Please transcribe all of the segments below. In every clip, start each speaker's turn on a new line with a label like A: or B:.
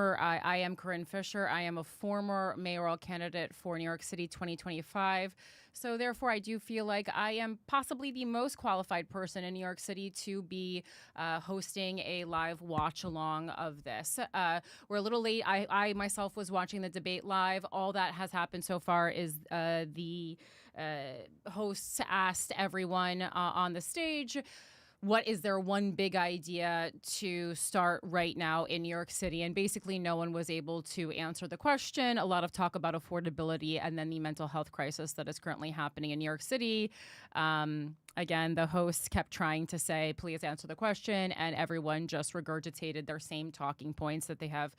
A: I am Corinne Fisher. I am a former mayoral candidate for New York City 2025. So therefore, I do feel like I am possibly the most qualified person in New York City to be hosting a live watch along of this. We're a little late. I myself was watching the debate live. All that has happened so far is the hosts asked everyone on the stage, what is their one big idea to start right now in New York City? And basically no one was able to answer the question. A lot of talk about affordability and then the mental health crisis that is currently happening in New York City. Again, the hosts kept trying to say, please answer the question, and everyone just regurgitated their same talking points that they have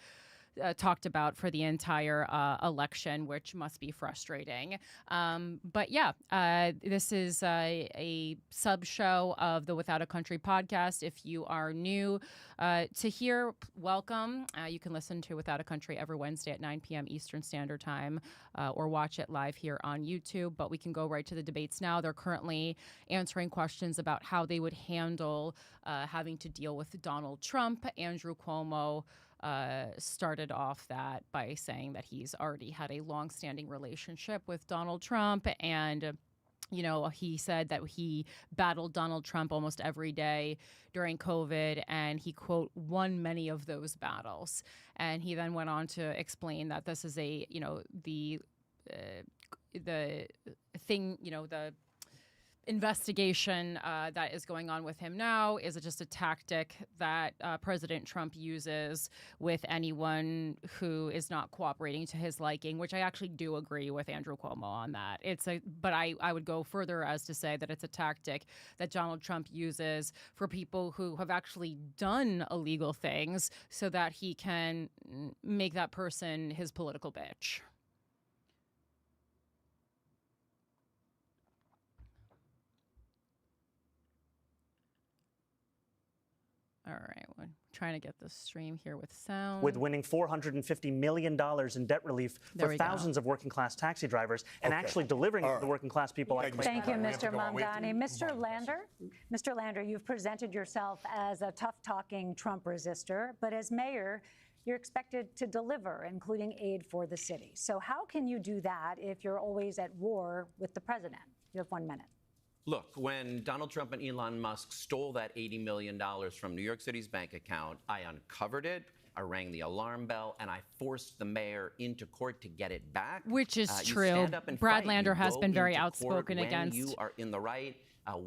A: talked about for the entire election, which must be frustrating. But yeah, this is a sub show of the Without a Country podcast. If you are new to here, welcome. You can listen to Without a Country every Wednesday at 9 p.m. Eastern Standard Time or watch it live here on YouTube. But we can go right to the debates now. They're currently answering questions about how they would handle having to deal with Donald Trump. Andrew Cuomo started off that by saying that he's already had a long-standing relationship with Donald Trump. And, you know, he said that he battled Donald Trump almost every day during COVID, and he, quote, won many of those battles. And he then went on to explain that this is the thing, the investigation that is going on with him now is just a tactic that President Trump uses with anyone who is not cooperating to his liking, which I actually do agree with Andrew Cuomo on that. But I would go further as to say that it's a tactic that Donald Trump uses for people who have actually done illegal things so that he can make that person his political bitch. All right, we're trying to get the stream here with sound.
B: With winning $450 million in debt relief for thousands of working class taxi drivers and actually delivering it to the working class people.
C: Thank you, Mr. Mamdani. Mr. Lander, you've presented yourself as a tough-talking Trump resistor, but as mayor, you're expected to deliver, including aid for the city. So how can you do that if you're always at war with the president? You have 1 minute.
D: Look, when Donald Trump and Elon Musk stole that $80 million from New York City's bank account, I uncovered it, I rang the alarm bell, and I forced the mayor into court to get it back.
A: Which is true. Brad Lander has been very outspoken against
D: you are in the right.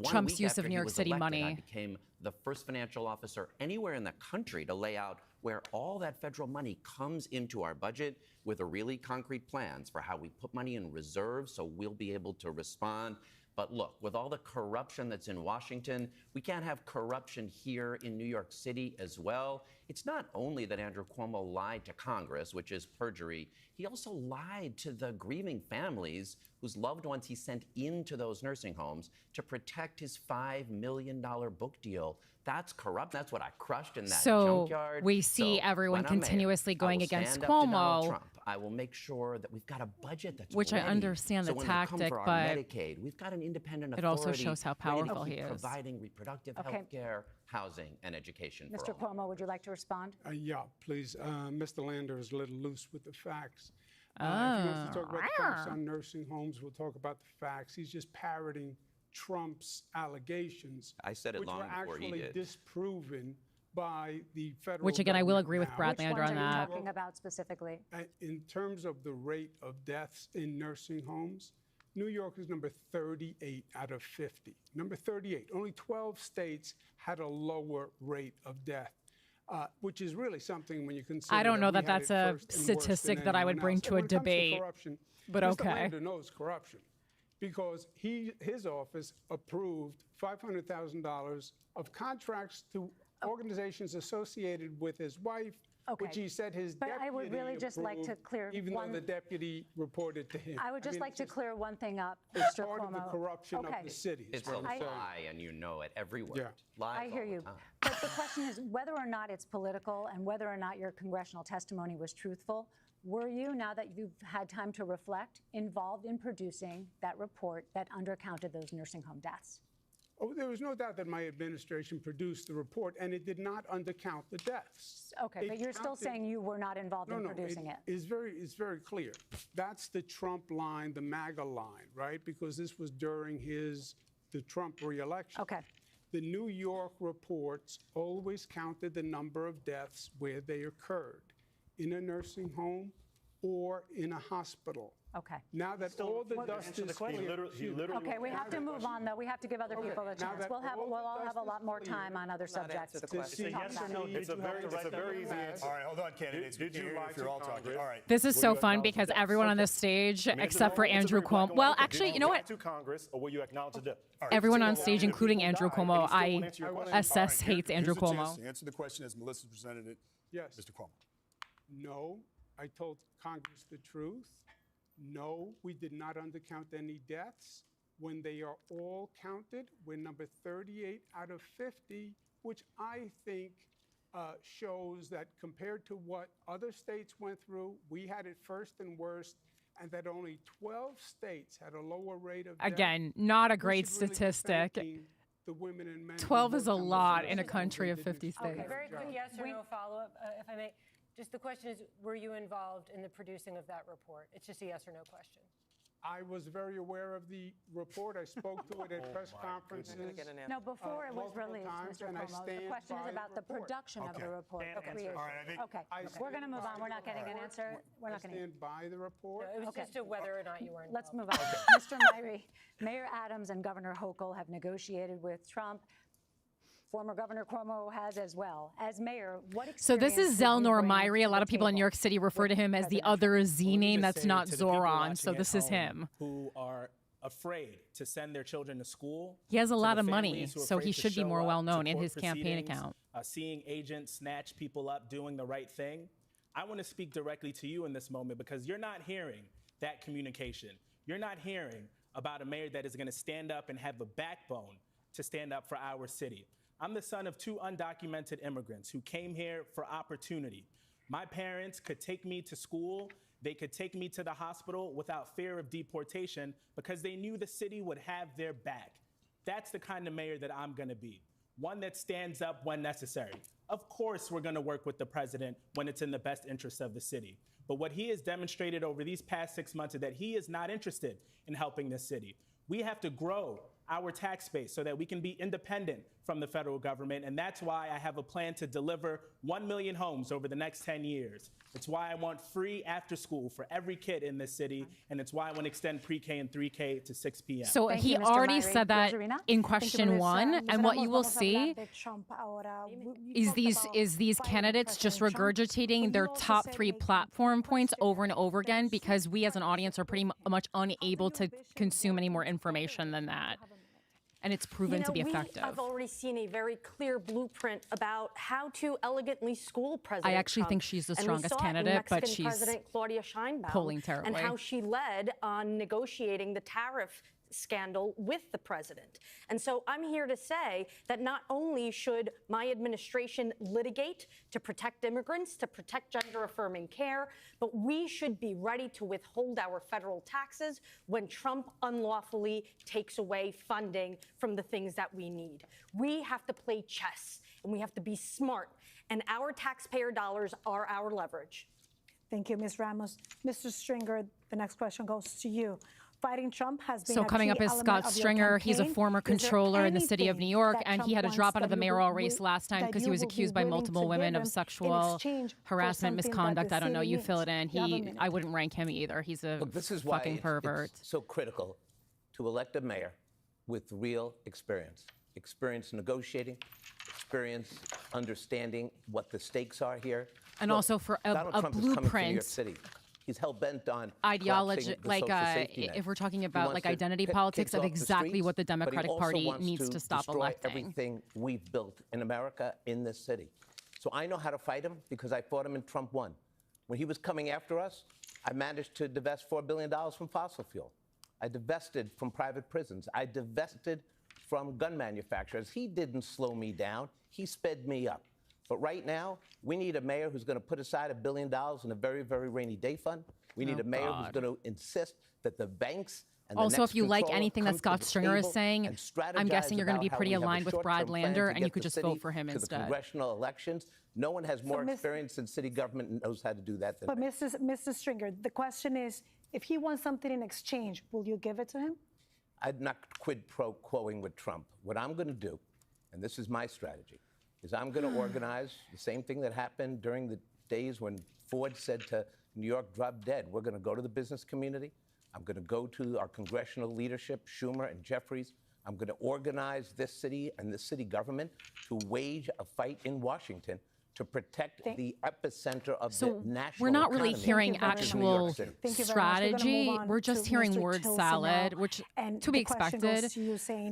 A: Trump's use of New York City money.
D: I became the first financial officer anywhere in the country to lay out where all that federal money comes into our budget with a really concrete plans for how we put money in reserve so we'll be able to respond. But look, with all the corruption that's in Washington, we can't have corruption here in New York City as well. It's not only that Andrew Cuomo lied to Congress, which is perjury, he also lied to the grieving families whose loved ones he sent into those nursing homes to protect his $5 million book deal. That's corrupt. That's what I crushed in that junkyard.
A: So we see everyone continuously going against Cuomo.
D: I will make sure that we've got a budget that's
A: which
D: ready.
A: I understand the tactic,
D: for our
A: but
D: Medicaid, we've got an independent
A: it also shows how powerful he is.
D: Providing reproductive health care, housing, and education for
C: Mr.
D: all.
C: Cuomo, would you like to respond?
E: Yeah, please. Mr. Lander is a little loose with the facts. If he wants to talk about the facts on nursing homes, we'll talk about the facts. He's just parroting Trump's allegations,
D: I said it long before he did.
E: Which were actually disproven by the federal
A: Which, again, I will agree with
E: now.
A: Brad Lander on that.
C: Which ones are you talking about specifically?
E: In terms of the rate of deaths in nursing homes, New York is number 38 out of 50. Number 38. Only 12 states had a lower rate of death. Which is really something when you consider.
A: I don't know that that's a statistic that I would bring to a debate, but okay.
E: Mr. Lander knows corruption because his office approved $500,000 of contracts to organizations associated with his wife, which he said his deputy
C: I would really just like to clear
E: even though the deputy reported to him.
C: I would just like to clear one thing up, Mr.
E: It's part
C: Cuomo.
E: of the corruption of the city.
D: It's a lie, and you know it every word.
E: Yeah.
D: Lies
C: I hear
D: all the
C: you.
D: time.
C: But the question is whether or not it's political and whether or not your congressional testimony was truthful. Were you, now that you've had time to reflect, involved in producing that report that undercounted those nursing home deaths?
E: Oh, there was no doubt that my administration produced the report, and it did not undercount the deaths.
C: Okay, but you're still saying you were not involved in producing it.
E: It's very clear. That's the Trump line, the MAGA line, right? Because this was during the Trump reelection.
C: Okay.
E: The New York reports always counted the number of deaths where they occurred, in a nursing home or in a hospital.
C: Okay.
E: Now that all the dust is clear.
C: Okay, we have to move on, though. We have to give other people a chance. We'll all have a lot more time on other subjects.
B: It's a yes or no.
F: It's a very easy answer. All right, hold on, candidates.
G: Did you lie
F: if you're all talking? All right.
A: This is so fun because everyone on this stage, except for Andrew Cuomo. Well, actually, you know what?
F: To Congress, or will you acknowledge the death?
A: Everyone on stage, including Andrew Cuomo, I assess hates Andrew Cuomo.
G: Answer the question as Melissa presented it.
E: Yes.
G: Mr. Cuomo.
E: No, I told Congress the truth. No, we did not undercount any deaths. When they are all counted, we're number 38 out of 50, which I think shows that compared to what other states went through, we had it first and worst, and that only 12 states had a lower rate of death.
A: Again, not a great statistic.
E: The women and men
A: 12 is a lot in a country of 50 states.
H: Okay, very quick yes or no follow-up, if I may. Just the question is, were you involved in the producing of that report? It's just a yes or no question.
E: I was very aware of the report. I spoke to it at press conferences.
C: No, before it was released, Mr. Cuomo. The question is about the production of the report, the creation. Okay, we're going to move on. We're not getting an answer. We're not going to.
E: Stand by the report.
H: No, it was just whether or not you were involved.
C: Let's move on. Mr. Myrie, Mayor Adams and Governor Hochul have negotiated with Trump. Former Governor Cuomo has as well. As mayor, what experience?
A: So this is Zelnor Myrie. A lot of people in New York City refer to him as the other Z name. That's not Zohran. So this is him.
I: Who are afraid to send their children to school.
A: He has a lot of money, so he should be more well known in his campaign account.
I: Seeing agents snatch people up doing the right thing. I want to speak directly to you in this moment because you're not hearing that communication. You're not hearing about a mayor that is going to stand up and have a backbone to stand up for our city. I'm the son of two undocumented immigrants who came here for opportunity. My parents could take me to school. They could take me to the hospital without fear of deportation because they knew the city would have their back. That's the kind of mayor that I'm going to be, one that stands up when necessary. Of course, we're going to work with the president when it's in the best interest of the city. But what he has demonstrated over these past 6 months is that he is not interested in helping this city. We have to grow our tax base so that we can be independent from the federal government. And that's why I have a plan to deliver 1 million homes over the next 10 years. It's why I want free after school for every kid in this city. And it's why I want to extend pre-K and 3K to 6 p.m.
A: So he already said that in question one. And what you will see is these candidates just regurgitating their top 3 platform points over and over again because we as an audience are pretty much unable to consume any more information than that. And it's proven to be effective.
J: I've already seen a very clear blueprint about how to elegantly school President
A: I actually
J: Trump.
A: think she's the
J: And
A: strongest
J: we saw it in
A: candidate, but
J: Mexican
A: she's
J: President Claudia Sheinbaum
A: polling terribly.
J: and how she led on negotiating the tariff scandal with the president. And so I'm here to say that not only should my administration litigate to protect immigrants, to protect gender-affirming care, but we should be ready to withhold our federal taxes when Trump unlawfully takes away funding from the things that we need. We have to play chess, and we have to be smart, and our taxpayer dollars are our leverage.
K: Thank you, Ms. Ramos. Mr. Stringer, the next question goes to you. Fighting Trump has been
A: so coming up is Scott Stringer. He's a former controller in the city of New York, and he had to drop out of the mayoral race last time because he was accused by multiple women of sexual harassment, misconduct. I don't know. You fill it in. I wouldn't rank him either. He's a fucking pervert.
L: It's so critical to elect a mayor with real experience negotiating, experience understanding what the stakes are here.
A: And also for a blueprint.
L: He's hell-bent on
A: ideology, like if we're talking about like identity politics, of exactly what the Democratic Party needs to stop electing.
L: Everything we've built in America, in this city. So I know how to fight him because I fought him in Trump 1. When he was coming after us, I managed to divest $4 billion from fossil fuel. I divested from private prisons. I divested from gun manufacturers. He didn't slow me down. He sped me up. But right now, we need a mayor who's going to put aside $1 billion in a very, very rainy day fund. We need a mayor who's going to insist that the banks And the
A: Also,
L: next
A: if you like
L: controller
A: anything that
L: comes to
A: Scott
L: the
A: Stringer is
L: table
A: saying,
L: and
A: I'm guessing
L: strategize
A: you're going to be
L: about how
A: pretty
L: we have a
A: aligned with Brad
L: short-term plan
A: Lander,
L: to
A: and
L: get
A: you could
L: the
A: just
L: city
A: vote for him
L: to the
A: instead.
L: congressional elections. No one has more experience in city government and knows how to do that than
K: But
L: me.
K: Mr. Stringer, the question is, if he wants something in exchange, will you give it to him?
L: I'm not quid pro quoing with Trump. What I'm going to do, and this is my strategy, is I'm going to organize the same thing that happened during the days when Ford said to New York, drop dead. We're going to go to the business community. I'm going to go to our congressional leadership, Schumer and Jeffries. I'm going to organize this city and this city government to wage a fight in Washington to protect the epicenter of the national
A: we're not really
L: economy,
A: hearing
L: which is New
A: actual
L: York City.
A: strategy. We're just hearing word salad, which to be expected.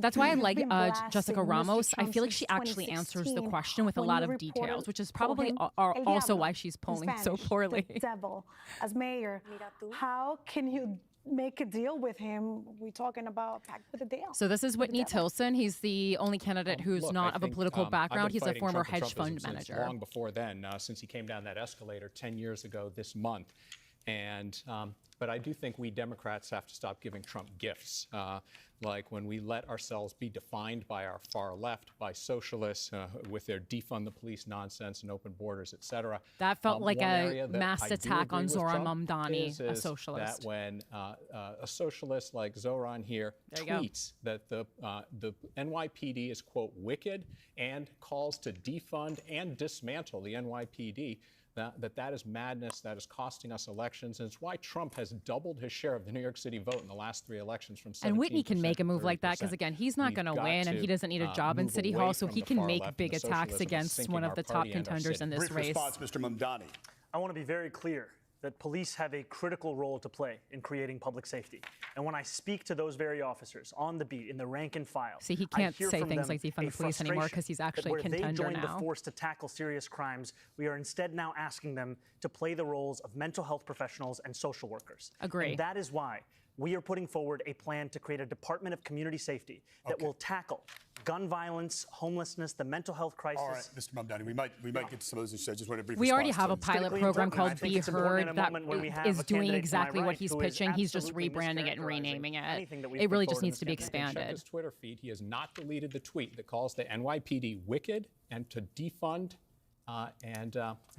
A: That's why I like Jessica Ramos. I feel like she actually answers the question with a lot of details, which is probably also why she's polling so poorly.
K: The devil, as mayor, how can you make a deal with him? We're talking about pact with a deal.
A: So this is Whitney Tilson. He's the only candidate who's not of a political background. He's a former hedge fund manager.
M: Long before then, since he came down that escalator 10 years ago this month. And but I do think we Democrats have to stop giving Trump gifts, like when we let ourselves be defined by our far left, by socialists with their defund the police nonsense and open borders, et cetera.
A: That felt like a mass attack on Zohran Mamdani, a socialist.
M: That when a socialist like Zohran here tweets that the NYPD is, quote, wicked and calls to defund and dismantle the NYPD, that is madness, that is costing us elections, and it's why Trump has doubled his share of the New York City vote in the last 3 elections from 17%.
A: And Whitney can make a move like that because, again, he's not going to win, and he doesn't need a job in City Hall, so he can make big attacks against one of the top contenders in this race.
G: Response, Mr. Mamdani.
B: I want to be very clear that police have a critical role to play in creating public safety. And when I speak to those very officers on the beat, in the rank and file,
A: see, he can't say things like defund the police anymore because he's actually a contender
B: now. Where they joined
A: now.
B: the force to tackle serious crimes, we are instead now asking them to play the roles of mental health professionals and social workers.
A: Agree.
B: And that is why we are putting forward a plan to create a Department of Community Safety that will tackle gun violence, homelessness, the mental health crisis.
G: All right, Mr. Mamdani, we might get to some of those issues. I just want a brief
A: We already
G: response
A: have a
G: to
A: pilot program called Be Heard that is doing exactly what he's
B: who
A: pitching.
B: is
A: He's just
B: absolutely
A: rebranding it and renaming it.
B: anything that we've
A: It
B: put
A: really just
B: forward in
A: needs to be
B: this campaign.
M: Check
A: expanded.
M: his Twitter feed. He has not deleted the tweet that calls the NYPD wicked and to defund and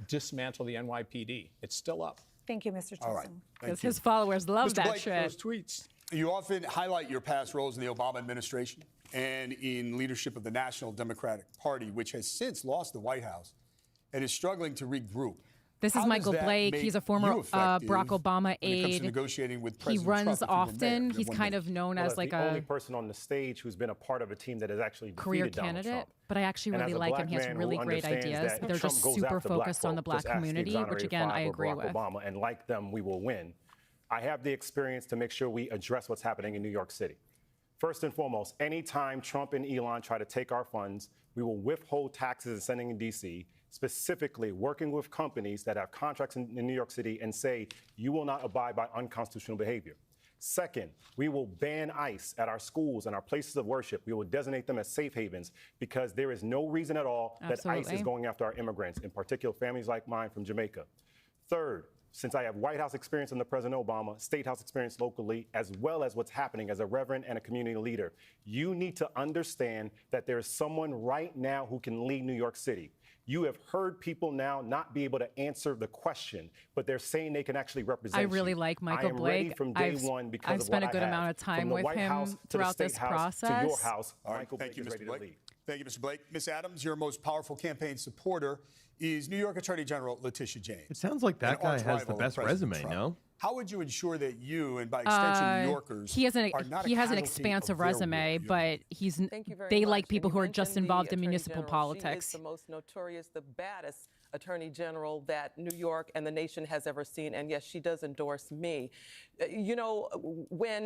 M: dismantle the NYPD. It's still up.
K: Thank you, Mr. Tilson.
G: All right.
A: Because his followers love
G: Mr.
A: that
G: Blake,
A: shit.
G: those tweets. You often highlight your past roles in the Obama administration and in leadership of the National Democratic Party, which has since lost the White House and is struggling to regroup.
A: This is Michael Blake. He's a former Barack Obama aide. He runs often. He's kind of known as like
F: the only person on the stage who's been a part of a team that has actually
A: career
F: defeated Donald
A: candidate.
F: Trump.
A: But I actually really like him. He has really great ideas. They're just super focused on the black community, which again I agree with.
F: Obama, and like them, we will win. I have the experience to make sure we address what's happening in New York City. First and foremost, anytime Trump and Elon try to take our funds, we will withhold taxes and sending in D.C., specifically working with companies that have contracts in New York City and say, you will not abide by unconstitutional behavior. Second, we will ban ICE at our schools and our places of worship. We will designate them as safe havens because there is no reason at all that ICE is going after our immigrants, in particular families like mine from Jamaica. Third, since I have White House experience under President Obama, State House experience locally, as well as what's happening as a reverend and a community leader, you need to understand that there is someone right now who can lead New York City. You have heard people now not be able to answer the question, but they're saying they can actually represent you.
A: I really like Michael Blake.
F: I am ready from day one because
A: I've
F: of
A: spent
F: what
A: a good
F: I have.
A: amount of time
F: From the
A: with
F: White
A: him
F: House
A: throughout
F: to the
A: this
F: State
A: process.
F: House to your house.
G: All right,
F: Michael
G: thank you,
F: Blake is
G: Mr.
F: ready to
G: Blake.
F: lead.
G: Thank you, Mr. Blake. Ms. Adams, your most powerful campaign supporter is New York Attorney General Letitia James.
N: It sounds like that guy has the best resume, no?
G: How would you ensure that you, and by extension New Yorkers,
A: he has an
G: casualty
A: expansive
G: of their
A: resume, but they like people who are just involved in municipal politics.
O: She is the most notorious, the baddest Attorney General that New York and the nation has ever seen, and yes, she does endorse me. You know, when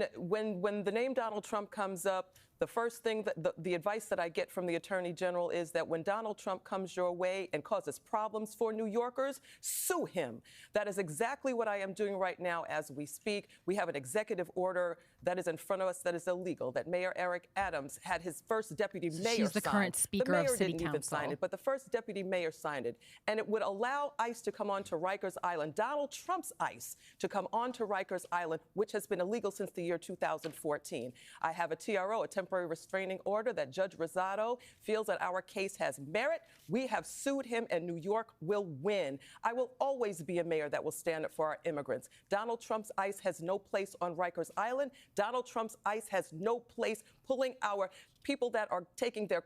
O: the name Donald Trump comes up, The first thing, the advice that I get from the Attorney General is that when Donald Trump comes your way and causes problems for New Yorkers, sue him. That is exactly what I am doing right now as we speak. We have an executive order that is in front of us that is illegal, that Mayor Eric Adams had his first deputy mayor
A: She's the
O: sign.
A: current Speaker of City
O: The mayor didn't even sign
A: Council.
O: it, but the first deputy mayor signed it. And it would allow ICE to come onto Rikers Island, Donald Trump's ICE, to come onto Rikers Island, which has been illegal since the year 2014. I have a TRO, a temporary restraining order, that Judge Rosado feels that our case has merit. We have sued him, and New York will win. I will always be a mayor that will stand up for our immigrants. Donald Trump's ICE has no place on Rikers Island. Donald Trump's ICE has no place pulling our people that are taking their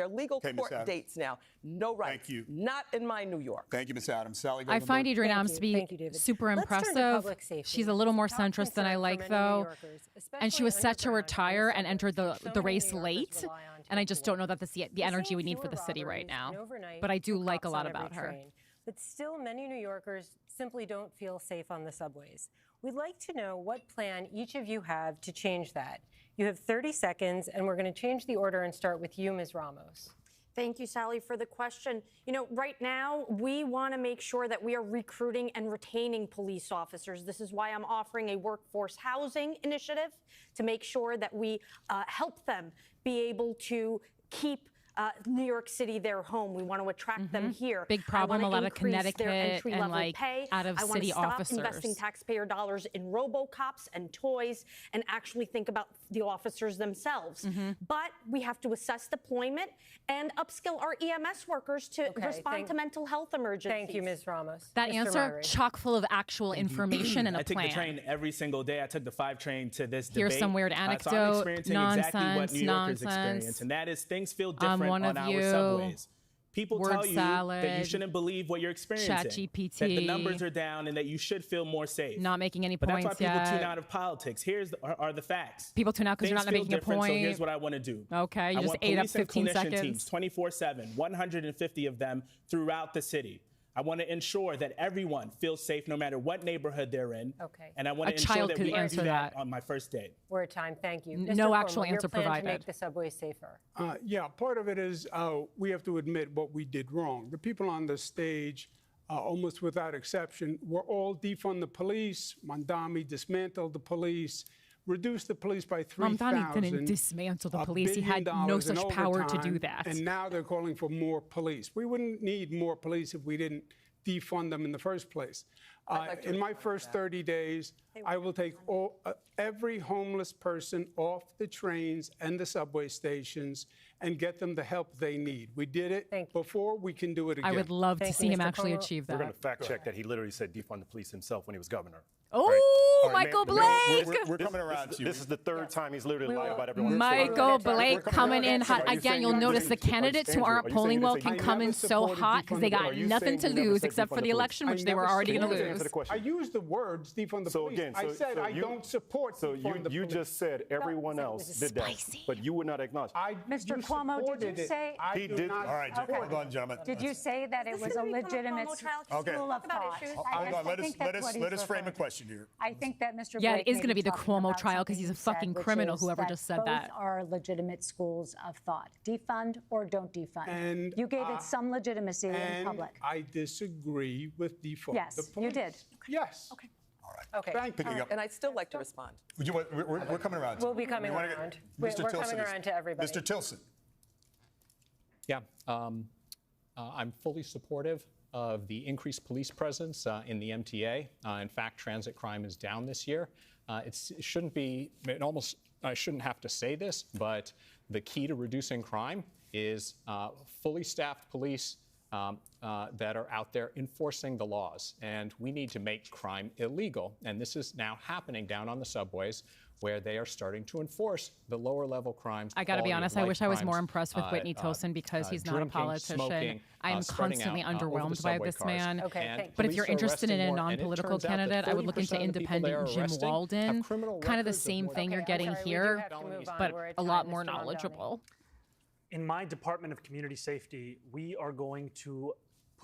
O: legal court dates now. No right.
G: Thank you.
O: Not in my New York.
G: Thank you, Ms. Adams. Sally,
A: I find Adrienne Adams to be super impressive. She's a little more centrist than I like, though. And she was set to retire and entered the race late. And I just don't know that that's the energy we need for the city right now. But I do like a lot about her.
H: But still, many New Yorkers simply don't feel safe on the subways. We'd like to know what plan each of you have to change that. You have 30 seconds, and we're going to change the order and start with you, Ms. Ramos.
J: Thank you, Sally, for the question. You know, right now, we want to make sure that we are recruiting and retaining police officers. This is why I'm offering a workforce housing initiative to make sure that we help them be able to keep New York City their home. We want to attract them here.
A: Big problem, a lot of Connecticut
J: and
A: like
J: pay.
A: out-of-city
J: I want
A: officers.
J: to stop investing taxpayer dollars in robocops and toys and actually think about the officers themselves. But we have to assess deployment and upskill our EMS workers to respond to mental health emergencies.
H: Thank you, Ms. Ramos.
A: That
H: Mr.
A: answer,
H: Myrie.
A: chock full of actual information and a
I: I take
A: plan.
I: the train every single day. I took the 5 train to this
A: Here's
I: debate.
A: some weird
I: So I'm
A: anecdote,
I: experiencing exactly what New Yorkers
A: nonsense.
I: experience, and that is things feel different
A: one
I: on
A: of
I: our
A: you.
I: subways. People
A: Word
I: tell you that you
A: salad.
I: shouldn't believe what you're experiencing.
A: ChatGPT.
I: That the numbers are down and that you should feel more safe.
A: Not making any
I: But
A: points
I: that's why people
A: yet.
I: tune out of politics. Are the facts.
A: People tune out because you're
I: Things
A: not
I: feel
A: making a
I: different,
A: point.
I: So here's what I want to do.
A: Okay, you
I: I
A: just
I: want
A: ate up
I: police and
A: 15
I: clinician
A: seconds.
I: teams 24/7, 150 of them throughout the city. I want to ensure that everyone feels safe no matter what neighborhood they're in.
H: Okay.
I: And I want
A: A
I: to ensure
A: child
I: that
A: could
I: we can
A: answer
I: do that
A: that.
I: on my first date.
H: We're at time. Thank you.
A: No
H: Mr.
A: actual
H: Cuomo,
A: answer
H: your plan
A: provided.
H: to make the subway safer.
E: Yeah, part of it is we have to admit what we did wrong. The people on the stage, almost without exception, were all defund the police. Mandami dismantled the police, reduced the police by 3,000.
A: Mamdani didn't dismantle the
E: $1
A: police. He had
E: billion
A: no
E: in
A: such power to do
E: overtime,
A: that.
E: And now they're calling for more police. We wouldn't need more police if we didn't defund them in the first place. In my first 30 days, I will take every homeless person off the trains and the subway stations and get them the help they need. We did it before. We can do it again.
A: I would love to see him actually achieve
F: We're
A: that.
F: going to fact check that he literally said defund the police himself when he was governor.
A: Oh,
F: All right,
A: Michael
F: ma'am,
A: Blake!
G: We're coming around to you.
F: This is the third time he's literally lied about everyone.
A: Michael Blake coming in hot.
F: Are you
A: Again,
F: saying
A: you'll
F: you never
A: notice the
F: said-
A: candidates who
F: Andrew,
A: aren't
F: are you
A: polling
F: saying
A: well
F: you
A: can
F: never
A: come in so
E: supported
A: hot because they
E: defund the
A: got
E: police?
A: nothing to
F: you never
A: lose
F: said
A: except
F: defund
A: for
F: the
A: the
F: police?
A: election, which
E: I
A: they were
E: never
A: already
E: said
A: going to
E: that.
F: Answer the
A: lose.
F: question.
E: I used the words defund the
F: So
E: police.
F: again,
E: I said I don't support
F: So
E: defund the
F: you
E: police.
F: just said everyone else did that, but you would not acknowledge.
C: Mr.
E: You
C: Cuomo, did
E: supported
C: you
E: it.
C: say?
E: I
F: He
E: do
F: did-
E: not
G: All right,
E: support
G: hold on, gentlemen.
C: Did you say that it
J: Is
C: was
J: this
C: a
J: gonna become a
C: legitimate
J: Cuomo trial?
G: Okay.
C: school of
J: Talk about
C: thought?
J: issues.
G: Hold on,
C: I think that's what
G: let
C: he's
G: us frame a
C: referring to.
G: question here.
C: I think that Mr.
A: Yeah,
C: Blake
A: it is
C: may
A: gonna be the
C: talking
A: Cuomo
C: about
A: trial 'cause he's a
C: something you
A: fucking
C: said, which
A: criminal,
C: is
A: whoever
C: that
A: just said
C: both
A: that.
C: are legitimate schools of thought. Defund or don't defund.
E: And,
C: you gave it some legitimacy in
E: And
C: public.
E: I disagree with defund
C: Yes,
E: the
C: you
E: police.
C: did.
E: Yes.
J: Okay.
H: Okay.
E: Thank you.
G: Picking up.
O: And I'd still like to respond.
G: We're coming around.
H: We'll be coming around. We're coming around to everybody.
G: Mr. Tilson.
M: Yeah, I'm fully supportive of the increased police presence in the MTA. In fact, transit crime is down this year. It shouldn't be, I shouldn't have to say this, but the key to reducing crime is fully staffed police that are out there enforcing the laws. And we need to make crime illegal. And this is now happening down on the subways where they are starting to enforce the lower level crimes.
A: I got to be honest, I wish I was more
M: crimes,
A: impressed with Whitney Tilson because he's not a
M: drinking,
A: politician.
M: smoking,
A: I am
M: spreading
A: constantly
M: out, over the
A: underwhelmed by
M: subway
A: this
M: cars.
A: man.
H: Okay,
M: And
H: thank you.
A: But if
M: police
A: you're
M: are
A: interested in a
M: arresting more, and it
A: non-political
M: turns out that
A: candidate, I would look
M: 30%
A: into
M: of the people they
A: independent
M: are
A: Jim
M: arresting have
A: Walden.
M: criminal
A: Kind of the
M: records of
A: same
M: more
A: thing
M: than
A: you're
H: I'm
A: getting
H: sorry, we do
A: here,
H: have to move on.
A: but
H: We're at
A: a lot
H: time,
A: more
H: Mr. Mamdani.
A: knowledgeable.
B: In my Department of Community Safety, we are going to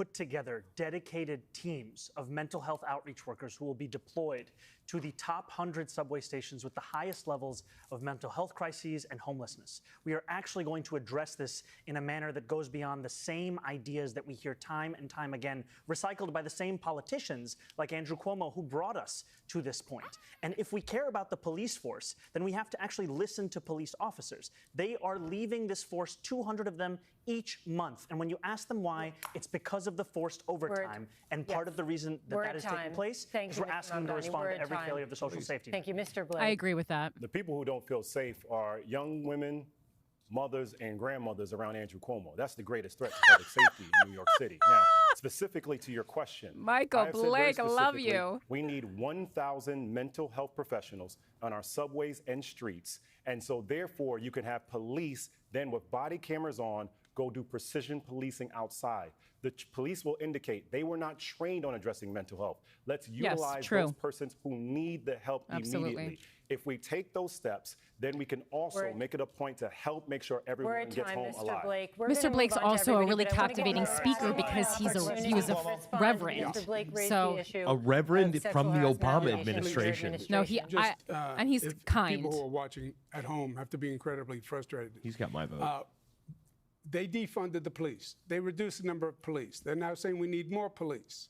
B: put together dedicated teams of mental health outreach workers who will be deployed to the top 100 subway stations with the highest levels of mental health crises and homelessness. We are actually going to address this in a manner that goes beyond the same ideas that we hear time and time again, recycled by the same politicians like Andrew Cuomo, who brought us to this point. And if we care about the police force, then we have to actually listen to police officers. They are leaving this force, 200 of them each month. And when you ask them why, it's because of the forced overtime. And part of the reason that is taking place is we're asking them to respond to every failure of the social safety net.
H: Thank you, Mr. Blake.
A: I agree with that.
F: The people who don't feel safe are young women, mothers, and grandmothers around Andrew Cuomo. That's the greatest threat to public safety in New York City. Now, specifically to your question,
A: Michael Blake, I love you.
F: We need 1,000 mental health professionals on our subways and streets. And so therefore, you can have police then with body cameras on go do precision policing outside. The police will indicate they were not trained on addressing mental health. Let's utilize those persons who need the help immediately. If we take those steps, then we can also make it a point to help make sure everyone gets home alive.
A: Mr. Blake's also a really captivating speaker because he was a reverend. So
N: a reverend from the Obama administration.
A: No, and he's kind.
E: People who are watching at home have to be incredibly frustrated.
N: He's got my vote.
E: They defunded the police. They reduced the number of police. They're now saying we need more police.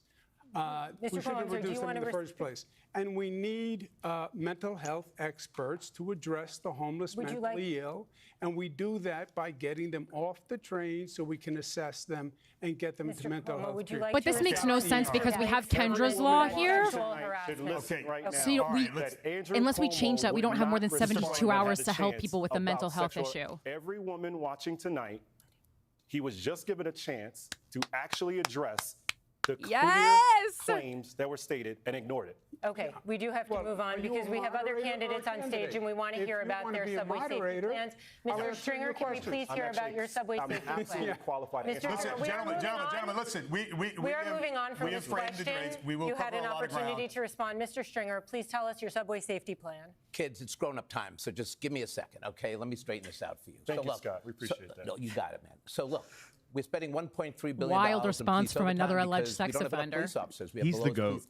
E: We should have reduced them in the first place. And we need mental health experts to address the homeless, mentally ill. And we do that by getting them off the train so we can assess them and get them to mental health care.
A: But this makes no sense because we have Kendra's law here. Unless we change that, we don't have more than 72 hours to help people with a mental health issue.
F: Every woman watching tonight, he was just given a chance to actually address the clear claims that were stated and ignored it.
H: Okay, we do have to move on because we have other candidates on stage and we want to hear about their subway safety plans. Mr. Stringer, can we please hear about your subway safety plan?
G: Gentlemen, listen.
H: We are moving on from this question. You had an opportunity to respond. Mr. Stringer, please tell us your subway safety plan.
L: Kids, it's grown-up time, so just give me a second, okay? Let me straighten this out for you.
F: Thank you, Scott. We appreciate that.
L: No, you got it, man. So look. We're spending $1.3 billion.
A: Wild response from another alleged sex offender.
N: He's the GOAT.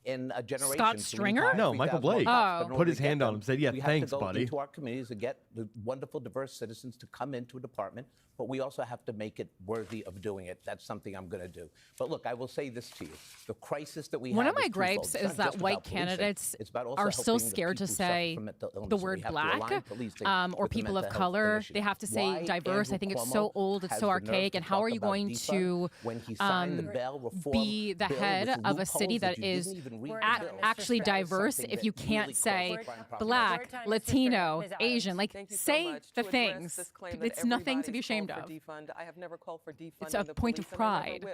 L: In a generation.
A: Scott Stringer?
N: No, Michael Blake. Put his hand on him and said, yeah, thanks, buddy.
L: We have to go into our communities and get the wonderful, diverse citizens to come into a department, but we also have to make it worthy of doing it. That's something I'm going to do. But look, I will say this to you. The crisis that we have.
A: One of my gripes is that white candidates are so scared to say the word black or people of color. They have to say diverse. I think it's so old, it's so archaic. And how are you going to be the head of a city that is actually diverse if you can't say black, Latino, Asian? Like, say the things. It's nothing to be ashamed of.
O: I have never called for defunding.
A: It's a point of pride.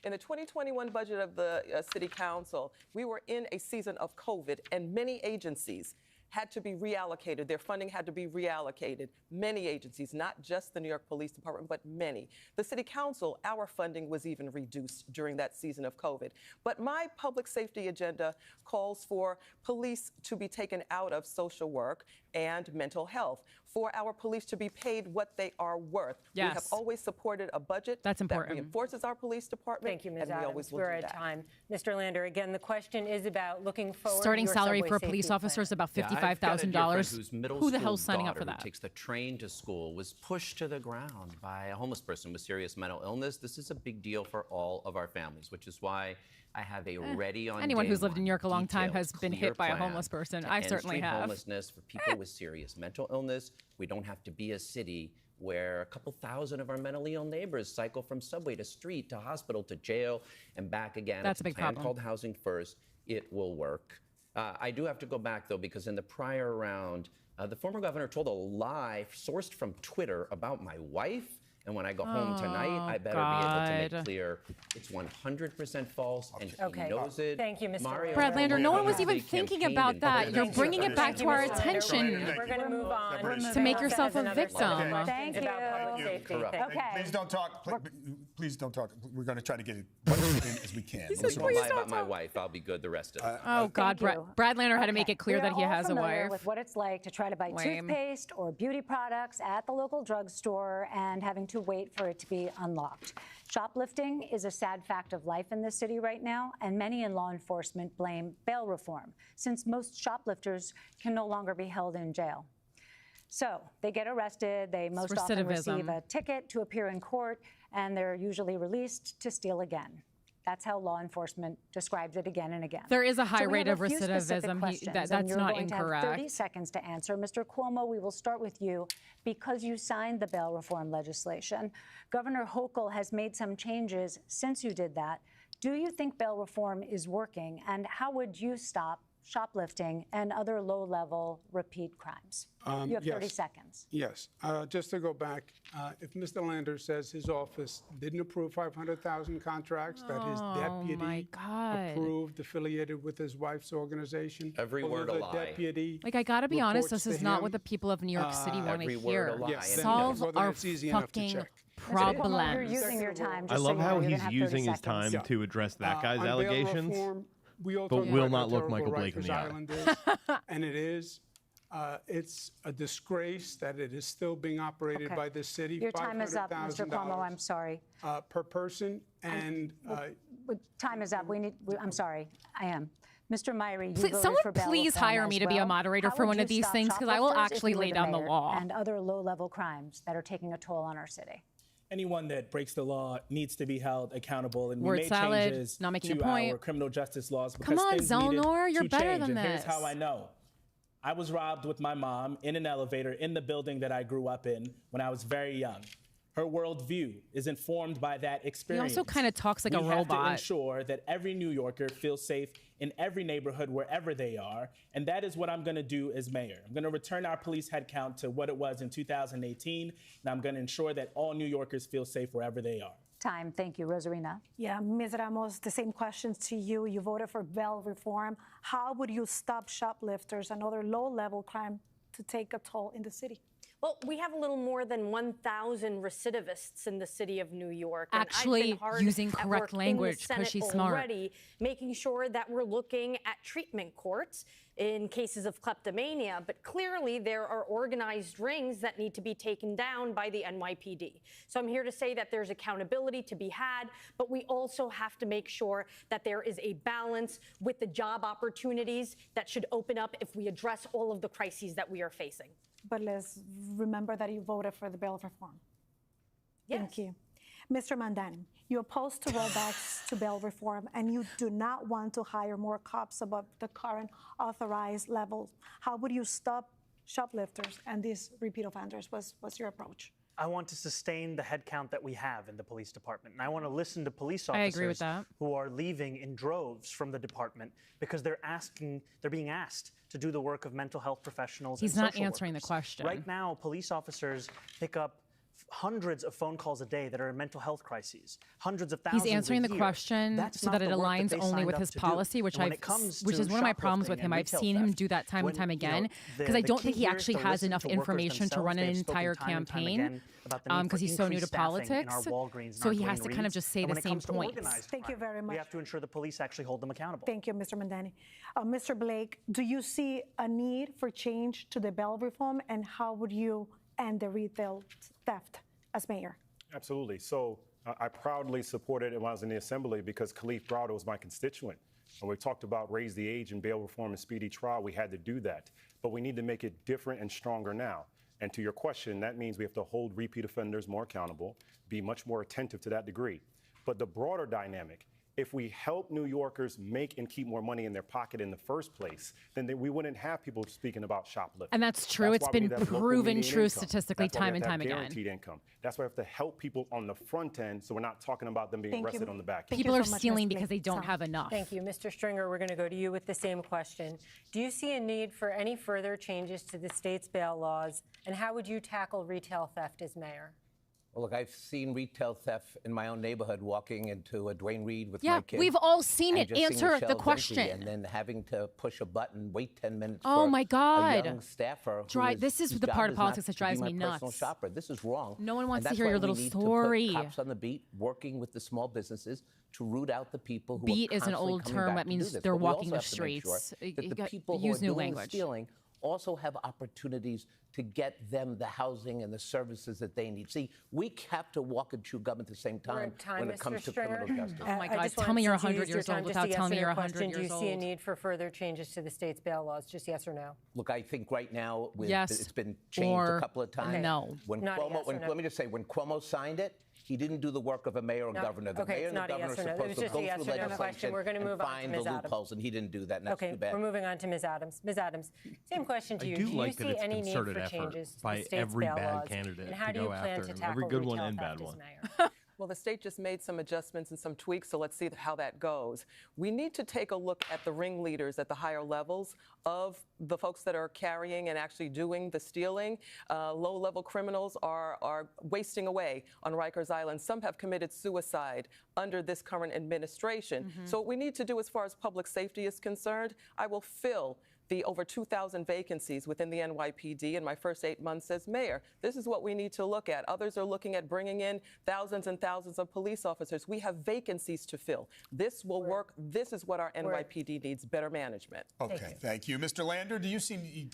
O: In the 2021 budget of the City Council, we were in a season of COVID, and many agencies had to be reallocated. Their funding had to be reallocated. Many agencies, not just the New York Police Department, but many. The City Council, our funding was even reduced during that season of COVID. But my public safety agenda calls for police to be taken out of social work and mental health, for our police to be paid what they are worth.
A: Yes.
O: We have always supported a budget
A: that
O: reinforces our police department.
H: Thank you, Ms. Adams. We're at time. Mr. Lander, again, the question is about looking forward.
A: Starting salary for a police officer is about $55,000. Who the hell's signing up for that?
D: Who takes the train to school was pushed to the ground by a homeless person with serious mental illness. This is a big deal for all of our families, which is why I have a ready on
A: anyone who's lived in New York a long time has been hit by a homeless person. I certainly have.
D: Homelessness for people with serious mental illness. We don't have to be a city where a couple thousand of our mentally ill neighbors cycle from subway to street to hospital to jail and back again.
A: That's a big problem.
D: It's a plan called Housing First. It will work. I do have to go back, though, because in the prior round, the former governor told a lie sourced from Twitter about my wife. And when I go home tonight, I better be able to make clear it's 100% false, and he knows it.
H: Thank you, Mr.
A: Brad Lander, no one was even thinking about that. You're bringing it back to our attention.
H: We're going to move on
A: to make yourself a victim.
H: Thank you.
G: Okay. Please don't talk. Please don't talk. We're going to try to get it as we can.
D: Don't lie about my wife. I'll be good the rest of the time.
A: Oh, God. Brad Lander had to make it clear that he has a wife.
C: With what it's like to try to buy toothpaste or beauty products at the local drugstore and having to to wait for it to be unlocked. Shoplifting is a sad fact of life in this city right now, and many in law enforcement blame bail reform, since most shoplifters can no longer be held in jail. So they get arrested, they most often receive a ticket to appear in court, and they're usually released to steal again. That's how law enforcement describes it again and again.
A: There is a high
C: So
A: rate of
C: we have a few specific
A: recidivism.
C: questions,
A: That's
C: and you're
A: not
C: going
A: incorrect.
C: To have 30 seconds to answer. Mr. Cuomo, we will start with you because you signed the bail reform legislation. Governor Hochul has made some changes since you did that. Do you think bail reform is working, and how would you stop shoplifting and other low-level repeat crimes? You have 30 seconds.
E: Yes. Just to go back, if Mr. Lander says his office didn't approve 500,000 contracts that his deputy approved affiliated with his wife's organization,
D: every word a lie.
E: Deputy
A: I gotta be honest, this is not what the people of New York City want to hear. Solve our fucking problem.
C: You're using your time.
N: I love how he's using his time to address that guy's allegations, but will not look Michael Blake in the eye.
E: And it is. It's a disgrace that it is still being operated by the city.
C: Your time is up, Mr. Cuomo. I'm sorry.
E: Per person, and
C: time is up. I'm sorry. I am. Mr. Myrie, you voted
A: someone
C: for bail
A: please
C: reform
A: hire
C: as
A: me to be a
C: well.
A: moderator
C: How
A: for
C: would
A: one
C: you
A: of these
C: stop
A: things, because I will
C: shoplifters if
A: actually
C: you were
A: lay down the
C: mayor,
A: law.
C: and other low-level crimes that are taking a toll on our city?
I: Anyone that breaks the law needs to be held accountable, and we
A: Word
I: made
A: salad,
I: changes
A: not making a
I: to
A: point.
I: our criminal justice laws because
A: Come on,
I: things needed
A: Zohran, you're
I: to
A: better
I: change.
A: than
I: And here's
A: this.
I: how I know. I was robbed with my mom in an elevator in the building that I grew up in when I was very young. Her worldview is informed by that experience.
A: He also kind of talks like a
I: We have
A: robot.
I: to ensure that every New Yorker feels safe in every neighborhood, wherever they are, and that is what I'm going to do as mayor. I'm going to return our police headcount to what it was in 2018, and I'm going to ensure that all New Yorkers feel safe wherever they are.
C: Time. Thank you. Rosarina.
K: Yeah, Ms. Ramos, the same questions to you. You voted for bail reform. How would you stop shoplifters and other low-level crime to take a toll in the city?
J: Well, we have a little more than 1,000 recidivists in the city of New York.
A: Actually,
J: and I've been hard
A: using
J: at
A: correct
J: work in the
A: language, 'cause
J: Senate
A: she's smart.
J: already, making sure that we're looking at treatment courts in cases of kleptomania. But clearly, there are organized rings that need to be taken down by the NYPD. So I'm here to say that there's accountability to be had, but we also have to make sure that there is a balance with the job opportunities that should open up if we address all of the crises that we are facing.
K: But let's remember that you voted for the bail reform.
J: Yes.
K: Thank you. Mr. Mandani, you opposed to rollbacks to bail reform, and you do not want to hire more cops above the current authorized levels. How would you stop shoplifters and these repeat offenders? What's your approach?
B: I want to sustain the headcount that we have in the police department. And I want to listen to police
A: I
B: officers
A: agree with that.
B: who are leaving in droves from the department because they're being asked to do the work of mental health professionals.
A: He's
B: and
A: not
B: social
A: answering the
B: workers.
A: question.
B: Right now, police officers pick up hundreds of phone calls a day that are in mental health crises, hundreds of thousands.
A: He's answering
B: a
A: the
B: year.
A: question
B: That's
A: so
B: not
A: that it
B: the work
A: aligns
B: they
A: only
B: signed
A: with
B: up
A: his
B: to do.
A: policy, which
B: And when it comes
A: which
B: to
A: is one of my problems with
B: shoplifting
A: him.
B: and
A: I've
B: retail
A: seen him
B: theft,
A: do that time and time again because I don't think he actually has enough information to run an entire campaign because he's so new to politics. So he has to kind of just say the same points.
K: Thank you very much.
B: We have to ensure the police actually hold them accountable.
K: Thank you, Mr. Mandani. Mr. Blake, do you see a need for change to the bail reform, and how would you end the retail theft as mayor?
F: Absolutely. So I proudly supported it when I was in the assembly because Khalif Browder was my constituent. When we talked about raise the age and bail reform and speedy trial, we had to do that. But we need to make it different and stronger now. And to your question, that means we have to hold repeat offenders more accountable, be much more attentive to that degree. But the broader dynamic, if we help New Yorkers make and keep more money in their pocket in the first place, then we wouldn't have people speaking about shoplifting.
A: And that's true. It's been proven true statistically time and time again.
F: Guaranteed income. That's why we have to help people on the front end so we're not talking about them being arrested on the back end.
A: People are stealing because they don't have enough.
H: Thank you. Mr. Stringer, we're going to go to you with the same question. Do you see a need for any further changes to the state's bail laws, and how would you tackle retail theft as mayor?
L: Well, look, I've seen retail theft in my own neighborhood, walking into a Dwayne Reed with my kids.
A: Yeah, we've all seen it.
L: just seeing
A: Answer the
L: shelves
A: question.
L: empty, and then having to push a button, wait 10 minutes
A: Oh
L: for
A: my God.
L: a young staffer.
A: This is
L: whose
A: the
L: job
A: part of
L: is not
A: politics that
L: to
A: drives
L: be
A: me
L: my personal
A: nuts.
L: shopper. This is wrong.
A: No one wants
L: And
A: to
L: that's
A: hear
L: why
A: your
L: we
A: little
L: need
A: story.
L: To put cops on the beat, working with the small businesses to root out the people who
A: Beat
L: are
A: is an
L: constantly
A: old
L: coming
A: term.
L: back
A: That
L: to do
A: means
L: this.
A: they're
L: But we
A: walking
L: also
A: the
L: have to make sure
A: streets.
L: that the people
A: Use
L: who are
A: new
L: doing the
A: language.
L: stealing also have opportunities to get them the housing and the services that they need. See, we have to walk and chew gum at the same time when it comes to criminal justice.
A: Oh my God, tell me you're 100 years old without telling me you're 100 years old.
H: Do you see a need for further changes to the state's bail laws? Just yes or no?
L: Look, I think right now
A: yes,
L: it's been changed a couple of times.
A: Okay. No.
L: When
H: not
L: Cuomo,
H: yes no.
L: Let me just say, when Cuomo signed it, he didn't do the work of a mayor or governor. The mayor and the governor are supposed to go through legislation and find the loopholes, and he didn't do that, and that's too bad.
H: We're moving on to Ms. Adams. Ms. Adams, same question to you.
N: Do you see
H: any need for changes to the state's bail laws? And how do you plan to tackle
N: every good one
H: retail
N: and
H: theft
N: bad
H: as
N: one?
H: mayor?
O: Well, the state just made some adjustments and some tweaks, so let's see how that goes. We need to take a look at the ringleaders at the higher levels of the folks that are carrying and actually doing the stealing. Low-level criminals are wasting away on Rikers Island. Some have committed suicide under this current administration. So what we need to do as far as public safety is concerned, I will fill the over 2,000 vacancies within the NYPD in my first 8 months as mayor. This is what we need to look at. Others are looking at bringing in thousands and thousands of police officers. We have vacancies to fill. This will work. This is what our NYPD needs, better management.
G: Okay, thank you. Mr. Lander, do you see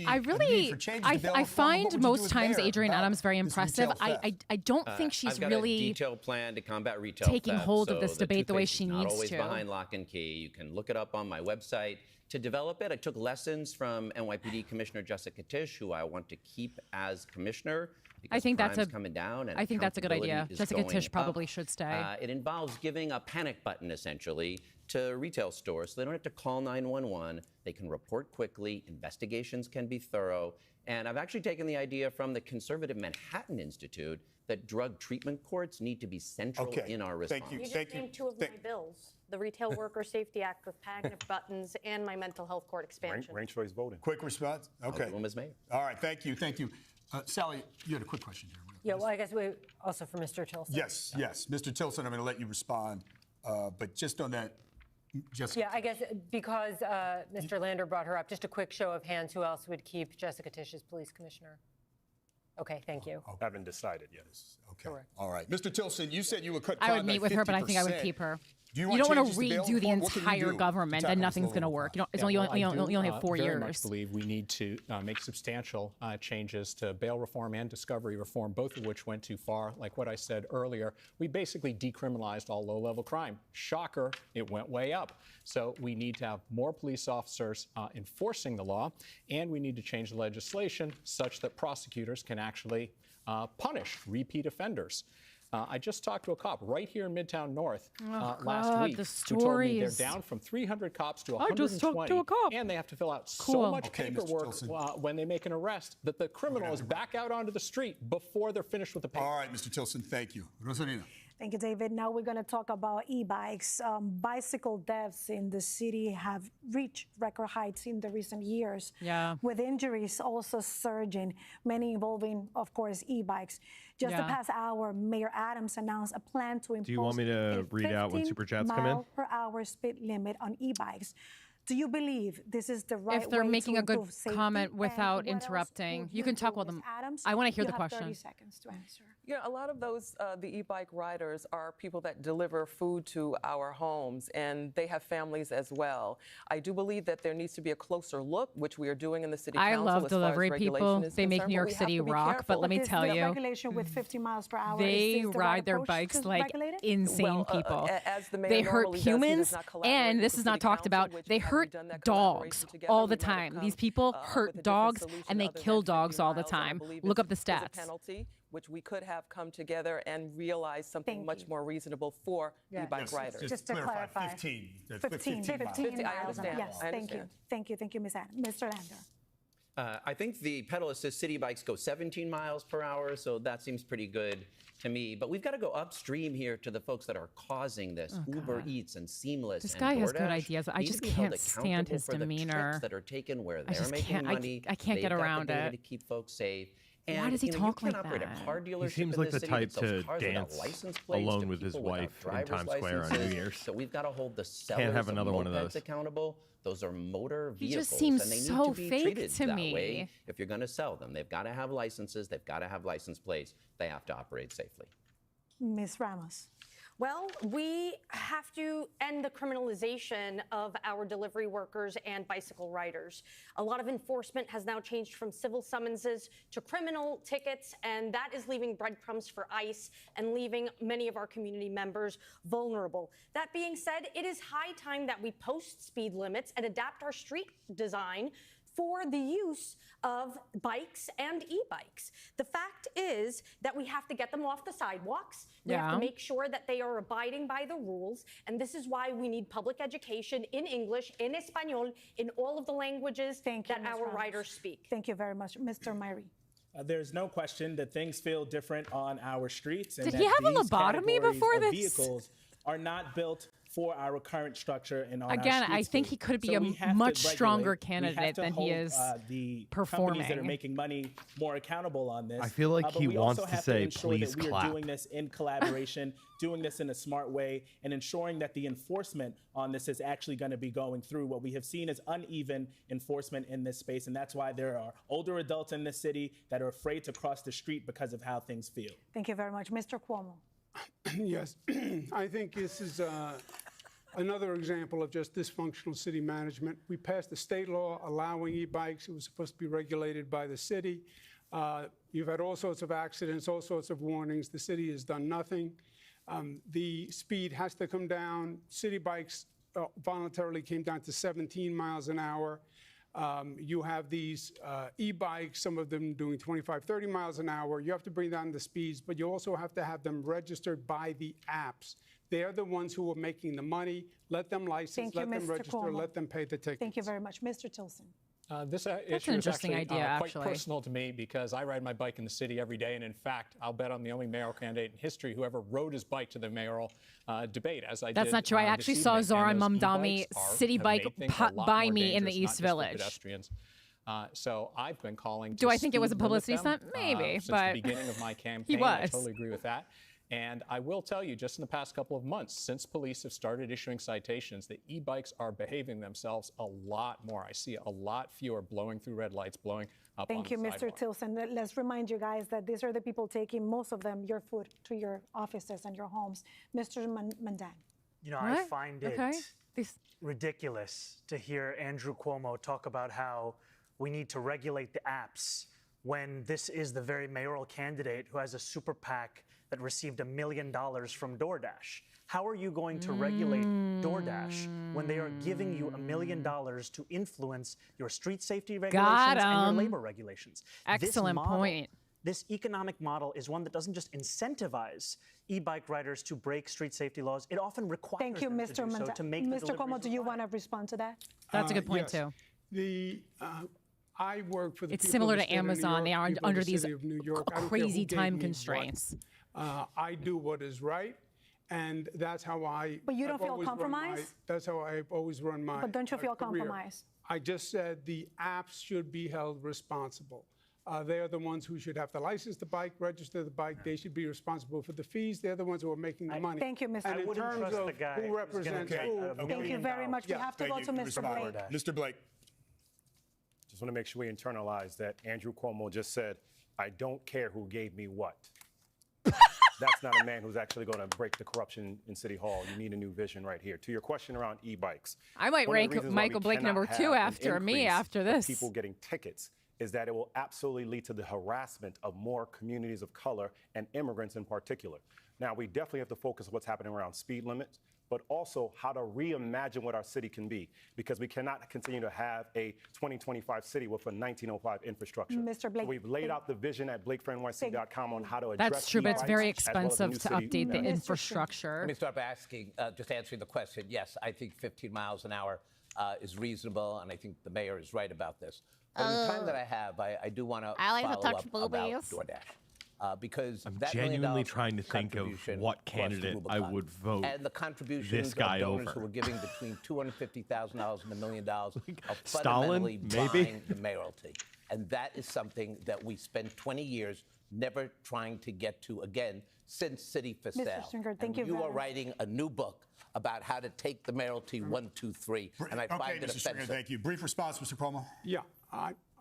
A: I
G: a need for changes to bail
A: I
G: reform? What
A: find
G: would you do
A: most
G: as
A: times
G: mayor
A: Adrienne
G: about
A: Adams very
G: this
A: impressive.
G: retail theft?
A: I don't think she's
D: I've got
A: really
D: a detailed plan to combat retail
A: taking
D: theft,
A: hold of
D: so
A: this debate the way
D: toothpaste
A: she
D: is
A: needs
D: not always
A: to.
D: behind lock and key. You can look it up on my website. To develop it, I took lessons from NYPD Commissioner Jessica Tisch, who I want to keep as commissioner.
A: I think that's
D: coming down. And
A: I think that's a good idea.
D: accountability is
A: Jessica
D: going
A: Tisch
D: up.
A: probably should stay.
D: It involves giving a panic button, essentially, to retail stores. So they don't have to call 911. They can report quickly. Investigations can be thorough. And I've actually taken the idea from the conservative Manhattan Institute that drug treatment courts need to be central in our response.
J: You just named two of my bills, the Retail Worker Safety Act with panic buttons and my mental health court expansion.
F: Ranked choice voting.
G: Quick response? Okay.
D: Ms. Mayor.
G: All right, thank you. Sally, you had a quick question here.
H: Yeah, well, I guess we also for Mr. Tilson.
G: Yes. Mr. Tilson, I'm going to let you respond, but just on that, Jessica.
H: Yeah, I guess because Mr. Lander brought her up, just a quick show of hands, who else would keep Jessica Tisch as police commissioner? Okay, thank you.
F: Haven't decided yet.
G: Okay. Correct. All right. Mr. Tilson, you said you would cut
A: I would meet with her, but I think I would keep her. You don't want to redo the entire government, then nothing's going to work. You only have 4 years.
M: I very much believe we need to make substantial changes to bail reform and discovery reform, both of which went too far. Like what I said earlier, we basically decriminalized all low-level crime. Shocker, it went way up. So we need to have more police officers enforcing the law, and we need to change the legislation such that prosecutors can actually punish repeat offenders. I just talked to a cop right here in Midtown North last week who told me they're down from 300 cops to 120. I just talked to a cop. And they have to fill out so much paperwork when they make an arrest that the criminal is back out onto the street before they're finished with the paper.
G: All right, Mr. Tilson, thank you. Rosalina.
K: Thank you, David. Now we're going to talk about e-bikes. Bicycle deaths in the city have reached record heights in the recent years, with injuries also surging, many involving, of course, e-bikes. Just the past hour, Mayor Adams announced a plan to impose
N: Do you want me to read out when super chats come in?
K: 15-mile-per-hour speed limit on e-bikes. Do you believe this is the right way to
A: If they're making a good
K: safety?
A: comment without
K: And what else
A: interrupting,
K: will
A: you can talk with
K: do,
A: them.
K: Ms. Adams?
A: I want to hear
K: You
A: the
K: have
A: question.
K: 30 seconds to answer.
O: Yeah, a lot of those, the e-bike riders are people that deliver food to our homes, and they have families as well. I do believe that there needs to be a closer look, which we are doing in the city council.
A: I love
O: as far as
A: delivery
O: regulation
A: people.
O: is
A: They make
O: concerned,
A: New
O: but
A: York
O: we have
A: City
O: to be
A: rock,
O: careful.
A: but let me
K: Is
A: tell
K: the
A: you,
K: regulation with 50 miles per hour,
A: they
K: is this the
A: ride
K: right
A: their
K: approach
A: bikes
K: to
A: like
K: regulate it?
A: insane people.
O: As the mayor
A: They hurt
O: normally does, he does
A: humans,
O: not collaborate
A: and
O: with
A: this
O: the
A: is not
O: city
A: talked
O: council,
A: about.
O: which
A: They
O: had we
A: hurt
O: done that
A: dogs
O: collaboration together,
A: all
O: we
A: the
O: might have
A: time.
O: come
A: These people
O: up with a
A: hurt
O: different
A: dogs,
O: solution
A: and they
O: other
A: kill
O: than 50
A: dogs all the
O: miles, and I
A: time.
O: believe
A: Look
O: is-
A: up the
O: is a
A: stats.
O: penalty, which we could have come together and realize something much more reasonable for e-bike riders.
K: Just to clarify.
G: 15
K: miles.
O: I understand.
K: Yes,
O: I
K: thank you.
O: understand.
K: Thank you, Ms. Adams. Mr. Lander.
D: I think the pedal assist city bikes go 17 miles per hour, so that seems pretty good to me. But we've got to go upstream here to the folks that are causing this. Uber Eats and Seamless
A: This
D: and
A: guy has good
D: DoorDash
A: ideas. I
D: need
A: just
D: to be held
A: can't stand
D: accountable
A: his
D: for the
A: demeanor.
D: trips that are taken where
A: I
D: they're
A: just
D: making
A: can't-
D: money.
A: I can't
D: They've
A: get
D: got the
A: around
D: data
A: it.
D: to keep folks safe.
A: Why
D: And,
A: does he
D: you know,
A: talk
D: you
A: like
D: can operate
A: that?
D: a car dealership
N: He seems
D: in
N: like
D: this
N: the
D: city that
N: type
D: sells
N: to
D: cars without
N: dance
D: license plates
N: alone
D: to
N: with his
D: people without
N: wife in
D: driver's
N: Times Square on New
D: licenses.
N: Year's.
D: So we've got to hold the sellers
N: Can't have
D: of
N: another one of
D: mopeds
N: those.
D: accountable. Those are motor
A: He
D: vehicles,
A: just seems
D: and they need
A: so
D: to be
A: fake
D: treated
A: to
D: that
A: me.
D: way if you're going to sell them. They've got to have licenses. They've got to have license plates. They have to operate safely.
K: Ms. Ramos.
J: Well, we have to end the criminalization of our delivery workers and bicycle riders. A lot of enforcement has now changed from civil summonses to criminal tickets, and that is leaving breadcrumbs for ICE and leaving many of our community members vulnerable. That being said, it is high time that we post speed limits and adapt our street design for the use of bikes and e-bikes. The fact is that we have to get them off the sidewalks. We have to make sure that they are abiding by the rules. And this is why we need public education in English, in Espanol, in all of the languages that our riders speak.
K: Thank you very much. Mr. Myrie.
I: There's no question that things feel different on our streets. And
A: Did
I: that
A: he have a
I: these
A: lobotomy
I: categories
A: before
I: of
A: this?
I: Vehicles are not built for our current structure and on
A: Again,
I: our
A: I think he could be a much stronger candidate than he is
I: the
A: performing.
I: Companies that are making money more accountable on this.
N: I feel like
I: but
N: he
I: we
N: wants
I: also
N: to
I: have
N: say,
I: ensure
N: "Please
I: that we
N: clap."
I: are doing this in collaboration, doing this in a smart way, and ensuring that the enforcement on this is actually going to be going through. What we have seen is uneven enforcement in this space, and that's why there are older adults in this city that are afraid to cross the street because of how things feel.
K: Thank you very much. Mr. Cuomo.
E: Yes, I think this is another example of just dysfunctional city management. We passed a state law allowing e-bikes. It was supposed to be regulated by the city. You've had all sorts of accidents, all sorts of warnings. The city has done nothing. The speed has to come down. City bikes voluntarily came down to 17 miles an hour. You have these e-bikes, some of them doing 25, 30 miles an hour. You have to bring down the speeds, but you also have to have them registered by the apps. They're the ones who are making the money. Let them license, let them register, let them pay the tickets.
K: Thank you very much. Mr. Tilson.
M: This
A: That's
M: issue
A: an
M: is
A: interesting
M: actually
A: idea,
M: quite
A: actually.
M: personal to me because I ride my bike in the city every day, and in fact, I'll bet I'm the only mayoral candidate in history who ever rode his bike to the mayoral debate, as I did.
A: That's not true. I actually saw Zohran Mamdani city bike by me in the East Village.
M: Pedestrians. So I've been calling.
A: Do I think it was a publicity
M: stunt?
A: stunt? Maybe,
M: since
A: but
M: the beginning of my campaign,
A: he was.
M: I totally agree with that. And I will tell you, just in the past couple of months, since police have started issuing citations, the e-bikes are behaving themselves a lot more. I see a lot fewer blowing through red lights, blowing up on the
K: Thank you, Mr.
M: sidewalk.
K: Tilson. Let's remind you guys that these are the people taking, most of them, your food to your offices and your homes. Mr. Mandan.
B: You know, I find it
A: Okay.
B: ridiculous to hear Andrew Cuomo talk about how we need to regulate the apps when this is the very mayoral candidate who has a super PAC that received $1 million from DoorDash. How are you going to regulate DoorDash when they are giving you $1 million to influence your street safety regulations and your labor regulations?
A: Excellent point.
B: This economic model is one that doesn't just incentivize e-bike riders to break street safety laws. It often requires
K: Thank you,
B: them
K: Mr.
B: to do so to make the
K: Mr. Cuomo, do you
B: deliveries
K: want to respond to that?
A: That's a good point,
E: yes.
A: too.
E: I work for the
A: It's
E: people
A: similar
E: of the
A: to
E: state of New
A: Amazon.
E: York,
A: They are
E: people of
A: under
E: the
A: these
E: city of New York. I don't care who
A: crazy
E: gave
A: time
E: me
A: constraints.
E: what. I do what is right, and that's how I.
K: But you don't
E: I've
K: feel
E: always run
K: compromised?
E: That's how I've always run my.
K: But don't you feel
E: career.
K: compromised?
E: I just said the apps should be held responsible. They are the ones who should have to license the bike, register the bike. They should be responsible for the fees. They're the ones who are making the money.
K: Thank you, Mr.
E: And in
B: wouldn't
E: terms
B: trust
E: of
B: the guy
E: who
B: who's gonna
E: represents
B: get
E: who,
B: $1
K: Thank you
B: million.
K: very much. We have to go to Mr. Blake.
G: Mr. Blake.
F: Just want to make sure we internalize that Andrew Cuomo just said, I don't care who gave me what. That's not a man who's actually going to break the corruption in City Hall. You need a new vision right here. To your question around e-bikes.
A: I might rank Michael Blake number 2 after me after this.
F: People getting tickets is that it will absolutely lead to the harassment of more communities of color and immigrants in particular. Now, we definitely have to focus on what's happening around speed limits, but also how to reimagine what our city can be, because we cannot continue to have a 2025 city with a 1905 infrastructure.
K: Mr. Blake,
F: so we've laid out the vision at blakefornyc.com on how to address
A: That's true, but it's very
F: e-bikes as well as
A: expensive to
F: new city
A: update the infrastructure.
L: Let me start by asking, just answering the question. Yes, I think 15 miles an hour is reasonable, and I think the mayor is right about this. But in the time that I have, I do want to follow up about DoorDash. Because
N: I'm
L: that
N: genuinely trying to think of what candidate I would vote
L: and the contributions
N: this guy
L: of donors
N: over.
L: who are giving between $250,000 and $1 million are
N: Stalin,
L: fundamentally
N: maybe?
L: buying the mayoralty. And that is something that we spent 20 years never trying to get to again since City for
K: Mr.
L: Sale.
K: Stringer, thank
L: And
K: you
L: you
K: very
L: are
K: much.
L: writing a new book about how to take the mayoralty 1, 2, 3, and I find it
G: Mr. Stringer,
L: offensive.
G: thank you. Brief response, Mr. Cuomo.
E: Yeah,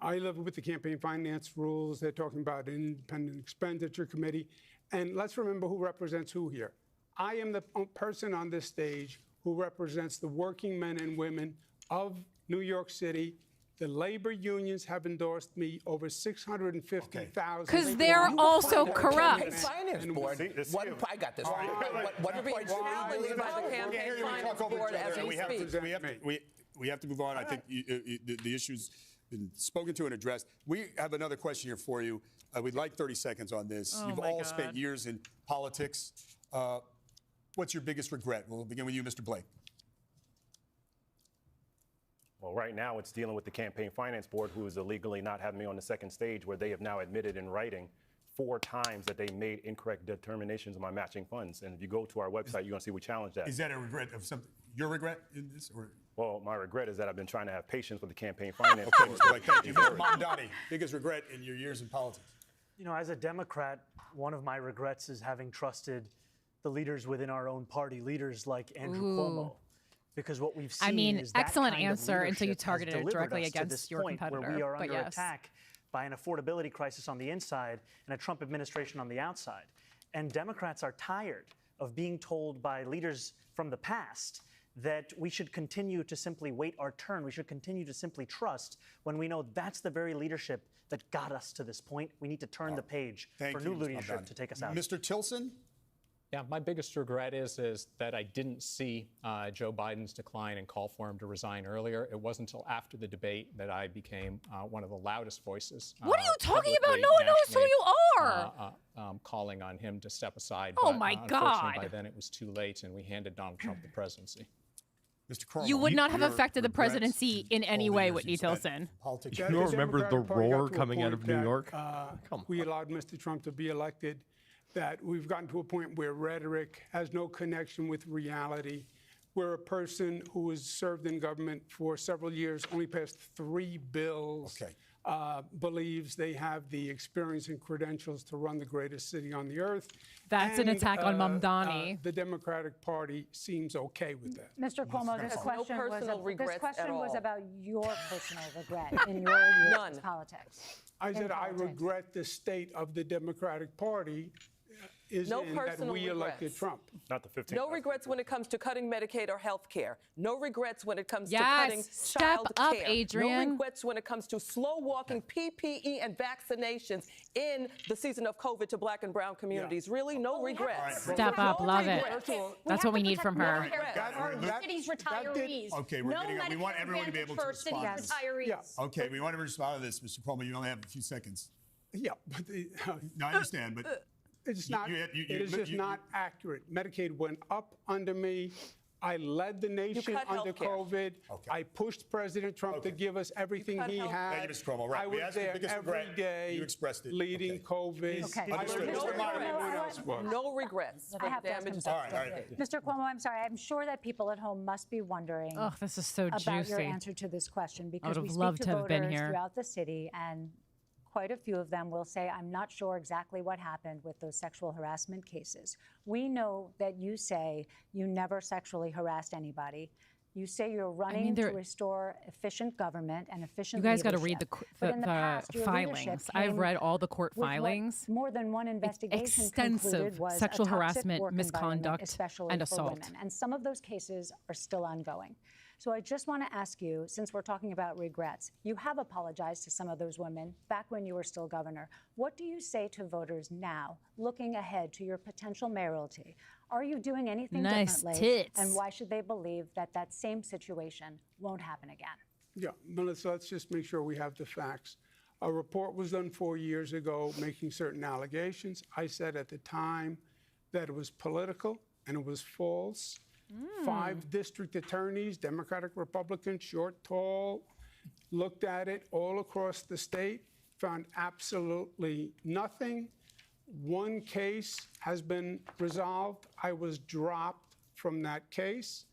E: I live with the campaign finance rules. They're talking about an independent expenditure committee. And let's remember who represents who here. I am the person on this stage who represents the working men and women of New York City. The labor unions have endorsed me over 650,000.
A: Because they're also corrupt.
L: Finance board. I got this.
O: What are being challenged by the campaign finance board as we speak?
G: We have to move on. I think the issue's been spoken to and addressed. We have another question here for you. We'd like 30 seconds on this. You've all spent years in politics. What's your biggest regret? We'll begin with you, Mr. Blake.
F: Well, right now it's dealing with the Campaign Finance Board, who is illegally not having me on the second stage, where they have now admitted in writing 4 times that they made incorrect determinations of my matching funds. And if you go to our website, you're going to see we challenge that.
G: Is that a regret of something? Your regret in this? Or?
F: Well, my regret is that I've been trying to have patience with the Campaign Finance
G: Okay,
F: Board.
G: Mr. Blake, thank you. Mr. Mamdani, biggest regret in your years in politics?
B: You know, as a Democrat, one of my regrets is having trusted the leaders within our own party, leaders like Andrew Cuomo. Because what we've seen is that
A: excellent
B: kind of
A: answer until you
B: leadership has
A: targeted it directly
B: delivered us to
A: against
B: this
A: your
B: point
A: competitor.
B: where we are
A: but
B: under
A: yes.
B: attack by an affordability crisis on the inside and a Trump administration on the outside. And Democrats are tired of being told by leaders from the past that we should continue to simply wait our turn. We should continue to simply trust when we know that's the very leadership that got us to this point. We need to turn the page for new leadership to take us out.
G: Mr. Tilson?
M: Yeah, my biggest regret is that I didn't see Joe Biden's decline and call for him to resign earlier. It wasn't until after the debate that I became one of the loudest voices.
A: What are you talking about? No one knows who you are.
M: Calling on him to step aside.
A: Oh,
M: but,
A: my
M: unfortunately,
A: God.
M: by then it was too late, and we handed Donald Trump the presidency.
G: Mr. Cuomo,
A: You would not have affected the presidency in any way, Whitney Tilson.
N: You don't remember the roar coming out of New York?
E: We allowed Mr. Trump to be elected, that we've gotten to a point where rhetoric has no connection with reality, where a person who has served in government for several years, only passed 3 bills, believes they have the experience and credentials to run the greatest city on the earth.
A: That's an attack on Mamdani.
E: The Democratic Party seems okay with that.
C: Mr. Cuomo, this question, was about your personal regret in your years in politics.
E: I said I regret the state of the Democratic Party is in that we elected Trump.
F: Not the 15th.
O: No regrets when it comes to cutting Medicaid or health care. No regrets when it comes to
A: Yes,
O: cutting
A: step
O: child
A: up,
O: care.
A: Adrian.
O: No regrets when it comes to slow-walking PPE and vaccinations in the season of COVID to Black and brown communities. Really, no regrets.
A: Step up, love it. That's what we need from her.
K: Our city's retirees.
G: Okay, we want everyone to be able to respond.
K: Retirees.
G: Okay, we want to respond to this, Mr. Cuomo. You only have a few seconds.
E: Yeah, but
G: no, I understand, but
E: it's not. It is just not accurate. Medicaid went up under me. I led the nation under COVID. I pushed President Trump to give us everything he had.
G: Thank you, Mr. Cuomo. Right.
E: I was there every day.
G: You expressed it.
E: Leading COVID.
O: No regrets.
C: I have to ask him something. Mr. Cuomo, I'm sorry. I'm sure that people at home must be wondering
A: this is so
C: about
A: juicy.
C: your answer to this question, because we
A: loved
C: speak
A: to
C: to
A: have been
C: voters
A: here.
C: throughout the city, and quite a few of them will say, I'm not sure exactly what happened with those sexual harassment cases. We know that you say you never sexually harassed anybody. You say you're running to restore efficient government and efficient
A: You guys got to
C: leadership.
A: read
C: But in past, your
A: filings.
C: leadership
A: I've
C: came
A: read all the court
C: with
A: filings.
C: More than one investigation
A: extensive
C: concluded was
A: sexual
C: a toxic
A: harassment,
C: work environment,
A: misconduct,
C: especially
A: and
C: for
A: assault.
C: women. And some of those cases are still ongoing. So I just want to ask you, since we're talking about regrets, you have apologized to some of those women back when you were still governor. What do you say to voters now, looking ahead to your potential mayoralty? Are you doing anything differently?
A: Tits.
C: And why should they believe that that same situation won't happen again?
E: Yeah, Melissa, let's just make sure we have the facts. A report was done 4 years ago making certain allegations. I said at the time that it was political and it was false. 5 district attorneys, Democratic, Republican, short, tall, looked at it all across the state, found absolutely nothing. 1 case has been resolved. I was dropped from that case.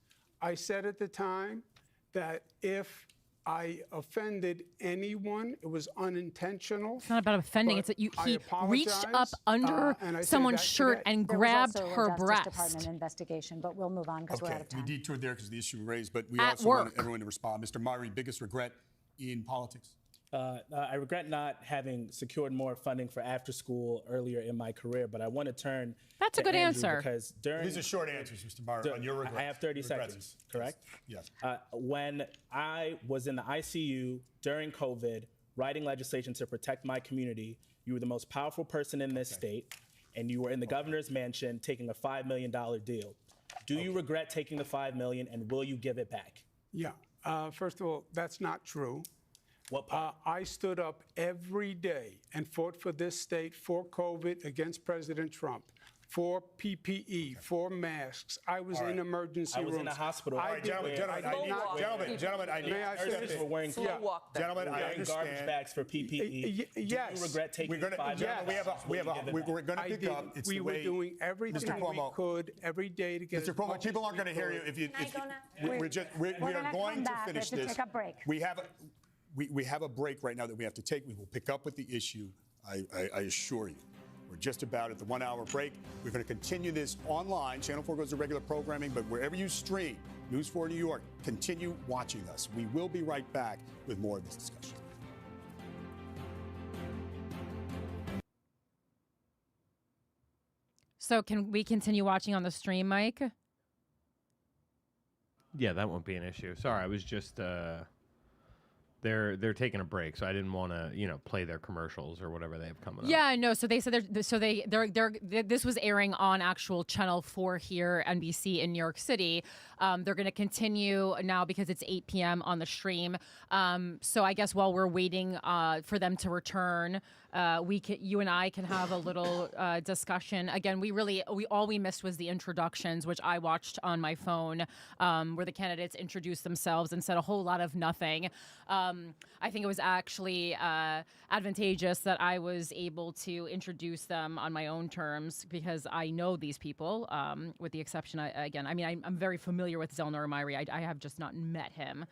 E: I said at the time that if I offended anyone, it was unintentional.
A: It's not about offending. It's that he reached up under someone's shirt and grabbed her breast.
C: Department investigation, but we'll move on because we're out of time.
G: We detoured there because the issue raised, but we also want everyone to respond. Mr. Murray, biggest regret in politics?
I: I regret not having secured more funding for after school earlier in my career, but I want to turn
A: That's
I: to
A: a good
I: Andrew
A: answer.
I: Because during
G: These are short answers, Mr. Meyer, on your regrets.
I: I have 30 seconds, correct?
G: Yes.
I: When I was in the ICU during COVID, writing legislation to protect my community, you were the most powerful person in this state, and you were in the governor's mansion taking a $5 million deal. Do you regret taking the $5 million, and will you give it back?
E: Yeah. First of all, that's not true.
I: What part?
E: I stood up every day and fought for this state, for COVID, against President Trump, for PPE, for masks. I was in emergency rooms.
I: I was in a hospital.
E: I did,
G: Gentlemen, I need
I: nurses were wearing
G: Gentlemen, I understand.
I: Garbage bags for PPE.
E: Yes.
I: Do you regret taking
G: We're going to pick up. It's
E: we were doing everything we could every day to get.
G: Mr. Cuomo, people aren't going to hear you if you. We are going to finish this.
C: Take a break.
G: We have a break right now that we have to take. We will pick up with the issue. I assure you. We're just about at the 1 hour break. We're going to continue this online. Channel 4 goes to regular programming, but wherever you stream News 4 New York, continue watching us. We will be right back with more of this discussion.
A: So can we continue watching on the stream, Mike?
N: Yeah, that won't be an issue. Sorry, I was just they're taking a break, so I didn't want to play their commercials or whatever they have coming up.
A: Yeah, no. So they said this was airing on actual Channel 4 here, NBC in New York City. They're going to continue now because it's 8 p.m. on the stream. So I guess while we're waiting for them to return, you and I can have a little discussion. Again, all we missed was the introductions, which I watched on my phone, where the candidates introduced themselves and said a whole lot of nothing. I think it was actually advantageous that I was able to introduce them on my own terms because I know these people, with the exception, I'm very familiar with Zelnor Amiri. I have just not met him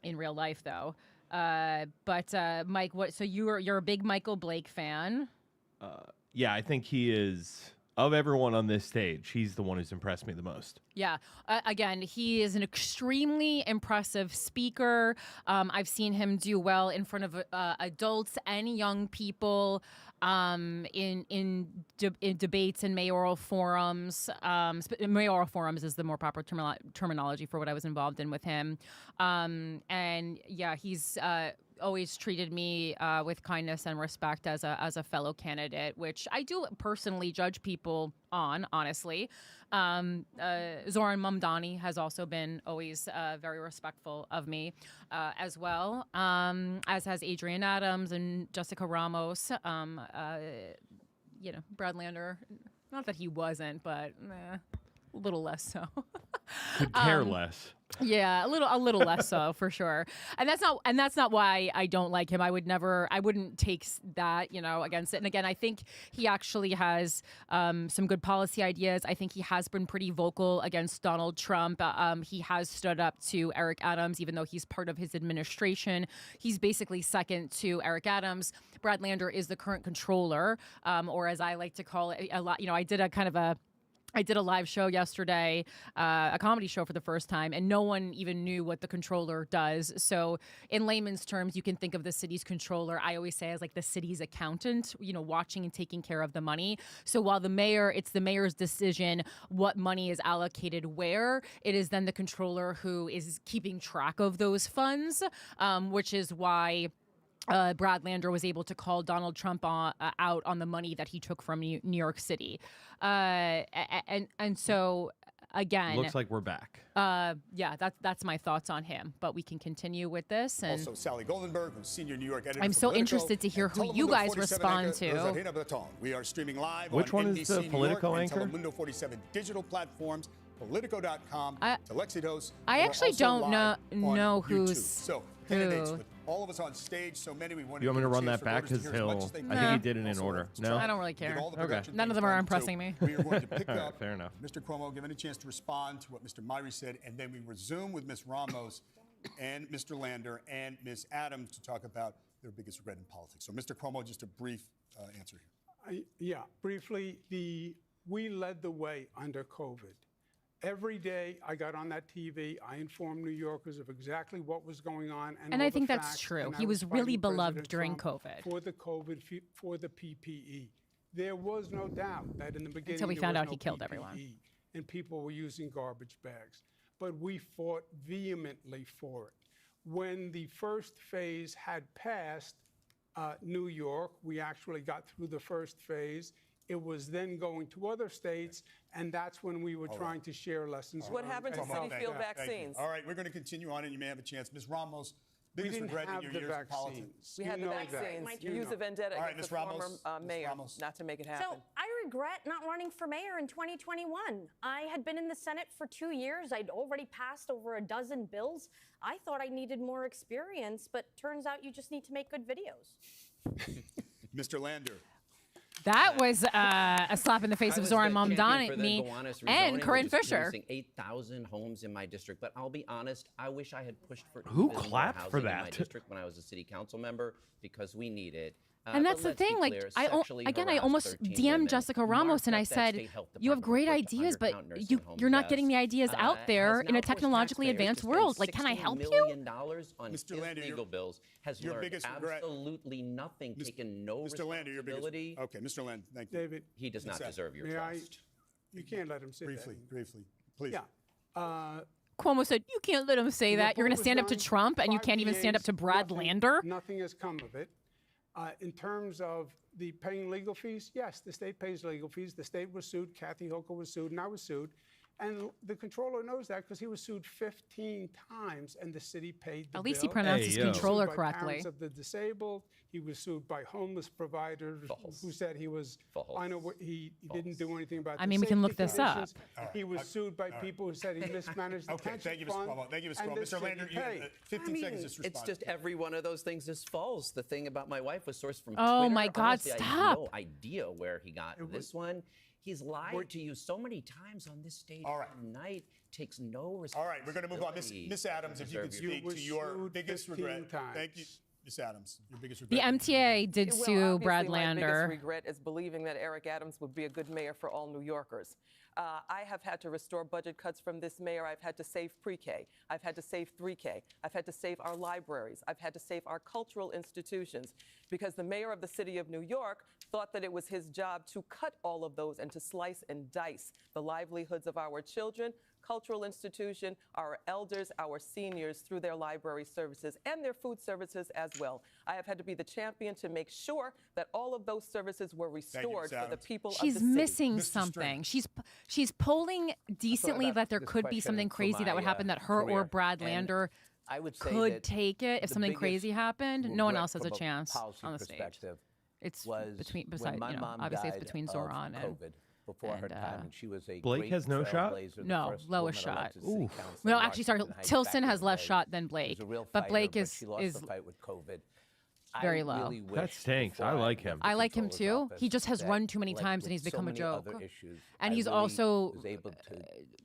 A: in real life, though. But Mike, so you're a big Michael Blake fan?
N: Yeah, I think he is, of everyone on this stage, he's the one who's impressed me the most.
A: Yeah. Again, he is an extremely impressive speaker. I've seen him do well in front of adults and young people in debates and mayoral forums. Mayoral forums is the more proper terminology for what I was involved in with him. And yeah, he's always treated me with kindness and respect as a fellow candidate, which I do personally judge people on, honestly. Zohran Mamdani has also been always very respectful of me as well, as has Adrienne Adams and Jessica Ramos. Brad Lander, not that he wasn't, but a little less so.
N: Could care less.
A: Yeah, a little less so for sure. And that's not why I don't like him. I wouldn't take that, against it. And again, I think he actually has some good policy ideas. I think he has been pretty vocal against Donald Trump. He has stood up to Eric Adams, even though he's part of his administration. He's basically second to Eric Adams. Brad Lander is the current controller, or as I like to call it, I did a live show yesterday, a comedy show for the first time, and no one even knew what the controller does. So in layman's terms, you can think of the city's controller, I always say, as like the city's accountant, watching and taking care of the money. So while it's the mayor's decision what money is allocated where, it is then the controller who is keeping track of those funds, which is why Brad Lander was able to call Donald Trump out on the money that he took from New York City. And so, again...
N: Looks like we're back.
A: Yeah, that's my thoughts on him. But we can continue with this. And
G: also, Sally Goldenberg, who's senior New York editor.
A: I'm so interested to hear who you guys respond to.
G: We are streaming live
N: Which
G: on
N: one
G: NBC
N: is the
G: New
N: Politico
G: York
N: anchor?
G: And Telemundo 47 digital platforms, Politico.com, Telexitos.
A: I actually don't know who's...
G: So, candidates with all of us on stage, so many, we want
N: You want me to run that back? Because I think he did it in order. No?
A: I don't really care.
N: Okay.
A: None of them are impressing me.
G: We are going to pick up
N: fair enough.
G: Mr. Cuomo, give any chance to respond to what Mr. Myrie said, and then we resume with Ms. Ramos and Mr. Lander and Ms. Adams to talk about their biggest regret in politics. So, Mr. Cuomo, just a brief answer here.
E: Yeah, briefly, we led the way under COVID. Every day I got on that TV, I informed New Yorkers of exactly what was going on.
A: And
E: all
A: I think
E: the
A: that's
E: facts,
A: true.
E: and
A: He
E: I
A: was really
E: fighting
A: beloved
E: President
A: during
E: Trump
A: COVID.
E: For the PPE. There was no doubt that in the beginning
A: Until we
E: there
A: found
E: was
A: out
E: no
A: he killed
E: PPE,
A: everyone.
E: and people were using garbage bags. But we fought vehemently for it. When the first phase had passed New York, we actually got through the first phase. It was then going to other states, and that's when we were trying to share lessons.
O: What happened to
G: Cuomo,
O: city field vaccines?
G: All right, we're going to continue on, and you may have a chance. Ms. Ramos, biggest regret in your years in politics.
O: We had the vaccines. You use a vendetta against the former mayor not to make it happen.
J: So I regret not running for mayor in 2021. I had been in the Senate for 2 years. I'd already passed over a dozen bills. I thought I needed more experience, but turns out you just need to make good videos.
G: Mr. Lander.
A: That was a slap in the face of Zohran Mamdani and Corinne Fisher.
D: 8,000 homes in my district, but I'll be honest, I wish I had pushed for
N: Who
D: even more
N: clapped for
D: housing in my
N: that?
D: district when I was a city council member because we need it.
A: And that's the thing, like, I almost DM'd Jessica Ramos and I said, you have great ideas, but you're not getting the ideas out there in a technologically advanced world. Like, can I help you?
D: $60 million on
G: Mr. Lander,
D: legal bills has
G: your
D: learned
G: biggest regret-
D: absolutely nothing, taken no
G: Mr. Lander, your biggest.
D: responsibility.
G: Okay, Mr. Lander, thank you.
E: David,
D: He does not deserve your
E: may
D: trust.
E: you can't let him say
G: Briefly, please.
E: Yeah.
A: Cuomo said, you can't let him say that. You're going to stand up to Trump and you can't even stand up to Brad Lander.
E: Nothing has come of it. In terms of the paying legal fees, yes, the state pays legal fees. The state was sued. Kathy Hochul was sued, and I was sued. And the controller knows that because he was sued 15 times, and the city paid the
A: At least he
E: bill.
A: pronounced his controller
E: He was sued by
A: correctly.
E: parents of the disabled. He was sued by homeless providers who said he was. I know he didn't do anything about.
A: I mean, we can look this up.
E: He was sued by people who said he mismanaged the pension
G: thank you, Mr.
E: fund.
G: Cuomo. Thank you, Mr.
E: and
G: Cuomo.
E: the
G: Mr. Lander,
E: city
G: you have
E: paid.
G: 15 seconds to respond.
D: It's just every one of those things is false. The thing about my wife was sourced from
A: Oh
D: Twitter.
A: my God,
D: Honestly, I have
A: stop.
D: no idea where he got this one. He's lied to you so many times on this stage tonight. Takes no responsibility.
G: All right, we're going to move on. Miss Adams, if you could speak to your biggest regret. Thank you, Miss Adams. Your biggest regret.
A: The MTA did sue Brad
O: My biggest
A: Lander.
O: regret is believing that Eric Adams would be a good mayor for all New Yorkers. I have had to restore budget cuts from this mayor. I've had to save pre-K. I've had to save 3K. I've had to save our libraries. I've had to save our cultural institutions because the mayor of the city of New York thought that it was his job to cut all of those and to slice and dice the livelihoods of our children, cultural institution, our elders, our seniors through their library services and their food services as well. I have had to be the champion to make sure that all of those services were restored for the people of the
A: She's
O: city.
A: missing something. She's polling decently that there could be something crazy that would happen that her or Brad Lander
L: I would say
A: could
L: that
A: take it if
L: the
A: something
L: biggest
A: crazy happened. No one
L: regret
A: else has a
L: from a
A: chance
L: policy
A: on the stage.
L: perspective
A: It's
L: was
A: between,
L: when
A: besides,
L: my
A: you know,
L: mom
A: obviously it's
L: died
A: between
L: of
A: Zohran
L: COVID before her
A: and,
L: time, and she was a
N: Blake
L: great
N: has no shot?
L: trailblazer, the
A: No,
L: first
A: lowest
L: woman
A: shot.
L: elected to city council
A: No,
L: in
A: actually, sorry,
L: Washington Heights
A: Tilson
L: back
A: has
L: in the
A: less
L: day.
A: shot than
L: She
A: Blake,
L: was a real
A: but
L: fighter,
A: Blake
L: but she lost
A: is
L: the fight with COVID.
A: very
L: I
A: low.
L: really
N: That
L: wish
N: stinks.
L: before
N: I like
L: went
N: him.
L: to
A: I like him
L: controller's
A: too.
L: office
A: He just has
L: that,
A: run too many
L: like
A: times and
L: with
A: he's
L: so
A: become a
L: many
A: joke.
L: other issues,
A: And
L: I
A: he's
L: really
A: also
L: was able to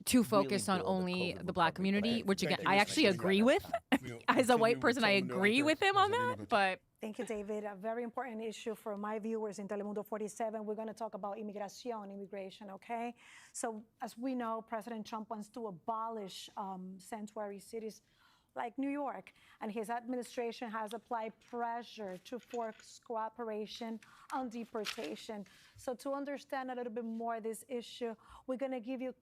A: too
L: really
A: focused on
L: build a
A: only
L: COVID
A: the black
L: recovery
A: community,
L: plan.
A: which again,
G: Thank you,
A: I
G: Ms.
A: actually
G: Fisher.
A: agree with. As a white person, I agree with him on that, but
K: Thank you, David. A very important issue for my viewers in Telemundo 47. We're going to talk about immigration, okay? So as we know, President Trump wants to abolish sanctuary cities like New York, and his administration has applied pressure to force cooperation on deportation. So to understand a little bit more this issue, we're going to give you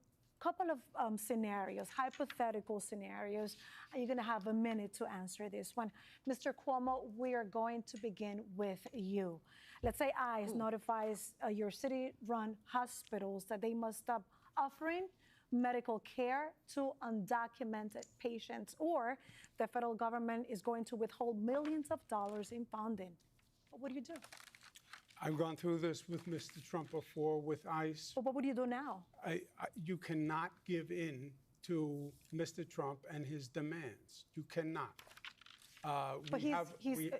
K: couple of scenarios, hypothetical scenarios. You're going to have a minute to answer this one. Mr. Cuomo, we are going to begin with you. Let's say ICE notifies your city-run hospitals that they must stop offering medical care to undocumented patients, or the federal government is going to withhold millions of dollars in funding. What do you do?
E: I've gone through this with Mr. Trump before with ICE.
K: But what would you do now?
E: You cannot give in to Mr. Trump and his demands. You cannot.
K: But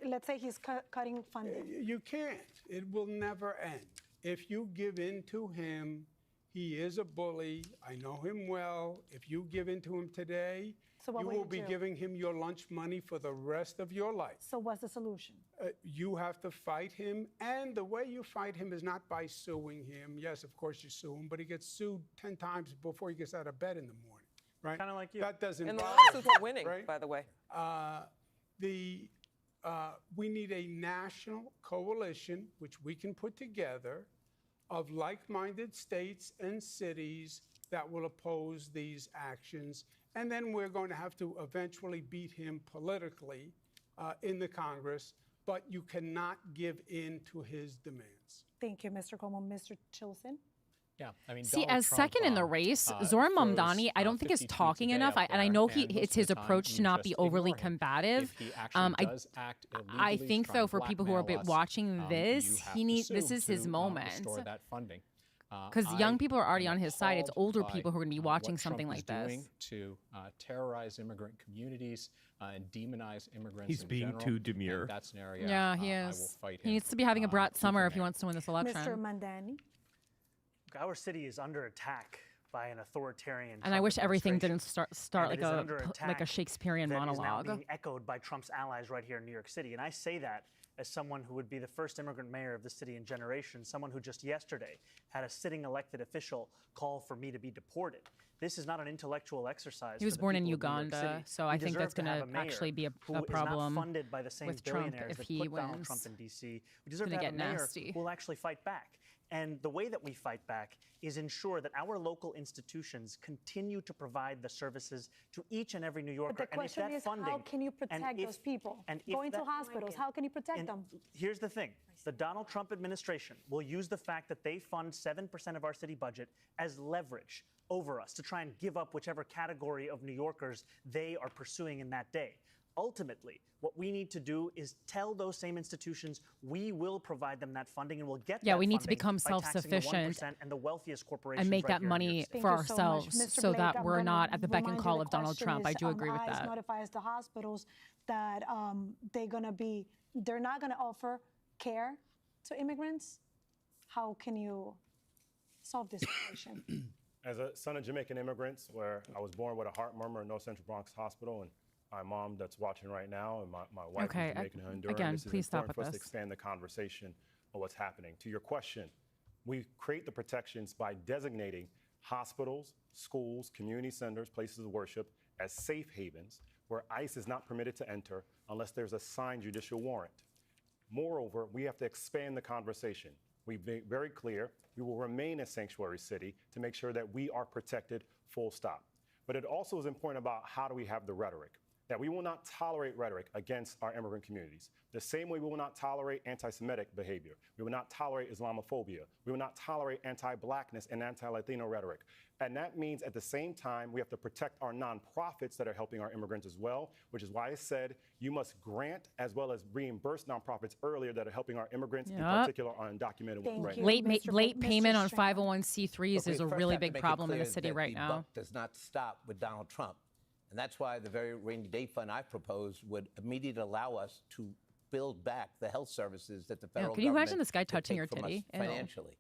K: let's say he's cutting funding.
E: You can't. It will never end. If you give in to him, he is a bully. I know him well. If you give in to him today,
K: So what
E: you
K: will
E: will be
K: do?
E: giving him your lunch money for the rest of your life.
K: So what's the solution?
E: You have to fight him, and the way you fight him is not by suing him. Yes, of course you sue him, but he gets sued 10 times before he gets out of bed in the morning, right?
B: Kind of like you.
E: That doesn't
O: And the
E: bother
O: lawsuits
E: you,
O: are winning,
E: right?
O: by the way.
E: We need a national coalition, which we can put together, of like-minded states and cities that will oppose these actions. And then we're going to have to eventually beat him politically in the Congress, but you cannot give in to his demands.
K: Thank you, Mr. Cuomo. Mr. Chilson?
M: Yeah, I mean,
A: See,
M: Donald
A: as
M: Trump,
A: second in the race, Zohran
M: froze,
A: Mamdani, I don't think is
M: 50 tweets
A: talking
M: a day
A: enough.
M: up
A: And I
M: there,
A: know
M: and most
A: it's
M: of
A: his
M: the time
A: approach to
M: you
A: not be
M: just
A: overly
M: ignore him.
A: combative.
M: If he actually does act illegally,
A: I think,
M: trying
A: though,
M: to
A: for people who are a bit
M: blackmail us,
A: watching this,
M: you have
A: he
M: to
A: needs.
M: sue
A: This is his
M: to,
A: moment.
M: restore that funding.
A: Because young people are already
M: am
A: on his side. It's
M: appalled
A: older
M: by,
A: people who are going to be watching
M: what
A: something
M: Trump
A: like
M: is
A: this.
M: doing to terrorize immigrant communities and demonize immigrants
N: He's
M: in
N: being
M: general.
N: too demure.
M: And that's an area
A: Yeah, he
M: I will
A: is.
M: fight
A: He
M: him,
A: needs to be having a brat
M: tooth
A: summer
M: and
A: if he
M: nail.
A: wants to win this election.
K: Mr. Mandani?
B: Our city is under attack by an authoritarian
A: And I
B: Trump
A: wish everything
B: administration.
A: didn't start
B: And
A: like
B: it is under
A: a
B: attack
A: Shakespearean
B: that is now
A: monologue.
B: being echoed by Trump's allies right here in New York City. And I say that as someone who would be the first immigrant mayor of the city in generations, someone who just yesterday had a sitting elected official call for me to be deported. This is not an intellectual exercise.
A: He was
B: for the
A: born in
B: people of New York
A: Uganda,
B: City.
A: so I
B: We
A: think
B: deserve
A: that's
B: to
A: going
B: have
A: to
B: mayor
A: actually be a
B: who is
A: problem
B: not funded by the same
A: with Trump
B: billionaires
A: if
B: that
A: he
B: put Donald
A: wins.
B: Trump in D.C. We deserve to
A: gonna
B: have a
A: get
B: mayor
A: nasty.
B: who will actually fight back. And the way that we fight back is ensure that our local institutions continue to provide the services to each and every New Yorker.
K: But the question
B: and if
K: is,
B: that funding,
K: how can you protect those people? Going to hospitals, how can you protect them?
B: Here's the thing. The Donald Trump administration will use the fact that they fund 7% of our city budget as leverage over us to try and give up whichever category of New Yorkers they are pursuing in that day. Ultimately, what we need to do is tell those same institutions we will provide them that funding and we'll get
A: Yeah,
B: that
A: we need to
B: funding
A: become
B: by taxing the
A: self-sufficient
B: 1% and the wealthiest corporations
A: and make
B: right
A: that
B: here in New
A: money
B: York City.
A: for
K: Thank you so much.
A: ourselves
K: Mr.
A: so
K: Blake,
A: that
K: I'm
A: we're
K: gonna
A: not at the beck and
K: remind you
A: call
K: the
A: of Donald
K: question
A: Trump. I
K: is,
A: do agree with
K: ICE
A: that.
K: notifies the hospitals that they're not going to offer care to immigrants. How can you solve this situation?
F: As a son of Jamaican immigrants, where I was born with a heart murmur in North Central Bronx Hospital, and my mom that's watching right now, and my wife
A: Okay,
F: is Jamaican and Honduran,
A: again,
F: this is
A: please stop
F: important
A: with
F: for us
A: this.
F: to expand the conversation of what's happening. To your question, we create the protections by designating hospitals, schools, community centers, places of worship as safe havens where ICE is not permitted to enter unless there's a signed judicial warrant. Moreover, we have to expand the conversation. We've been very clear we will remain a sanctuary city to make sure that we are protected, full stop. But it also is important about how do we have the rhetoric, that we will not tolerate rhetoric against our immigrant communities. The same way we will not tolerate anti-Semitic behavior. We will not tolerate Islamophobia. We will not tolerate anti-Blackness and anti-Latino rhetoric. And that means at the same time, we have to protect our nonprofits that are helping our immigrants as well, which is why I said you must grant as well as reimburse nonprofits earlier that are helping our immigrants, in particular our undocumented ones right now.
A: Late payment on 501c3s
L: Look, we
A: is a
L: first
A: really
L: have to
A: big
L: make it
A: problem in the
L: clear
A: city
L: that
A: right
L: the
A: now.
L: buck does not stop with Donald Trump. And that's why the very rainy day fund I proposed would immediately allow us to build back the health services that the federal
A: can you imagine
L: government
A: this guy
L: could
A: touching
L: take
A: your
L: from us
A: titty? Ew.
L: financially.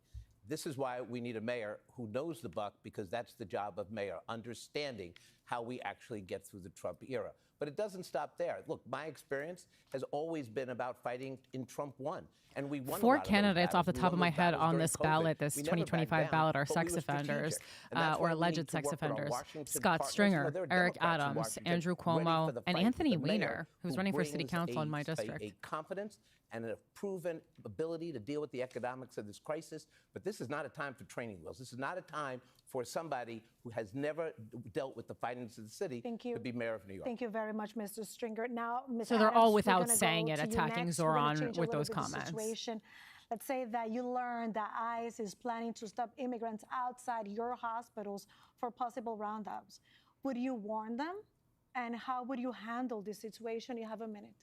L: This is why we need a mayor who knows the buck, because that's the job of mayor, understanding how we actually get through the Trump era. But it doesn't stop there. Look, my experience has always been about fighting in Trump 1. And we won a
A: 4
L: lot of those
A: candidates off
L: battles.
A: the
L: We
A: top
L: won
A: of my
L: those
A: head
L: battles
A: on
L: during
A: this
L: COVID.
A: ballot, this
L: We never backed
A: 2025
L: down,
A: ballot, are
L: but we
A: sex
L: were strategic.
A: offenders
L: And that's
A: or
L: why we
A: alleged
L: need to
A: sex
L: work with our
A: offenders.
L: Washington
A: Scott
L: partners. You
A: Stringer,
L: know, there are
A: Eric
L: Democrats in
A: Adams,
L: Washington
A: Andrew
L: ready for
A: Cuomo,
L: the
A: and
L: fight
A: Anthony
L: with the mayor
A: Weiner, who's
L: who
A: running for city
L: brings
A: council in my
L: a
A: district.
L: confidence and a proven ability to deal with the economics of this crisis. But this is not a time for training wheels. This is not a time for somebody who has never dealt with the finances of the city to be mayor of New York.
K: Thank you very much, Mr. Stringer. Now, Ms.
A: So they're
K: Adams,
A: all
K: we're
A: without
K: gonna
A: saying
K: go
A: it,
K: to you
A: attacking
K: next. We're gonna
A: Zohran
K: change a
A: with
K: little
A: those
K: bit the
A: comments.
K: situation. Let's say that you learned that ICE is planning to stop immigrants outside your hospitals for possible roundups. Would you warn them? And how would you handle this situation? You have a minute.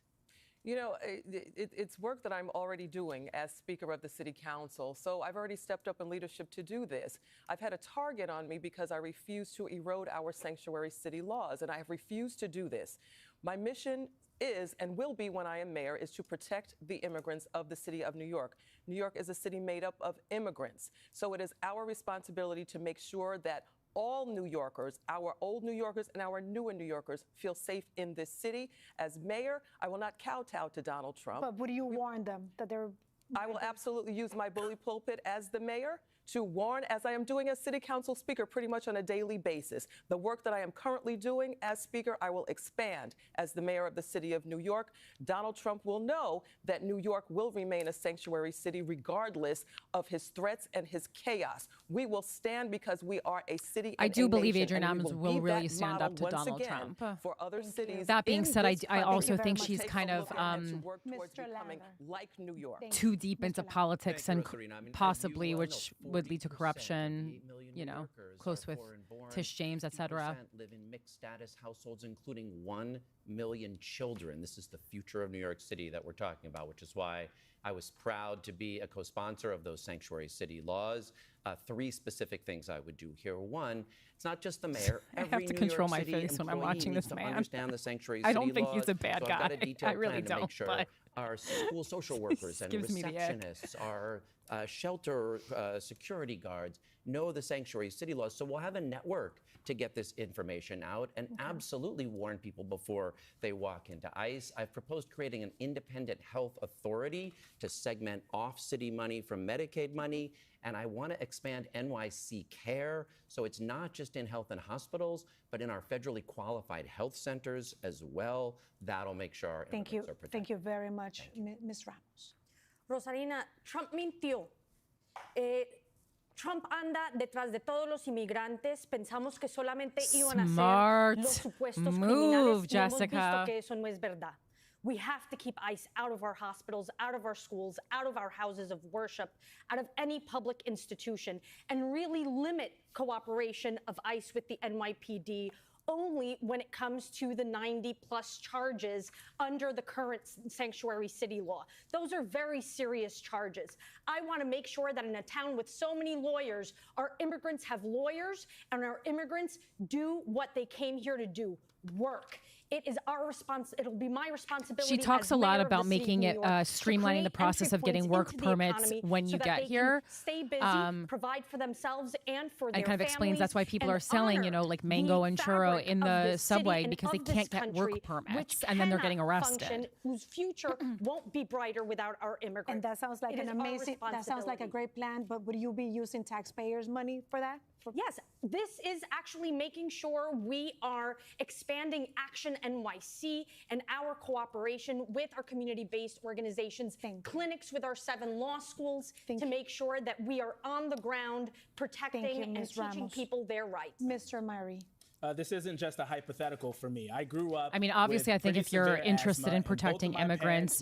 O: You know, it's work that I'm already doing as Speaker of the City Council. So I've already stepped up in leadership to do this. I've had a target on me because I refuse to erode our sanctuary city laws, and I have refused to do this. My mission is and will be when I am mayor is to protect the immigrants of the city of New York. New York is a city made up of immigrants. So it is our responsibility to make sure that all New Yorkers, our old New Yorkers and our newer New Yorkers, feel safe in this city. As mayor, I will not kowtow to Donald Trump.
K: But would you warn them that they're...
O: I will absolutely use my bully pulpit as the mayor to warn, as I am doing as city council speaker pretty much on a daily basis. The work that I am currently doing as speaker, I will expand as the mayor of the city of New York. Donald Trump will know that New York will remain a sanctuary city regardless of his threats and his chaos. We will stand because we are a city and
A: I do
O: a
A: believe
O: nation,
A: Adrienne
O: and we
A: Adams will really stand up to
O: once
A: Donald
O: again
A: Trump.
O: For other cities.
A: That being
O: in
A: said,
O: this
A: I
O: country.
A: also think she's kind of
O: to work towards becoming like New York.
A: too deep into politics and
D: Corinne. I mean,
A: possibly,
D: you well
A: which
D: know,
A: would lead to
D: 40%
A: corruption,
D: 8 million
A: you
D: New
A: know,
D: Yorkers
A: close
D: are
A: with
D: foreign-born.
A: Tish James, et cetera.
D: 2% live in mixed status households, including 1 million children. This is the future of New York City that we're talking about, which is why I was proud to be a co-sponsor of those sanctuary city laws. 3 specific things I would do here. 1, it's not just the mayor.
A: I have
D: Every
A: to
D: New
A: control
D: York
A: my
D: City
A: face when I'm
D: employee
A: watching
D: needs
A: this
D: to
A: man.
D: understand the sanctuary
A: I
D: city
A: don't think
D: laws.
A: he's a bad
D: So I've got
A: guy.
D: a detailed
A: I really
D: plan to
A: don't,
D: make sure
A: but
D: our school social workers and
A: gives me the ick.
D: receptionists, our shelter security guards know the sanctuary city laws. So we'll have a network to get this information out and absolutely warn people before they walk into ICE. I've proposed creating an independent health authority to segment off city money from Medicaid money. And I want to expand NYC Care, so it's not just in health and hospitals, but in our federally qualified health centers as well. That'll make sure our
K: Thank you.
D: immigrants are protected.
K: Thank you very much, Ms. Ramos.
J: Rosarina, Trump mintió. Trump anda detrás de todos los inmigrantes. Pensamos que solamente iban a ser los supuestos criminales. Y hemos visto que eso no es verdad. We have to keep ICE out of our hospitals, out of our schools, out of our houses of worship, out of any public institution, and really limit cooperation of ICE with the NYPD only when it comes to the 90-plus charges under the current sanctuary city law. Those are very serious charges. I want to make sure that in a town with so many lawyers, our immigrants have lawyers and our immigrants do what they came here to do, work. It is our it'll be my responsibility.
A: She talks a lot about making it streamlining the process of getting work permits when you get here.
J: Stay busy, provide for themselves and for their
A: and kind of explains that's why people are selling, you know, like
J: the
A: mango and churro
J: fabric
A: in
J: of
A: the
J: this
A: subway
J: city
A: because they
J: and of
A: can't
J: this
A: get work
J: country,
A: permits
J: which
A: and then they're
J: cannot
A: getting arrested.
J: function, whose future won't be brighter without our immigrants.
K: And that sounds like
J: It
K: an
J: is our
K: amazing, that sounds like a
J: responsibility.
K: great plan, but would you be using taxpayers' money for that?
J: Yes, this is actually making sure we are expanding Action NYC and our cooperation with our community-based organizations, clinics with our 7 law schools to make sure that we are on the ground protecting and
K: Ms.
J: teaching
K: Ramos.
J: people their rights.
K: Mr. Murray.
I: This isn't just a hypothetical for me. I grew up.
A: I mean, obviously, I think if you're interested in protecting immigrants,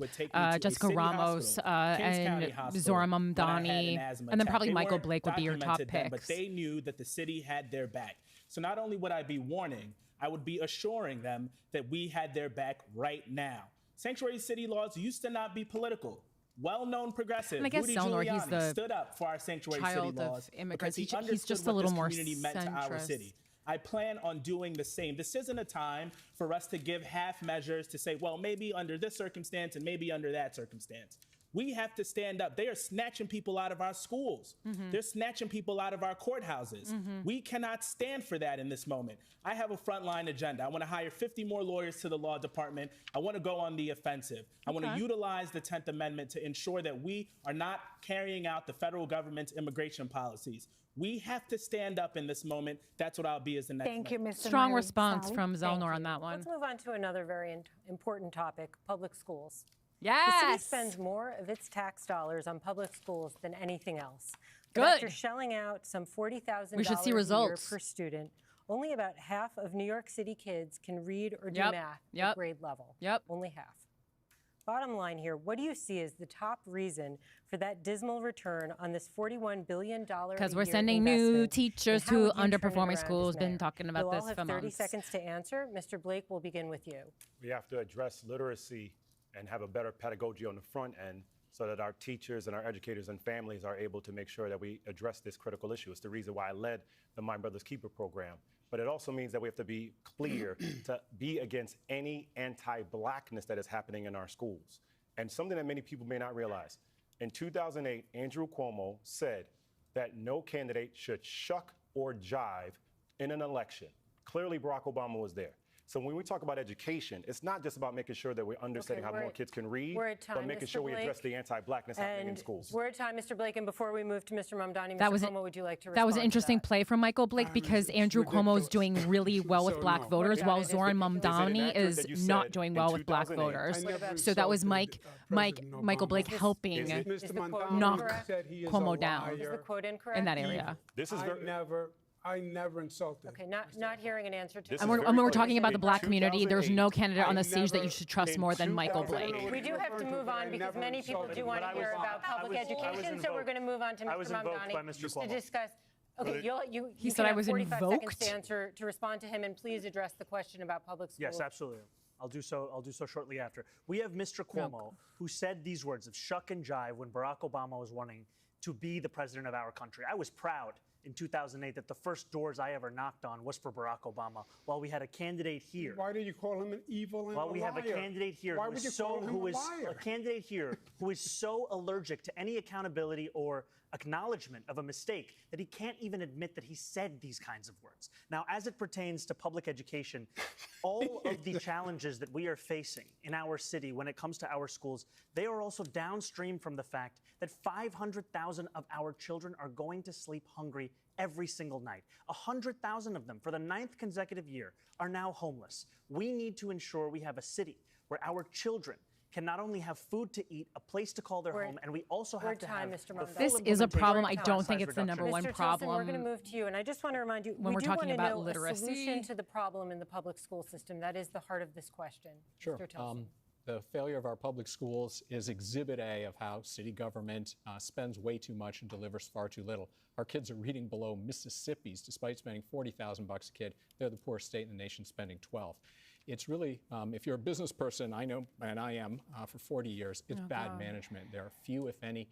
A: Jessica Ramos and Zohran Mamdani, and then probably Michael Blake would be your top picks.
I: But they knew that the city had their back. So not only would I be warning, I would be assuring them that we had their back right now. Sanctuary city laws used to not be political. Well-known progressive
A: and I guess
I: Rudy
A: Eleanor,
I: Giuliani
A: he's the
I: stood up for our sanctuary
A: child
I: city laws
A: of immigrants.
I: because he
A: He's
I: understood
A: just a
I: what
A: little
I: this
A: more
I: community meant to our
A: centrist.
I: city. I plan on doing the same. This isn't a time for us to give half measures to say, well, maybe under this circumstance and maybe under that circumstance. We have to stand up. They are snatching people out of our schools. They're snatching people out of our courthouses. We cannot stand for that in this moment. I have a frontline agenda. I want to hire 50 more lawyers to the law department. I want to go on the offensive. I want to utilize the 10th Amendment to ensure that we are not carrying out the federal government's immigration policies. We have to stand up in this moment. That's what I'll be as the next.
K: Thank you, Mr.
A: Strong
K: Murray.
A: response
K: Sally?
A: from Zelnor on that one.
H: Let's move on to another very important topic, public schools.
A: Yes.
H: The city spends more of its tax dollars on public schools than anything else. But
A: Good.
H: after shelling out some $40,000
A: We should see
H: a year
A: results.
H: per student, only about half of New York City kids can read or do math at grade level. Only half. Bottom line here, what do you see as the top reason for that dismal return on this $41 billion
A: Because we're sending new teachers to underperforming schools. Been talking about this for months.
H: 30 seconds to answer. Mr. Blake, we'll begin with you.
F: We have to address literacy and have a better pedagogy on the front end so that our teachers and our educators and families are able to make sure that we address this critical issue. It's the reason why I led the My Brother's Keeper program. But it also means that we have to be clear to be against any anti-Blackness that is happening in our schools. And something that many people may not realize, in 2008, Andrew Cuomo said that no candidate should shuck or jive in an election. Clearly, Barack Obama was there. So when we talk about education, it's not just about making sure that we're understanding how more kids can read, but making sure we address the anti-blackness happening in schools.
H: We're at time, Mr. Blake, and before we move to Mr. Mamdani,
A: That
H: Mr.
A: was
H: Cuomo, would you like to respond?
A: That was an interesting play from Michael Blake because Andrew Cuomo is doing really well with black voters, while Zohran Mamdani is not doing well with black voters. So that was Michael Blake helping knock Cuomo down
H: Is the quote incorrect?
A: in that area.
F: This is
E: I never insulted.
H: Okay, not hearing an answer to.
A: And when we're talking about the black community, there's no candidate on the stage that you should trust more than Michael Blake.
H: We do have to move on because many people do want to hear about public education, so we're going to move on to Mr. Mamdani to discuss. Okay, you
A: said I was
H: 45
A: invoked?
H: seconds to respond to him, and please address the question about public schools.
B: Yes, absolutely. I'll do so shortly after. We have Mr. Cuomo, who said these words of shuck and jive when Barack Obama was running to be the president of our country. I was proud in 2008 that the first doors I ever knocked on was for Barack Obama, while we had a candidate here.
E: Why do you call him an evil and
B: While
E: a
B: we
E: liar?
B: have a candidate here
E: Why would you call him a liar?
B: a candidate here who is so allergic to any accountability or acknowledgement of a mistake that he can't even admit that he said these kinds of words. Now, as it pertains to public education, all of the challenges that we are facing in our city when it comes to our schools, they are also downstream from the fact that 500,000 of our children are going to sleep hungry every single night. 100,000 of them, for the 9th consecutive year, are now homeless. We need to ensure we have a city where our children can not only have food to eat, a place to call their home, and we also have to have
H: Mr.
B: the full
A: This is a problem. I
B: implementation
A: don't
B: of
A: think it's the number one
H: Mr. Tilson,
A: problem.
H: we're going to move to you, and I just want to remind you,
A: when
H: we
A: we're
H: do
A: talking
H: want to
A: about
H: know
A: literacy.
H: a solution to the problem in the public school system. That is the heart of this question.
M: Sure.
H: Mr. Tilson.
M: The failure of our public schools is exhibit A of how city government spends way too much and delivers far too little. Our kids are reading below Mississippi's despite spending $40,000 a kid. They're the poorest state in the nation, spending 12. It's really, if you're a business person, I know, and I am for 40 years, it's bad management. There are few, if any,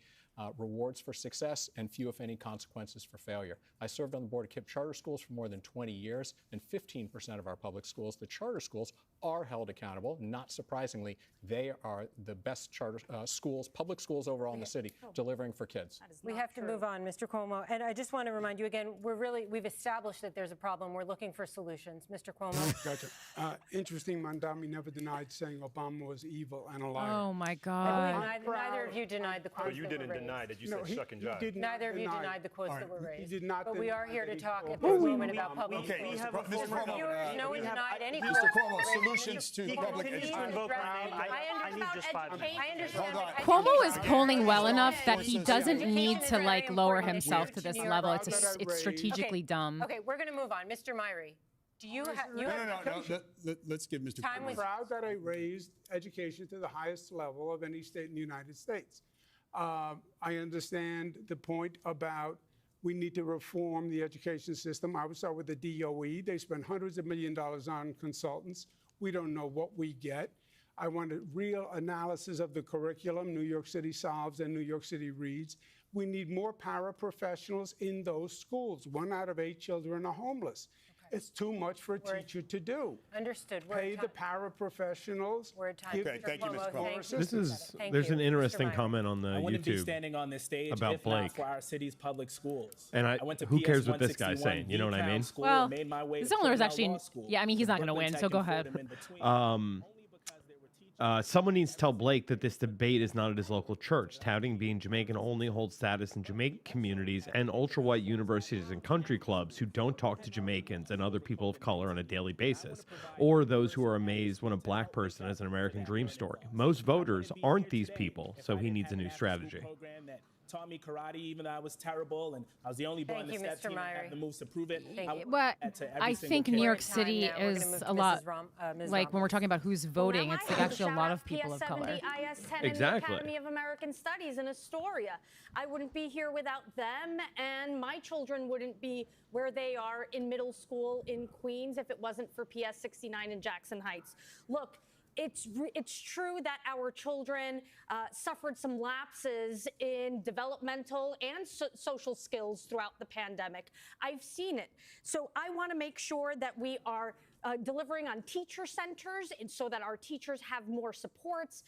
M: rewards for success and few, if any, consequences for failure. I served on the board of KIPP charter schools for more than 20 years, and 15% of our public schools, the charter schools, are held accountable. Not surprisingly, they are the best charter schools, public schools overall in the city, delivering for kids.
H: We have to move on, Mr. Cuomo. And I just want to remind you again, we've established that there's a problem. We're looking for solutions. Mr. Cuomo.
E: Gotcha. Interesting, Mamdani never denied saying Obama was evil and a liar.
A: Oh, my
H: I
A: God.
H: believe neither of you denied the quotes
F: But you
H: that
F: didn't
H: were raised.
F: deny that you said shuck and jive.
H: Neither of you denied the quotes that were raised.
E: He did not.
H: But we are here to talk at
E: this
H: this moment about public
G: Okay,
H: schools.
G: Mr. Cuomo,
H: No one denied any
G: Mr.
H: quotes.
G: Cuomo, solutions to public education.
B: I need just 5 minutes.
H: I understand.
G: Hold on.
A: Cuomo is polling well enough that he doesn't need to lower himself to this level. It's strategically dumb.
H: Okay, we're going to move on. Mr. Myrie, do you have...
G: No. Let's give Mr. Cuomo.
E: I'm proud that I raised education to the highest level of any state in the United States. I understand the point about we need to reform the education system. I would start with the DOE. They spend hundreds of millions of dollars on consultants. We don't know what we get. I want a real analysis of the curriculum New York City solves and New York City reads. We need more paraprofessionals in those schools. 1 out of 8 children are homeless. It's too much for a teacher to do.
H: Understood.
E: Pay the paraprofessionals.
H: We're at time.
G: Okay, thank you, Mr. Cuomo.
N: There's an interesting comment on the
I: I wouldn't be
N: YouTube
I: standing on this stage
N: about
I: if
N: Blake.
I: not for our city's public schools.
N: And
I: I went to
N: who
I: PS
N: cares what this guy's
I: 161
N: saying? You know what I mean?
I: School,
A: Well,
I: made my way to
A: Zohran is
I: Cornell
A: actually,
I: Law School,
A: yeah, I mean, he's not going to
I: Brooklyn
A: win,
I: Tech
A: so go
I: and
A: ahead.
I: Fordham in between.
N: Someone needs to tell Blake that this debate is not at his local church. Touting being Jamaican only holds status in Jamaican communities and ultra-white universities and country clubs who don't talk to Jamaicans and other people of color on a daily basis, or those who are amazed when a black person has an American dream story. Most voters aren't these people, so he needs a new strategy.
I: Taught me karate, even though I was terrible, and I was the only boy on the step team that had the moves to prove it.
A: But I think New York City is a lot, like when we're talking about who's voting, it's like actually a lot of people of color.
J: Exactly. And the Academy of American Studies in Astoria. I wouldn't be here without them, and my children wouldn't be where they are in middle school in Queens if it wasn't for PS 69 in Jackson Heights. Look, it's true that our children suffered some lapses in developmental and social skills throughout the pandemic. I've seen it. So I want to make sure that we are delivering on teacher centers so that our teachers have more supports,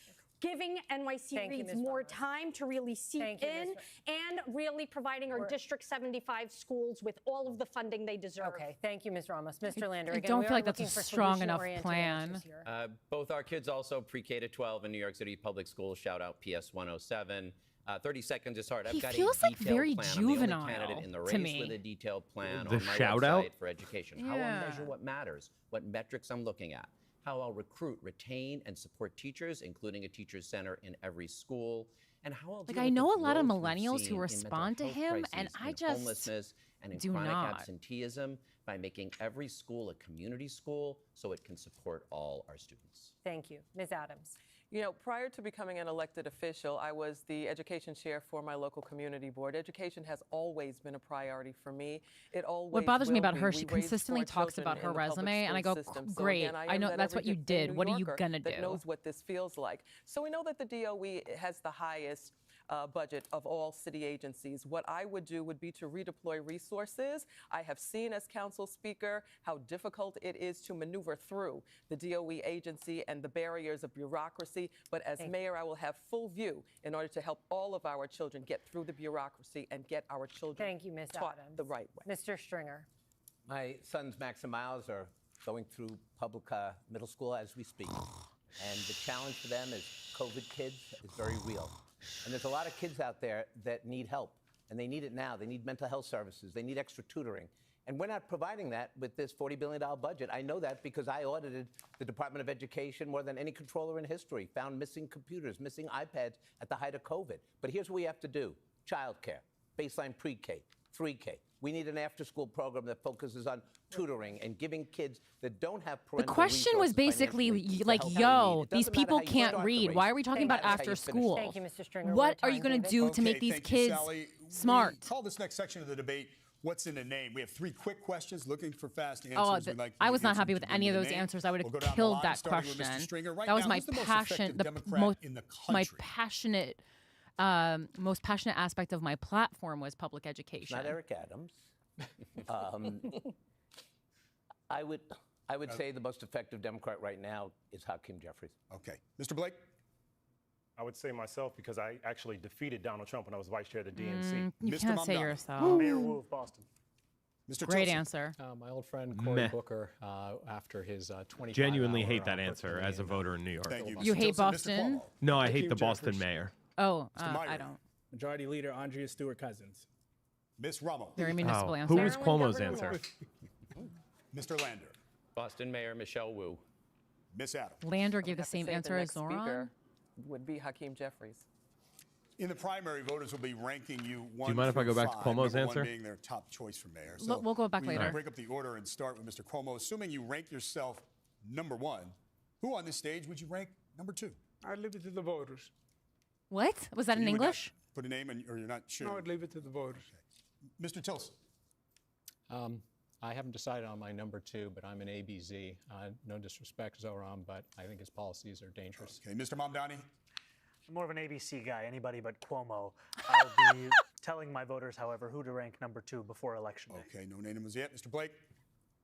J: giving NYC Reads more time to really seek in and really providing our District 75 schools with all of the funding they deserve.
H: Okay, thank you, Ms. Ramos. Mr. Lander,
A: I
H: again,
A: don't
H: we
A: feel
H: are
A: like that's a
H: looking for
A: strong enough
H: solution-oriented
A: plan.
H: answers here.
D: Both our kids also pre-K to 12 in New York City public schools. Shout out PS 107. 30 seconds is hard.
A: He
D: I've got
A: feels
D: a
A: like
D: detailed
A: very
D: plan. I'm the only
A: juvenile
D: candidate in the
A: to
D: race
A: me.
D: with a detailed plan
N: The
D: on my
N: shout
D: website
N: out?
D: for education. How I'll measure what matters, what metrics I'm looking at, how I'll recruit, retain, and support teachers, including a teachers center in every school, and how I'll
A: Like,
D: deal
A: I
D: with
A: know
D: the
A: a lot of
D: growth we've
A: millennials
D: seen
A: who
D: in
A: respond to
D: mental health
A: him, and
D: crises,
A: I
D: in
A: just
D: homelessness and in
A: do
D: chronic
A: not.
D: absenteeism by making every school a community school so it can support all our students.
H: Thank you. Ms. Adams.
O: You know, prior to becoming an elected official, I was the education chair for my local community board. Education has always been a priority for me. It always
A: What bothers me
O: will
A: about
O: be.
A: her,
O: We
A: she
O: raised
A: consistently
O: 4
A: talks
O: children
A: about her
O: in the public
A: resume, and I
O: school
A: go,
O: system. So
A: great.
O: again,
A: I know
O: am
A: that's
O: that
A: what you
O: every
A: did.
O: New
A: What are you
O: Yorker
A: gonna
O: that
A: do?
O: knows what this feels like. So we know that the DOE has the highest budget of all city agencies. What I would do would be to redeploy resources. I have seen as council speaker how difficult it is to maneuver through the DOE agency and the barriers of bureaucracy. But as mayor, I will have full view in order to help all of our children get through the bureaucracy and get our children
H: Thank you, Ms.
O: taught
H: Adams.
O: the right way.
H: Mr. Stringer.
L: My sons, Max and Miles, are going through public middle school as we speak. And the challenge for them as COVID kids is very real. And there's a lot of kids out there that need help, and they need it now. They need mental health services. They need extra tutoring. And we're not providing that with this $40 billion budget. I know that because I audited the Department of Education more than any controller in history, found missing computers, missing iPads at the height of COVID. But here's what we have to do. Childcare, baseline pre-K, 3K. We need an after-school program that focuses on tutoring and giving kids that don't have
A: The
L: parental
A: question was
L: resources
A: basically
L: financially the
A: like,
L: help they
A: yo,
L: need. It
A: these
L: doesn't matter
A: people
L: how you
A: can't
L: start the
A: read.
L: race.
A: Why are we talking
L: It
A: about
L: matters how
A: after
L: you finish
A: school?
L: it.
H: Thank you, Mr. Stringer.
A: What
H: We're
A: are you going to
H: time
A: do
H: limited.
A: to make these
G: thank you,
A: kids
G: Sally.
A: smart?
G: We call this next section of the debate, what's in a name? We have 3 quick questions looking for fast answers.
A: Oh,
G: We'd like
A: I
G: to
A: was
G: get
A: not
G: you
A: happy
G: to
A: with
G: give
A: any of
G: me a
A: those
G: name.
A: answers. I would
G: We'll
A: have
G: go down the
A: killed
G: line,
A: that
G: starting with Mr.
A: question.
G: Stringer. Right
A: That was
G: now,
A: my
G: who's the most
A: passion,
G: effective
A: the
G: Democrat in the country?
A: most passionate aspect of my platform was public
L: It's
A: education.
L: not Eric Adams. I would say the most effective Democrat right now is Hakeem Jeffries.
G: Okay. Mr. Blake?
F: I would say myself because I actually defeated Donald Trump when I was vice chair of the DNC.
A: You
G: Mr.
A: can't say
G: Mamdani.
A: yourself.
B: Mayor Wu of Boston.
G: Mr.
A: Great
G: Tilson?
A: answer.
M: My old friend Cory Booker, after his 25
N: Genuinely hate that answer as a voter in New York.
G: Thank you.
A: You
G: Mr.
A: hate
G: Tilson. Mr.
A: Boston?
G: Cuomo?
N: No, I hate
I: Hakeem
N: the Boston
I: Jeffries.
N: mayor.
A: Oh,
G: Mr.
A: I
G: Myrie?
A: don't.
I: Majority Leader Andrea Stewart Cousins.
G: Ms. Ramos?
A: Very municipal
N: Oh,
A: answer.
N: who was Cuomo's answer?
G: Mr. Lander?
D: Boston Mayor Michelle Wu.
G: Ms. Adams?
A: Lander gave
O: I
A: the
O: have to
A: same
O: say
A: answer
O: the
A: as
O: next
A: Zohran.
O: speaker would be Hakeem Jeffries.
G: In the primary, voters will be ranking you 1
N: Do you mind if I
G: through
N: go back to
G: 5,
N: Cuomo's
G: number
N: answer?
G: 1 being their top choice for mayor. So
A: We'll go back
G: we
A: later.
G: break up the order and start with Mr. Cuomo. Assuming you rank yourself number 1, who on this stage would you rank number 2?
E: I'd leave it to the voters.
A: What? Was that in
G: You would not
A: English?
G: Put a name in, or you're not sure?
E: No, I'd leave it to the voters.
G: Mr. Tilson?
M: I haven't decided on my number 2, but I'm an ABZ. No disrespect, Zohran, but I think his policies are dangerous.
G: Okay, Mr. Mamdani?
B: I'm more of an ABC guy, anybody but Cuomo. I'll be telling my voters, however, who to rank number 2 before Election Day.
G: Okay, no name was yet. Mr. Blake?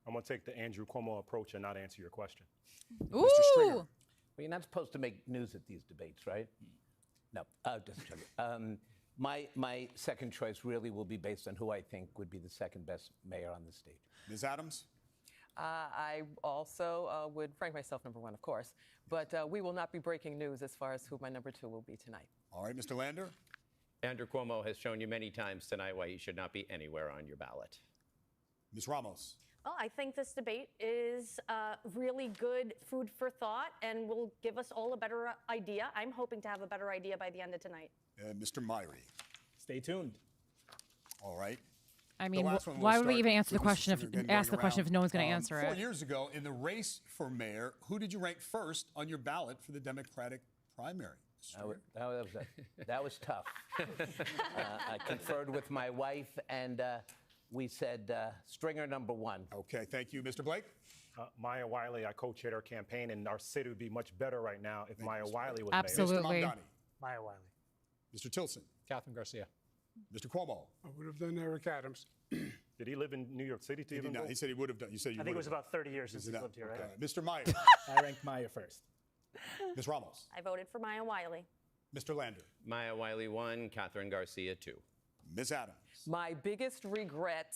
F: I'm going to take the Andrew Cuomo approach and not answer your question.
A: Ooh.
L: Well, you're not supposed to make news at these debates, right? No, just joking. My second choice really will be based on who I think would be the second best mayor on the stage.
G: Ms. Adams?
O: I also would rank myself number 1, of course, but we will not be breaking news as far as who my number 2 will be tonight.
G: All right, Mr. Lander?
D: Andrew Cuomo has shown you many times tonight why he should not be anywhere on your ballot.
G: Ms. Ramos?
J: Well, I think this debate is really good food for thought and will give us all a better idea. I'm hoping to have a better idea by the end of tonight.
G: Mr. Myrie?
I: Stay tuned.
G: All right.
A: I mean,
G: last one,
A: why
G: we'll
A: would we
G: start
A: even answer the
G: with Mr.
A: question
G: Stringer again,
A: ask the
G: going
A: question if
G: around.
A: no one's going to answer
G: 4
A: it?
G: years ago, in the race for mayor, who did you rank first on your ballot for the Democratic primary?
L: That was tough. I conferred with my wife, and we said Stringer number 1.
G: Okay, thank you. Mr. Blake?
F: Maya Wiley, I co-chaired her campaign, and our city would be much better right now if Maya Wiley was
A: Absolutely.
F: mayor.
G: Mr. Mamdani?
B: Maya Wiley.
G: Mr. Tilson?
M: Catherine Garcia.
G: Mr. Cuomo?
E: I would have done Eric Adams.
F: Did he live in New York City to
G: He
F: even
G: did not.
F: vote?
G: He said he would have done. You said you
B: I think it
G: would
B: was
G: have
B: about 30 years
G: done.
B: since he's lived here, right?
G: Okay. Mr. Meyer?
I: I rank Maya first.
G: Ms. Ramos.
J: I voted for Maya Wiley.
G: Mr. Lander.
D: Maya Wiley 1, Catherine Garcia 2.
G: Ms. Adams.
O: My biggest regret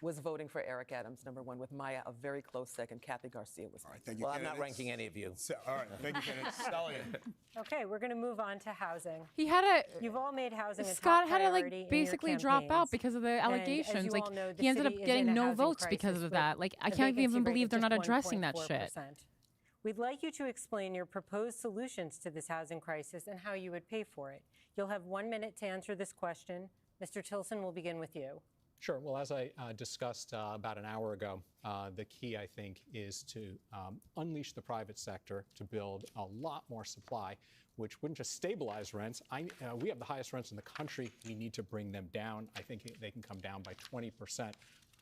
O: was voting for Eric Adams, number 1, with Maya a very close second. Kathy Garcia was.
G: All right, thank you.
L: Well, I'm not ranking any of you.
G: All right, thank you, candidates. Stallion.
H: Okay, we're going to move on to housing.
A: He had a.
H: You've all made housing a
A: Scott
H: top
A: had to
H: priority
A: like basically drop out because of the allegations.
H: And as you all know, the
A: he ended up
H: city is
A: getting
H: in a
A: no
H: housing
A: votes because
H: crisis
A: of
H: with
A: that. Like I
H: a
A: can't
H: vacancy
A: even
H: rate
A: believe
H: of
A: they're not
H: just
A: addressing that shit.
H: 1.4%. We'd like you to explain your proposed solutions to this housing crisis and how you would pay for it. You'll have 1 minute to answer this question. Mr. Tilson, we'll begin with you.
M: Sure. Well, as I discussed about an hour ago, the key, I think, is to unleash the private sector to build a lot more supply, which wouldn't just stabilize rents. We have the highest rents in the country. We need to bring them down. I think they can come down by 20%.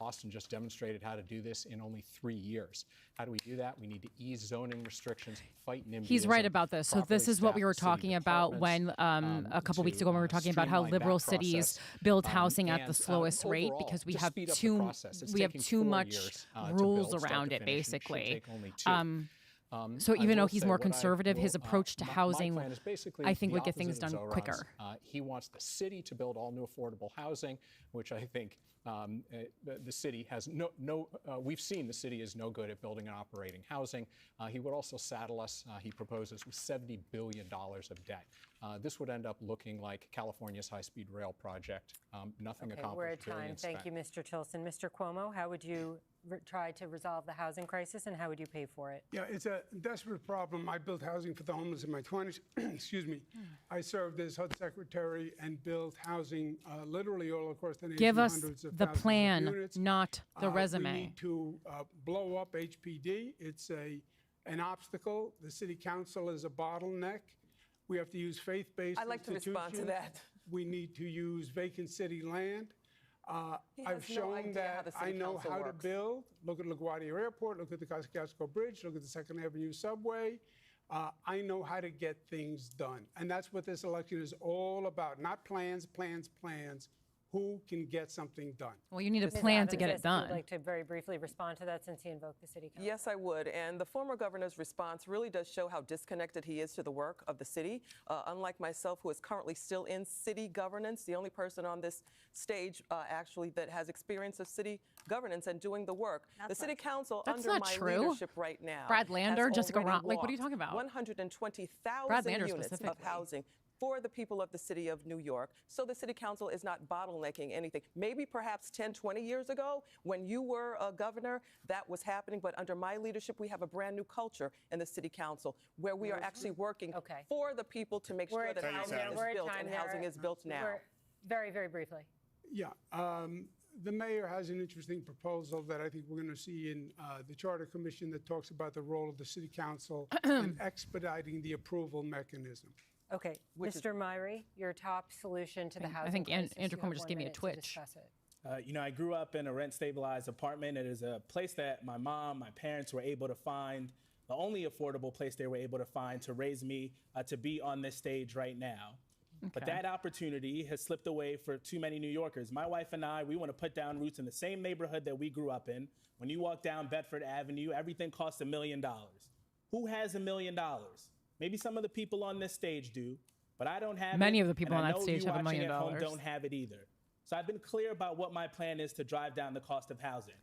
M: Austin just demonstrated how to do this in only 3 years. How do we do that? We need to ease zoning restrictions, fight NIMBYism.
A: He's right about this. So this is what we were talking about when a couple weeks ago when we were talking about how liberal cities build housing at the slowest rate because we have too much rules around it, basically. So even though he's more conservative, his approach to housing, I think, would get things done quicker.
M: He wants the city to build all new affordable housing, which I think the city has we've seen the city is no good at building and operating housing. He would also saddle us, he proposes, with $70 billion of debt. This would end up looking like California's high-speed rail project. Nothing accomplished.
H: We're at time. Thank you, Mr. Tilson. Mr. Cuomo, how would you try to resolve the housing crisis, and how would you pay for it?
E: Yeah, it's a desperate problem. I built housing for the homeless in my 20s. Excuse me. I served as HUD secretary and built housing literally all across the nation.
A: Give us the plan, not the resume.
E: We need to blow up HPD. It's an obstacle. The city council is a bottleneck. We have to use faith-based
O: I'd like to respond to that.
E: We need to use vacant city land. I've shown that I know how to build. Look at LaGuardia Airport, look at the Costco Bridge, look at the 2nd Avenue subway. I know how to get things done. And that's what this election is all about. Not plans, plans, plans. Who can get something done?
A: Well, you need a plan to get it done.
H: Would you like to very briefly respond to that since he invoked the city council?
O: Yes, I would. And the former governor's response really does show how disconnected he is to the work of the city. Unlike myself, who is currently still in city governance, the only person on this stage actually that has experience of city governance and doing the work. The city council under my leadership right now.
A: Brad Lander, Jessica Ron, like what are you talking about?
O: 120,000 units of housing for the people of the city of New York. So the city council is not bottlenecking anything. Maybe perhaps 10, 20 years ago when you were a governor, that was happening. But under my leadership, we have a brand new culture in the city council where we are actually working for the people to make sure that housing is built and housing is built now.
H: Very, very briefly.
E: Yeah. The mayor has an interesting proposal that I think we're going to see in the Charter Commission that talks about the role of the city council in expediting the approval mechanism.
H: Okay, Mr. Myrie, your top solution to the housing
A: crisis. I think Andrew
H: Cuomo
A: just gave me a twitch.
I: You know, I grew up in a rent-stabilized apartment. It is a place that my mom, my parents were able to find, the only affordable place they were able to find to raise me to be on this stage right now. Okay. But that opportunity has slipped away for too many New Yorkers. My wife and I, we want to put down roots in the same neighborhood that we grew up in. When you walk down Bedford Avenue, everything costs $1 million. Who has $1 million? Maybe some of the people on this stage do, but I don't have it.
A: Many of the people on that stage have $1 million.
I: Don't have it either. So I've been clear about what my plan is to drive down the cost of housing.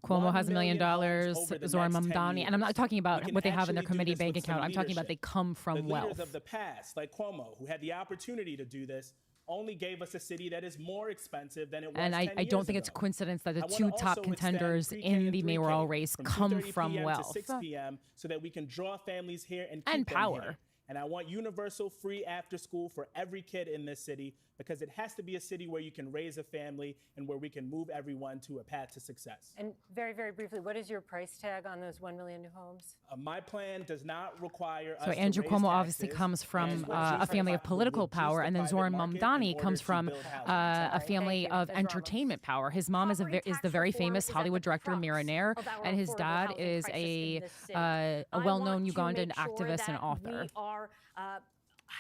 A: Cuomo has $1 million, Zohran Mamdani, and I'm not talking about what they have in their committee bank account. I'm talking about they come from wealth.
I: The leaders of the past, like Cuomo, who had the opportunity to do this, only gave us a city that is more expensive than it was 10 years ago.
A: And I don't think it's a coincidence that the two top contenders in the mayoral race come from wealth.
I: To 6 p.m. so that we can draw families here and keep them
A: power.
I: Here. And I want universal free after school for every kid in this city because it has to be a city where you can raise a family and where we can move everyone to a path to success.
H: And very, very briefly, what is your price tag on those 1 million new homes?
I: My plan does not require us
A: So Andrew Cuomo obviously comes from a family of political power, and then Zohran Mamdani comes from a family of entertainment power. His mom is the very famous Hollywood director Miranair, and his dad is a well-known Ugandan activist and author.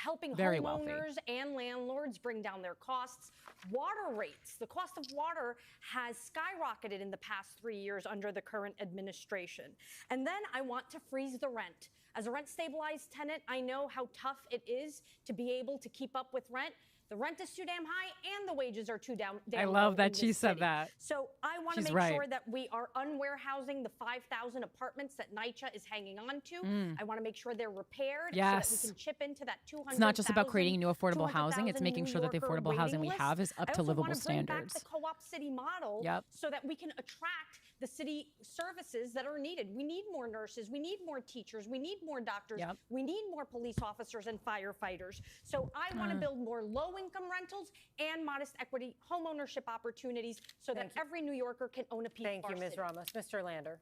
J: helping
A: Very wealthy.
J: homeowners and landlords bring down their costs. Water rates. The cost of water has skyrocketed in the past 3 years under the current administration. And then I want to freeze the rent. As a rent stabilized tenant, I know how tough it is to be able to keep up with rent. The rent is too damn high and the wages are too damn
A: I
J: low
A: love that
J: in
A: she
J: this
A: said
J: city.
A: that.
J: So I want to
A: She's
J: make
A: right.
J: sure that we are unwarehousing the 5,000 apartments that NYCHA is hanging on to. I want to make sure they're repaired so that
A: Yes.
J: we can chip into that 200,000.
A: It's not just about creating new affordable housing. It's
J: 200,000
A: making sure that the
J: New Yorker
A: affordable housing we
J: waiting
A: have
J: list.
A: is up
J: I
A: to
J: also
A: livable
J: want to bring
A: standards.
J: back the co-op city model
A: Yep.
J: so that we can attract the city services that are needed. We need more nurses. We need more teachers. We need more doctors.
A: Yep.
J: We need more police officers and firefighters. So I want to build more low-income rentals and modest equity homeownership opportunities so that every New Yorker can own a piece
H: Thank
J: of
H: you,
J: our
H: Ms.
J: city.
H: Ramos. Mr. Lander.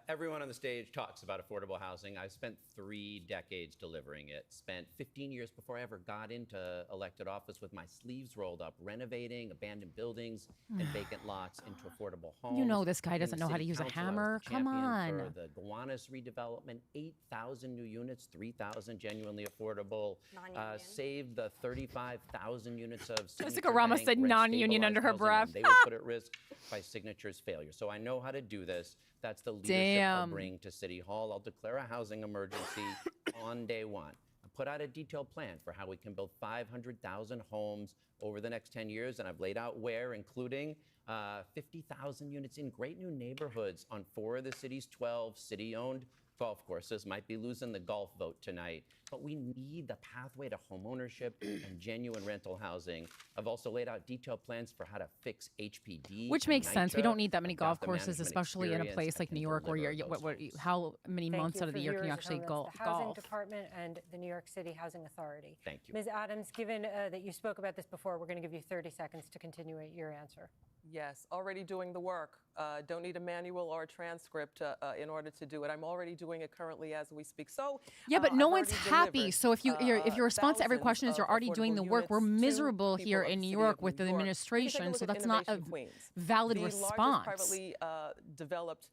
D: Everyone on the stage talks about affordable housing. I've spent 3 decades delivering it. Spent 15 years before I ever got into elected office with my sleeves rolled up, renovating abandoned buildings and vacant lots into affordable homes.
A: You know this guy
D: In
A: doesn't know how to
D: city
A: use a
D: council, I was
A: hammer.
D: the
A: Come
D: champion
A: on.
D: For the Gowanus redevelopment, 8,000 new units, 3,000 genuinely affordable.
J: Non-union.
D: Saved the 35,000 units of
A: Jessica Ramos said non-union under her breath.
D: They were put at risk by Signature's failure. So I know how to do this. That's the leadership I'll bring to City Hall. I'll declare a housing emergency on day one. I put out a detailed plan for how we can build 500,000 homes over the next 10 years, and I've laid out where, including 50,000 units in great new neighborhoods on 4 of the city's 12 city-owned golf courses. Might be losing the golf vote tonight, but we need the pathway to homeownership and genuine rental housing. I've also laid out detailed plans for how to fix HPD.
A: Which
D: and
A: makes sense. We
D: NYCHA.
A: don't need that many
D: I've got
A: golf
D: the
A: courses,
D: management
A: especially in a
D: experience.
A: place
D: I
A: like
D: can
A: New York, where
D: deliver
A: you're,
D: those homes.
A: how many
H: Thank
A: months
H: you
A: out of the
H: for
A: year can you
H: yours,
A: actually
H: Mr.
A: go
H: Ramos. The Housing
A: golf?
H: Department and the New York City Housing Authority.
D: Thank you.
H: Ms. Adams, given that you spoke about this before, we're going to give you 30 seconds to continue your answer.
O: Yes, already doing the work. Don't need a manual or a transcript in order to do it. I'm already doing it currently as we speak. So
A: Yeah, but no
O: I've
A: one's
O: already
A: happy.
O: delivered,
A: So if your response to every question is
O: thousands
A: you're already
O: of
A: doing the
O: affordable
A: work, we're
O: units to
A: miserable
O: people
A: here
O: of
A: in
O: the
A: New
O: city
A: York
O: of
A: with the
O: New York. We can take a
A: administration.
O: look
A: So
O: at
A: that's not a
O: Innovation Queens,
A: valid
O: the
A: response.
O: largest privately developed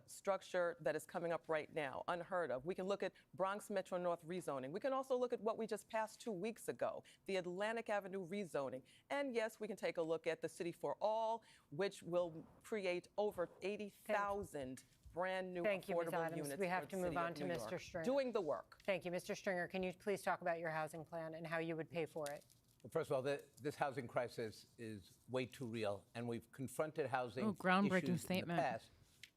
O: structure that is coming up right now, unheard of. We can look at Bronx Metro North rezoning. We can also look at what we just passed 2 weeks ago, the Atlantic Avenue rezoning. And yes, we can take a look at the City for All, which will create over 80,000 brand new
H: Thank you, Ms.
O: affordable
H: Adams.
O: units.
H: We have
O: for
H: to
O: the
H: move
O: city
H: on
O: of
H: to
O: New
H: Mr.
O: York.
H: Stringer.
O: Doing the work.
H: Thank you. Mr. Stringer, can you please talk about your housing plan and how you would pay for it?
L: Well, first of all, this housing crisis is way too real, and we've confronted housing
A: groundbreaking
L: issues
A: statement.
L: in the past.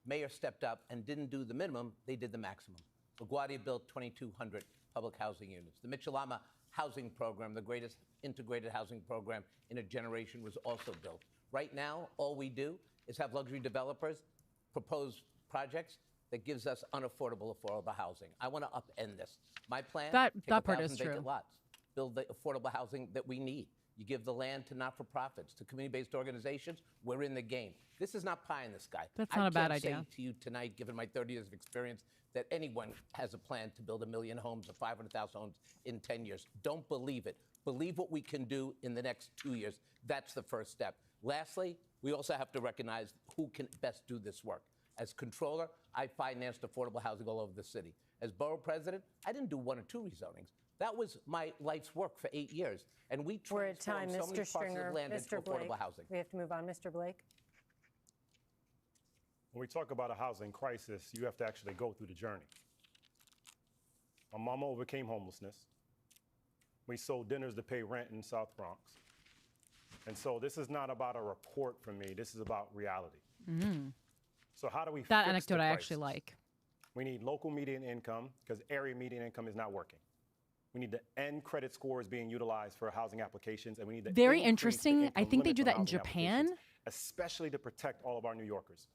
L: Mayor stepped up and didn't do the minimum, they did the maximum. LaGuardia built 2,200 public housing units. The Mitchell-Lama housing program, the greatest integrated housing program in a generation, was also built. Right now, all we do is have luxury developers propose projects that gives us affordable housing. I want to upend this. My plan,
A: That
L: take
A: part
L: 1,000
A: is
L: vacant
A: true.
L: lots, build the affordable housing that we need. You give the land to not-for-profits, to community-based organizations. We're in the game. This is not pie in the sky.
A: That's not a bad
L: I
A: idea.
L: can't say to you tonight, given my 30 years of experience, that anyone has a plan to build 1 million homes or 500,000 homes in 10 years. Don't believe it. Believe what we can do in the next 2 years. That's the first step. Lastly, we also have to recognize who can best do this work. As controller, I financed affordable housing all over the city. As borough president, I didn't do 1 or 2 rezonings. That was my life's work for 8 years. And we
H: We're at time,
L: transformed so many
H: Mr.
L: parcels
H: Stringer.
L: of land into
H: Mr. Blake,
L: affordable housing.
H: we have to move on. Mr. Blake?
F: When we talk about a housing crisis, you have to actually go through the journey. My mama overcame homelessness. We sold dinners to pay rent in South Bronx. And so this is not about a report from me. This is about reality. So how do we
A: That
F: fix
A: anecdote
F: the
A: I actually
F: crisis?
A: like.
F: We need local median income because area median income is not working. We need to end credit scores being utilized for housing applications, and we need to
A: Very
F: increase the
A: interesting. I
F: income
A: think they
F: limit
A: do
F: for
A: that in
F: housing
A: Japan.
F: applications, especially to protect all of our New Yorkers.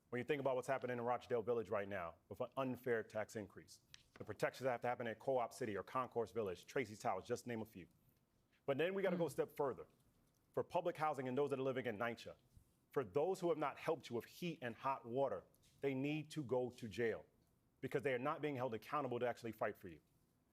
F: When you think about what's happening in Rochdale Village right now with an unfair tax increase, the protections that have to happen in Co-op City or Concourse Village, Tracy's Towers, just to name a few. But then we got to go a step further. For public housing and those that are living in NYCHA, for those who have not helped you with heat and hot water, they need to go to jail because they are not being held accountable to actually fight for you.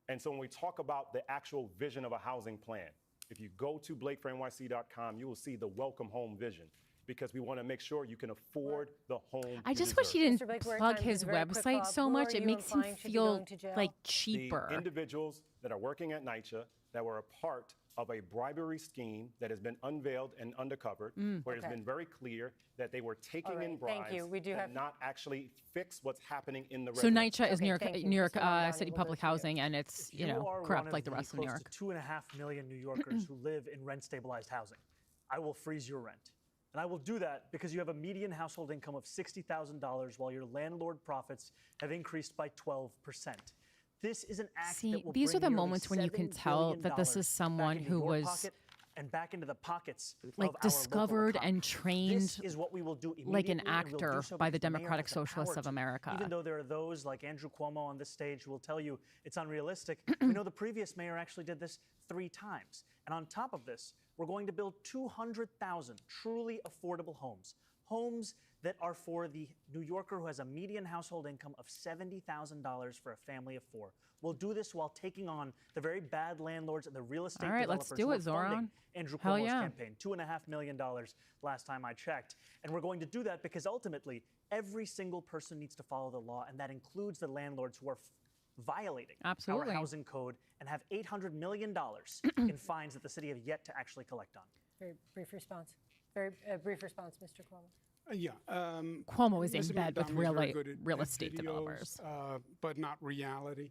F: And so when we talk about the actual vision of a housing plan, if you go to blakefornyc.com, you will see the welcome home vision. because we want to make sure you can afford the home.
A: I
F: you
A: just
F: deserve.
A: wish he didn't
H: Mr. Blake, we're at
A: plug
H: time.
A: his
H: Just a very quick
A: website
H: follow-up.
A: so
H: Who
A: much.
H: are
A: It
H: you
A: makes him
H: implying should be
A: feel
H: going to jail?
A: like
F: The
A: cheaper.
F: individuals that are working at NYCHA that were a part of a bribery scheme that has been unveiled and uncovered, where it's
H: Okay.
F: been very clear that they were taking
H: All right,
F: in
H: thank
F: bribes
H: you. We do
F: and
H: have-
F: not actually fix what's happening in the
A: So
F: residential.
A: NYCHA is New York,
H: thank you.
A: New York
H: Mr. Mamdani,
A: City
H: we'll
A: Public
H: go to you.
A: Housing, and it's
B: If you are
A: corrupt
B: one
A: like the
B: of
A: rest of New
B: close
A: York.
B: to 2.5 million New Yorkers who live in rent-stabilized housing, I will freeze your rent. And I will do that because you have a median household income of $60,000 while your landlord profits have increased by 12%. This is an act that
A: See,
B: will
A: these are
B: bring
A: the
B: nearly
A: moments when you can
B: $7
A: tell
B: billion
A: that this is
B: back
A: someone
B: into
A: who
B: your
A: was
B: pocket and back into the pockets
A: like
B: of our
A: discovered
B: local
A: and
B: economy.
A: trained
B: This is what we will do
A: like an
B: immediately, and we'll do
A: actor
B: so
A: by the
B: because mayor
A: Democratic
B: has the
A: Socialists
B: power
A: of
B: to.
A: America.
B: Even though there are those like Andrew Cuomo on this stage who will tell you it's unrealistic, we know the previous mayor actually did this 3 times. And on top of this, we're going to build 200,000 truly affordable homes. Homes that are for the New Yorker who has a median household income of $70,000 for a family of 4. We'll do this while taking on the very bad landlords and the real estate
A: All right,
B: developers
A: let's do
B: who
A: it,
B: are funding
A: Zohran.
B: Andrew
A: Hell
B: Cuomo's
A: yeah.
B: campaign. $2.5 million last time I checked. And we're going to do that because ultimately every single person needs to follow the law, and that includes the landlords who are violating
A: Absolutely.
B: our housing code and have $800 million in fines that the city have yet to actually collect on.
H: Very brief response. Very brief response, Mr. Cuomo.
A: Cuomo is in
E: Mr.
A: bed with
E: Montgomery's very good
A: real
E: at
A: estate
E: videos,
A: developers.
E: but not reality.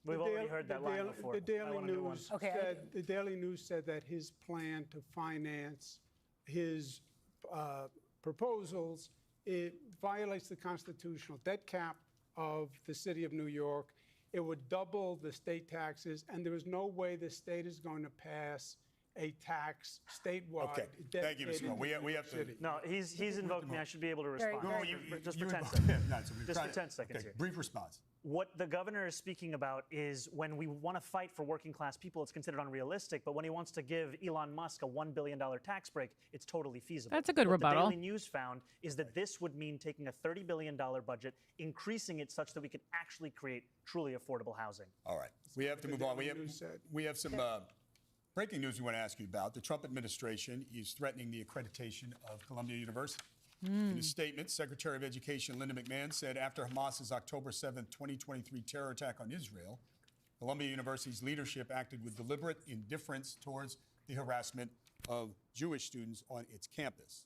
B: We've
E: The
B: already
E: Daily-
B: heard that
E: the
B: line
E: Daily-
B: before.
E: The
B: I
E: Daily
B: want a new one.
E: News
H: Okay,
E: said the Daily News said that his plan to finance his proposals, it violates the constitutional debt cap of the city of New York. It would double the state taxes, and there is no way the state is going to pass a tax statewide.
G: Okay. Thank you, Mr.
E: dedicated
G: Cuomo. We have to.
E: city.
B: No, he's invoked me. I should be able to respond.
G: No,
B: Just
G: you
B: for 10
G: invoked
B: seconds.
G: him. No, so we're
B: Just
G: trying
B: for
G: to-
B: 10 seconds
G: okay,
B: here.
G: brief response.
B: What the governor is speaking about is when we want to fight for working class people, it's considered unrealistic. But when he wants to give Elon Musk a $1 billion tax break, it's totally feasible.
A: That's a good
B: what
A: rebuttal.
B: The Daily News found is that this would mean taking a $30 billion budget, increasing it such that we can actually create truly affordable housing.
G: All right. We have to move on. We have some breaking news we want to ask you about. The Trump administration is threatening the accreditation of Columbia University. In a statement, Secretary of Education Linda McMahon said after Hamas's October 7, 2023 terror attack on Israel, Columbia University's leadership acted with deliberate indifference towards the harassment of Jewish students on its campus.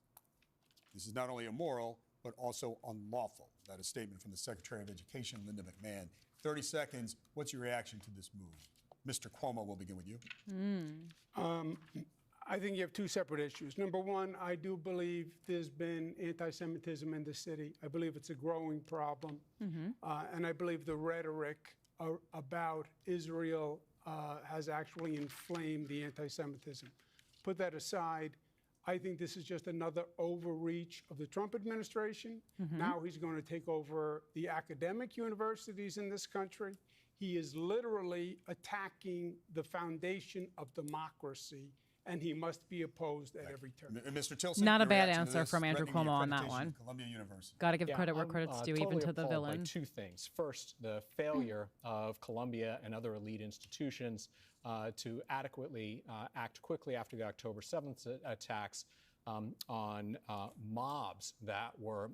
G: This is not only immoral, but also unlawful. That is a statement from the Secretary of Education, Linda McMahon. 30 seconds, what's your reaction to this move? Mr. Cuomo, we'll begin with you.
E: I think you have 2 separate issues. Number one, I do believe there's been anti-Semitism in the city. I believe it's a growing problem. And I believe the rhetoric about Israel has actually inflamed the anti-Semitism. Put that aside, I think this is just another overreach of the Trump administration. Now he's going to take over the academic universities in this country. He is literally attacking the foundation of democracy, and he must be opposed at every turn.
G: Mr. Tilson,
A: Not a
G: your
A: bad
G: reaction to
A: answer
G: this,
A: from Andrew
G: threatening the
A: Cuomo on that
G: accreditation
A: one.
G: of Columbia University.
A: Got to give
M: Yeah,
A: credit where
M: I'm,
A: credit's due,
M: totally
A: even to the
M: appalled by
A: villain.
M: 2 things. First, the failure of Columbia and other elite institutions to adequately act quickly after the October 7th attacks on mobs that were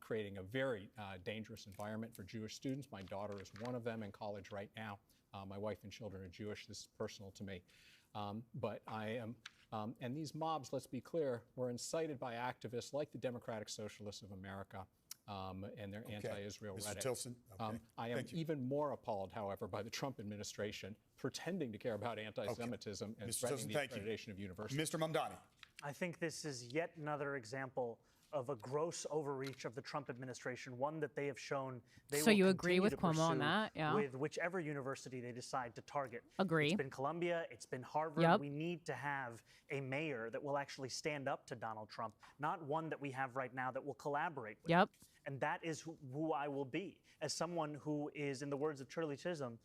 M: creating a very dangerous environment for Jewish students. My daughter is one of them in college right now. My wife and children are Jewish. This is personal to me. But I am, and these mobs, let's be clear, were incited by activists like the Democratic Socialists of America and their anti-Israel
G: Mr.
M: rhetoric.
G: Tilson, okay.
M: I am
G: Thank you.
M: even more appalled, however, by the Trump administration pretending to care about anti-Semitism and
G: Mr.
M: threatening
G: Tilson,
M: the
G: thank you.
M: accreditation of universities.
G: Mr. Mamdani.
B: I think this is yet another example of a gross overreach of the Trump administration, one that they have shown they
A: So
B: will
A: you agree
B: continue
A: with
B: to
A: Cuomo on
B: pursue
A: that? Yeah.
B: with whichever university they decide to target.
A: Agree.
B: It's been Columbia, it's been Harvard.
A: Yep.
B: We need to have a mayor that will actually stand up to Donald Trump, not one that we have right now that will collaborate with
A: Yep.
B: him. And that is who I will be, as someone who is, in the words of Shirley Chisholm,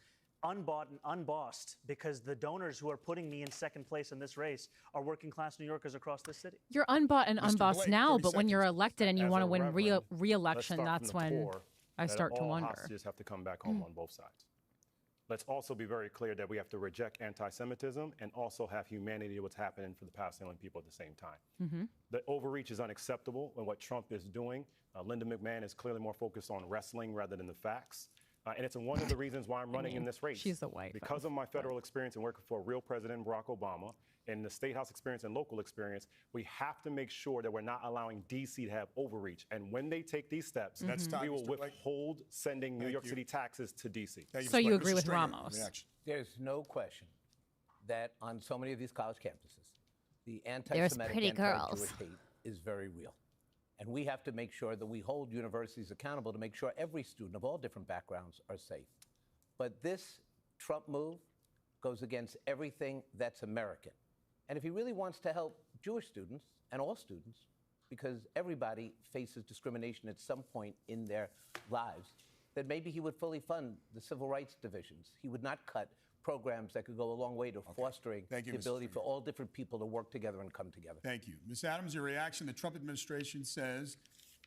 B: unbought and unbossed, because the donors who are putting me in second place in this race are working class New Yorkers across this city.
A: You're unbought and
G: Mr.
A: unbossed
G: Blake,
A: now,
G: 30
A: but when you're
G: seconds.
A: elected and you
F: As
A: want to
F: a
A: win
F: reverend,
A: re-election,
F: let's start
A: that's
F: from the
A: when
F: core
A: I
F: that
A: start to
F: all
A: wonder.
F: hostages have to come back home on both sides. let's also be very clear that we have to reject anti-Semitism and also have humanity what's happening for the Palestinian people at the same time. The overreach is unacceptable in what Trump is doing. Linda McMahon is clearly more focused on wrestling rather than the facts. And it's one of the reasons why I'm running in this race.
A: She's the wife.
F: Because of my federal experience and working for real President Barack Obama and the State House experience and local experience, we have to make sure that we're not allowing D.C. to have overreach. And when they take these steps, we will withhold sending New York City taxes to D.C.
A: So you agree with Ramos?
L: There's no question that on so many of these college campuses, the anti-Semitic, anti-Jewish hate is very real. And we have to make sure that we hold universities accountable to make sure every student of all different backgrounds are safe. But this Trump move goes against everything that's American. And if he really wants to help Jewish students and all students, because everybody faces discrimination at some point in their lives, then maybe he would fully fund the civil rights divisions. He would not cut programs that could go a long way to fostering the ability for all different people to work together and come together.
G: Thank you. Ms. Adams, your reaction. The Trump administration says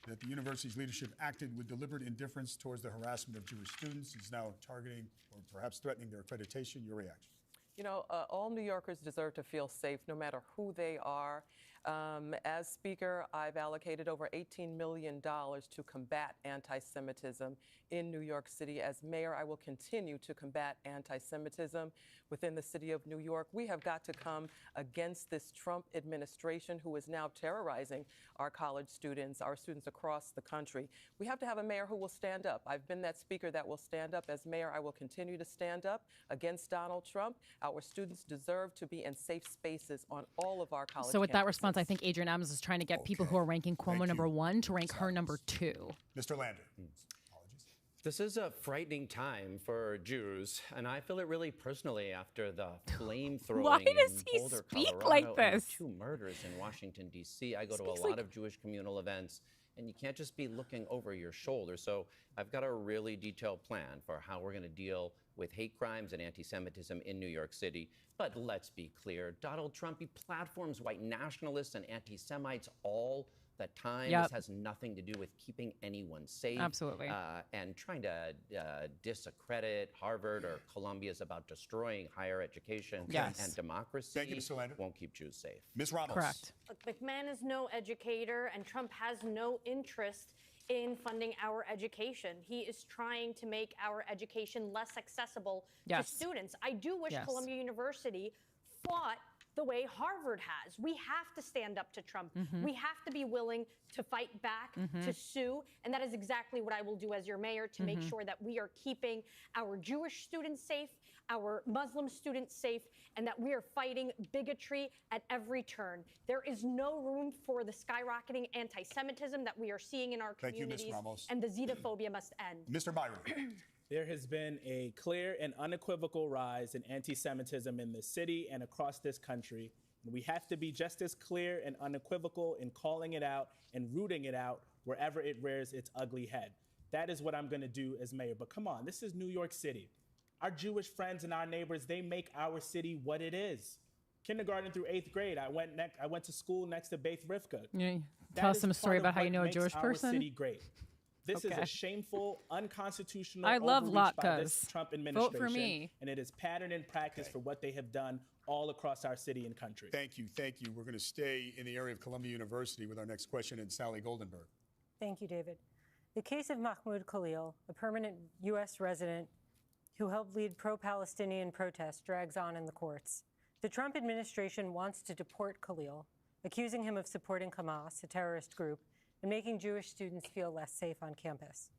G: that the university's leadership acted with deliberate indifference towards the harassment of Jewish students. Is now targeting or perhaps threatening their accreditation. Your reaction.
O: You know, all New Yorkers deserve to feel safe no matter who they are. As Speaker, I've allocated over $18 million to combat anti-Semitism in New York City. As mayor, I will continue to combat anti-Semitism within the city of New York. We have got to come against this Trump administration who is now terrorizing our college students, our students across the country. We have to have a mayor who will stand up. I've been that speaker that will stand up. As mayor, I will continue to stand up against Donald Trump. Our students deserve to be in safe spaces on all of our college
A: So with that
O: campuses.
A: response, I think Adrienne Adams is trying to get people who are ranking Cuomo number 1 to rank her number 2.
G: Mr. Lander.
P: This is a frightening time for Jews, and I feel it really personally after the flame-throwing
A: Why does
P: in
A: he
P: Boulder,
A: speak
P: Colorado,
A: like
P: and
A: this?
P: 2 murders in Washington, D.C. I go to a
A: Speaks
P: lot
A: like-
P: of Jewish communal events, and you can't just be looking over your shoulder. So I've got a really detailed plan for how we're going to deal with hate crimes and anti-Semitism in New York City. But let's be clear, Donald Trump, he platforms white nationalists and anti-Semites all the time.
A: Yep.
P: This has nothing to do with keeping anyone safe.
A: Absolutely.
P: And trying to discredit Harvard or Columbia is about destroying higher education and democracy.
G: Thank you, Mr. Lander.
P: Won't keep Jews safe.
G: Ms. Ramos.
A: Correct.
J: Look, McMahon is no educator, and Trump has no interest in funding our education. He is trying to make our education less accessible to students. I do wish Columbia University fought the way Harvard has. We have to stand up to Trump. We have to be willing to fight back, to sue, and that is exactly what I will do as your mayor to make sure that we are keeping our Jewish students safe, our Muslim students safe, and that we are fighting bigotry at every turn. There is no room for the skyrocketing anti-Semitism that we are seeing in our communities,
G: Ms. Ramos.
J: and the xenophobia must end.
G: Mr. Byron.
I: There has been a clear and unequivocal rise in anti-Semitism in this city and across this country. And we have to be just as clear and unequivocal in calling it out and rooting it out wherever it rears its ugly head. That is what I'm going to do as mayor. But come on, this is New York City. Our Jewish friends and our neighbors, they make our city what it is. Kindergarten through 8th grade, I went to school next to Beth Rivka.
A: Yeah.
I: That
A: Tell us
I: is
A: some story
I: part of
A: about how you
I: what
A: know a
I: makes
A: Jewish
I: our
A: person.
I: city great. This is
A: Okay.
I: a shameful, unconstitutional
A: I love
I: overreach by
A: latkes.
I: this Trump
A: Vote
I: administration.
A: for me.
I: And it is pattern and practice for what they have done all across our city and country.
G: Thank you. Thank you. We're going to stay in the area of Columbia University with our next question and Sally Goldenberg.
H: Thank you, David. The case of Mahmoud Khalil, a permanent U.S. resident who helped lead pro-Palestinian protests, drags on in the courts. The Trump administration wants to deport Khalil, accusing him of supporting Hamas, a terrorist group, and making Jewish students feel less safe on campus.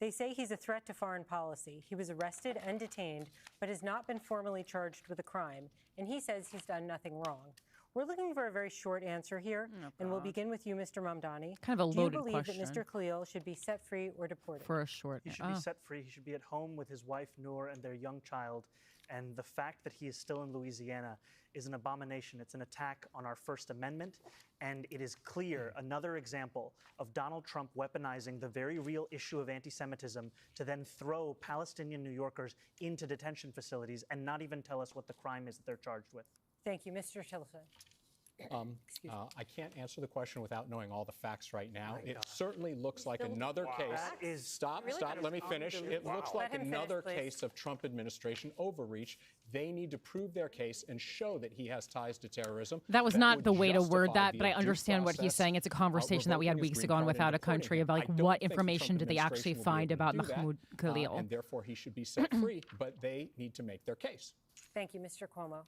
H: They say he's a threat to foreign policy. He was arrested and detained, but has not been formally charged with a crime, and he says he's done nothing wrong. We're looking for a very short answer here, and we'll begin with you, Mr. Mamdani.
A: Kind of a loaded
H: Do you believe
A: question.
H: that Mr. Khalil should be set free or deported?
A: For a short
B: He should be set free. He should be at home with his wife, Noor, and their young child. And the fact that he is still in Louisiana is an abomination. It's an attack on our First Amendment. And it is clear, another example of Donald Trump weaponizing the very real issue of anti-Semitism to then throw Palestinian New Yorkers into detention facilities and not even tell us what the crime is that they're charged with.
H: Thank you. Mr. Tillerson.
M: I can't answer the question without knowing all the facts right now. It certainly looks like another case. Stop, let me finish. It looks like another case of Trump administration overreach. They need to prove their case and show that he has ties to terrorism.
A: That was not the way to word that, but I understand what he's saying. It's a conversation that we had weeks ago on Without a Country about like what information did they actually find about Mahmoud Khalil.
M: And therefore he should be set free, but they need to make their case.
H: Thank you, Mr. Cuomo.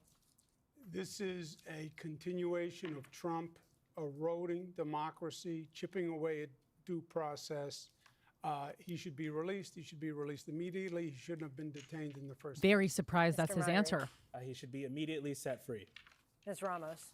E: This is a continuation of Trump eroding democracy, chipping away at due process. He should be released. He should be released immediately. He shouldn't have been detained in the first place.
A: Very surprised that's his answer.
I: He should be immediately set free.
H: Ms. Ramos.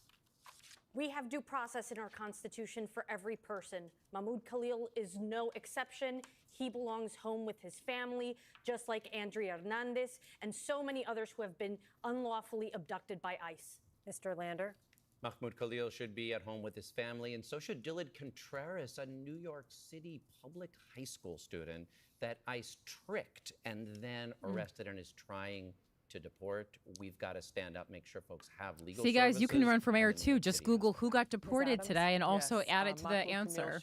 J: We have due process in our Constitution for every person. Mahmoud Khalil is no exception. He belongs home with his family, just like Andrea Hernandez and so many others who have been unlawfully abducted by ICE.
H: Mr. Lander.
P: Mahmoud Khalil should be at home with his family, and so should Dillard Contreras, a New York City public high school student that ICE tricked and then arrested and is trying to deport. We've got to stand up, make sure folks have legal
A: See, guys, you can
P: services
A: run for mayor
P: in the New
A: too.
P: York
A: Just
P: City.
A: Google who got deported today and also add it to the
O: Mahmoud
A: answer.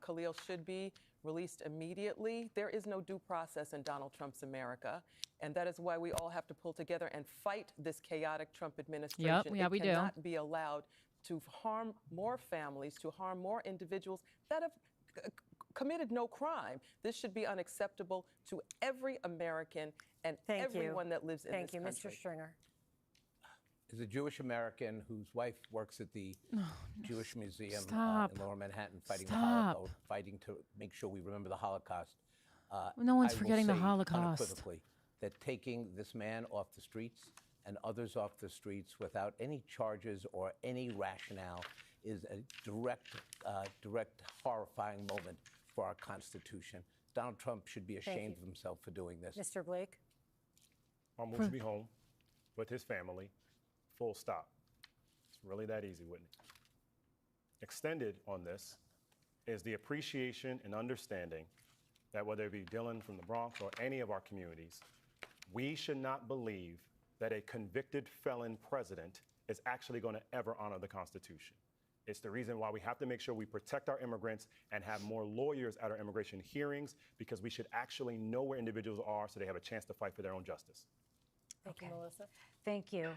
O: Khalil should be released immediately. There is no due process in Donald Trump's America, and that is why we all have to pull together and fight this chaotic Trump administration.
A: We do.
O: It cannot be allowed to harm more families, to harm more individuals that have committed no crime. This should be unacceptable to every American and everyone that lives in this country.
H: Thank you, Mr. Stringer.
L: As a Jewish American whose wife works at the Jewish Museum in Lower Manhattan fighting the Holocaust, fighting to make sure we remember the Holocaust.
A: No one's
L: I will
A: forgetting the
L: say
A: Holocaust.
L: Unequivocally that taking this man off the streets and others off the streets without any charges or any rationale is a direct horrifying moment for our Constitution. Donald Trump should be ashamed of himself for doing this.
H: Mr. Blake.
F: Mahmoud should be home with his family, full stop. It's really that easy, wouldn't it? Extended on this is the appreciation and understanding that whether it be Dylan from the Bronx or any of our communities, we should not believe that a convicted felon president is actually going to ever honor the Constitution. It's the reason why we have to make sure we protect our immigrants and have more lawyers at our immigration hearings, because we should actually know where individuals are so they have a chance to fight for their own justice.
H: Thank you, Melissa.
C: Thank you.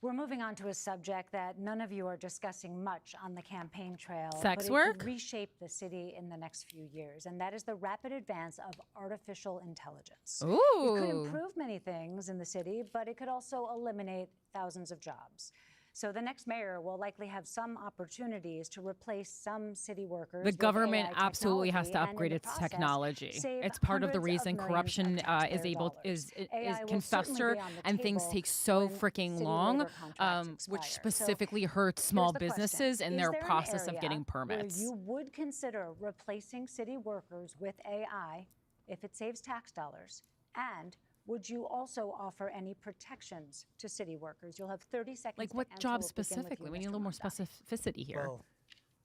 C: We're moving on to a subject that none of you are discussing much on the campaign trail.
A: Sex
C: but
A: work?
C: It could reshape the city in the next few years, and that is the rapid advance of artificial intelligence.
A: Ooh.
C: It could improve many things in the city, but it could also eliminate thousands of jobs. So the next mayor will likely have some opportunities to replace some city workers.
A: The
C: with
A: government
C: AI
A: absolutely has to
C: technology, and in
A: upgrade
C: the
A: its
C: process,
A: technology.
C: save
A: It's part of the
C: hundreds
A: reason
C: millions
A: corruption
C: of taxpayer
A: can
C: will
A: fester
C: certainly be on the
A: and things
C: table
A: take so
C: when
A: freaking
C: city
A: long,
C: labor contracts
A: which
C: expire.
A: specifically
C: So
A: hurts small
C: here's the question.
A: businesses in
C: Is
A: their
C: there an
A: process of
C: area
A: getting permits.
C: where you would consider replacing city workers with AI if it saves tax dollars? And would you also offer any protections to city workers? You'll have 30 seconds
A: Like
C: to
A: what
C: answer.
A: job
C: We'll begin with
A: specifically?
C: you,
A: We need a
C: Mr.
A: little more
C: Mamdani.
A: specificity here.
B: Well,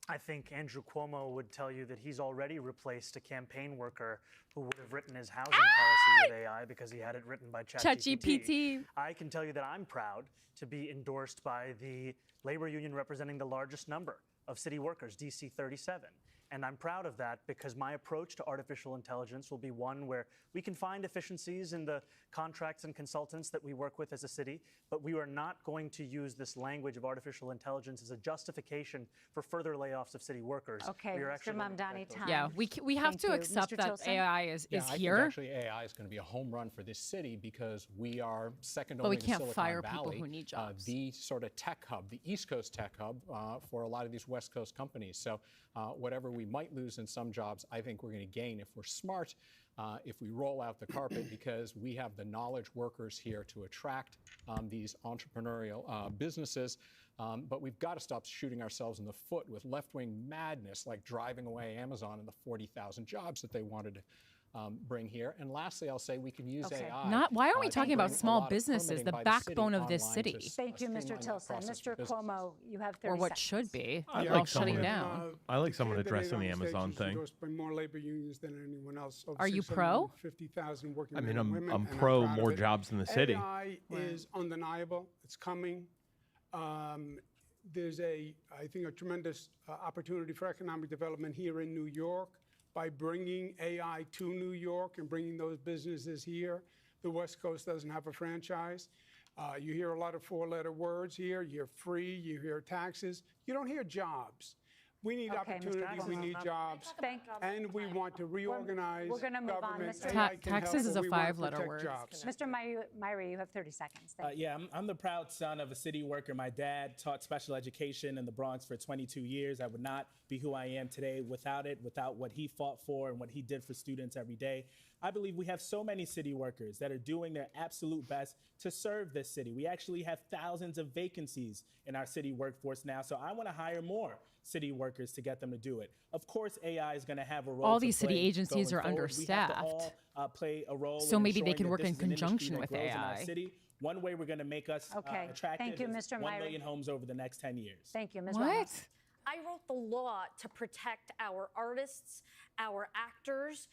B: I think Andrew Cuomo would tell you that he's already replaced a campaign worker who would have written his housing policy with AI because he had it written by ChatGPT. I can tell you that I'm proud to be endorsed by the labor union representing the largest number of city workers, DC 37. And I'm proud of that because my approach to artificial intelligence will be one where we can find efficiencies in the contracts and consultants that we work with as a city, but we are not going to use this language of artificial intelligence as a justification for further layoffs of city workers.
C: Okay,
B: We are
C: Mr.
B: actually going to
C: Mamdani,
B: protect those.
C: time.
A: Yeah, we have
C: Thank
A: to
C: you.
A: accept
C: Mr.
A: that
C: Tilson?
A: AI is
M: I
A: here.
M: think actually AI is going to be a home run for this city because we are second
A: But
M: only
A: we
M: to
A: can't
M: Silicon
A: fire
M: Valley,
A: people who need jobs.
M: the sort of tech hub, the East Coast tech hub for a lot of these West Coast companies. So whatever we might lose in some jobs, I think we're going to gain if we're smart, if we roll out the carpet, because we have the knowledge workers here to attract these entrepreneurial businesses. But we've got to stop shooting ourselves in the foot with left-wing madness, like driving away Amazon and the 40,000 jobs that they wanted to bring here. And lastly, I'll say we can use AI.
A: Why aren't we
M: to
A: talking about
M: bring a
A: small
M: lot of
A: businesses, the
M: permitting by
A: backbone of this
M: online
A: city?
M: to
C: Thank you, Mr.
M: streamline that
C: Tilson.
M: process for
C: Mr.
M: businesses.
C: Cuomo, you have 30
A: Or what
C: seconds.
A: should be,
N: I
A: while
N: like
A: shutting
N: someone-
A: down.
N: I like someone
E: candidate
N: addressing the
E: on stage
N: Amazon
E: is
N: thing.
E: endorsed by more labor unions than anyone else. Over
A: Are you pro?
E: 650,000 working
N: I mean,
E: men and women,
N: I'm
E: and
N: pro
E: proud of
N: more
E: it.
N: jobs in the city.
E: AI is undeniable. It's coming. There's I think, a tremendous opportunity for economic development here in New York by bringing AI to New York and bringing those businesses here. The West Coast doesn't have a franchise. You hear a lot of four-letter words here. You hear free, you hear taxes. You don't hear jobs. We need opportunity, we need jobs, and we want to reorganize
C: We're going to move on.
A: Taxes is a five-letter word.
C: Mr. Myrie, you have 30 seconds.
I: Yeah, I'm the proud son of a city worker. My dad taught special education in the Bronx for 22 years. I would not be who I am today without it, without what he fought for and what he did for students every day. I believe we have so many city workers that are doing their absolute best to serve this city. We actually have thousands of vacancies in our city workforce now, so I want to hire more city workers to get them to do it. Of course, AI is going to have a role.
A: All these city agencies are understaffed.
I: We have to all play a role.
A: So maybe they can work in
I: this is an industry
A: conjunction
I: that
A: with
I: grows in our
A: AI.
I: city. One way we're going to make us attractive
C: Thank you,
I: is
C: Mr.
I: 1
C: Myrie.
I: million homes over the next 10 years.
C: Thank you, Ms.
A: What?
C: Ramos.
J: I wrote the law to protect our artists, our actors,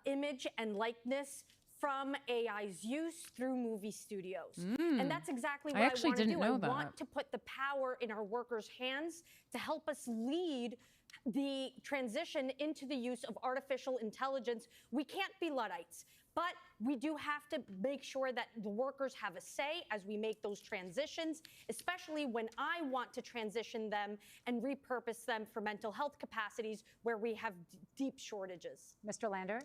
J: image and likeness from AI's use through movie studios. And that's exactly what I want to do. I want to put the power in our workers' hands to help us lead the transition into the use of artificial intelligence. We can't be Luddites, but we do have to make sure that the workers have a say as we make those transitions, especially when I want to transition them and repurpose them for mental health capacities where we have deep shortages.
C: Mr. Lander?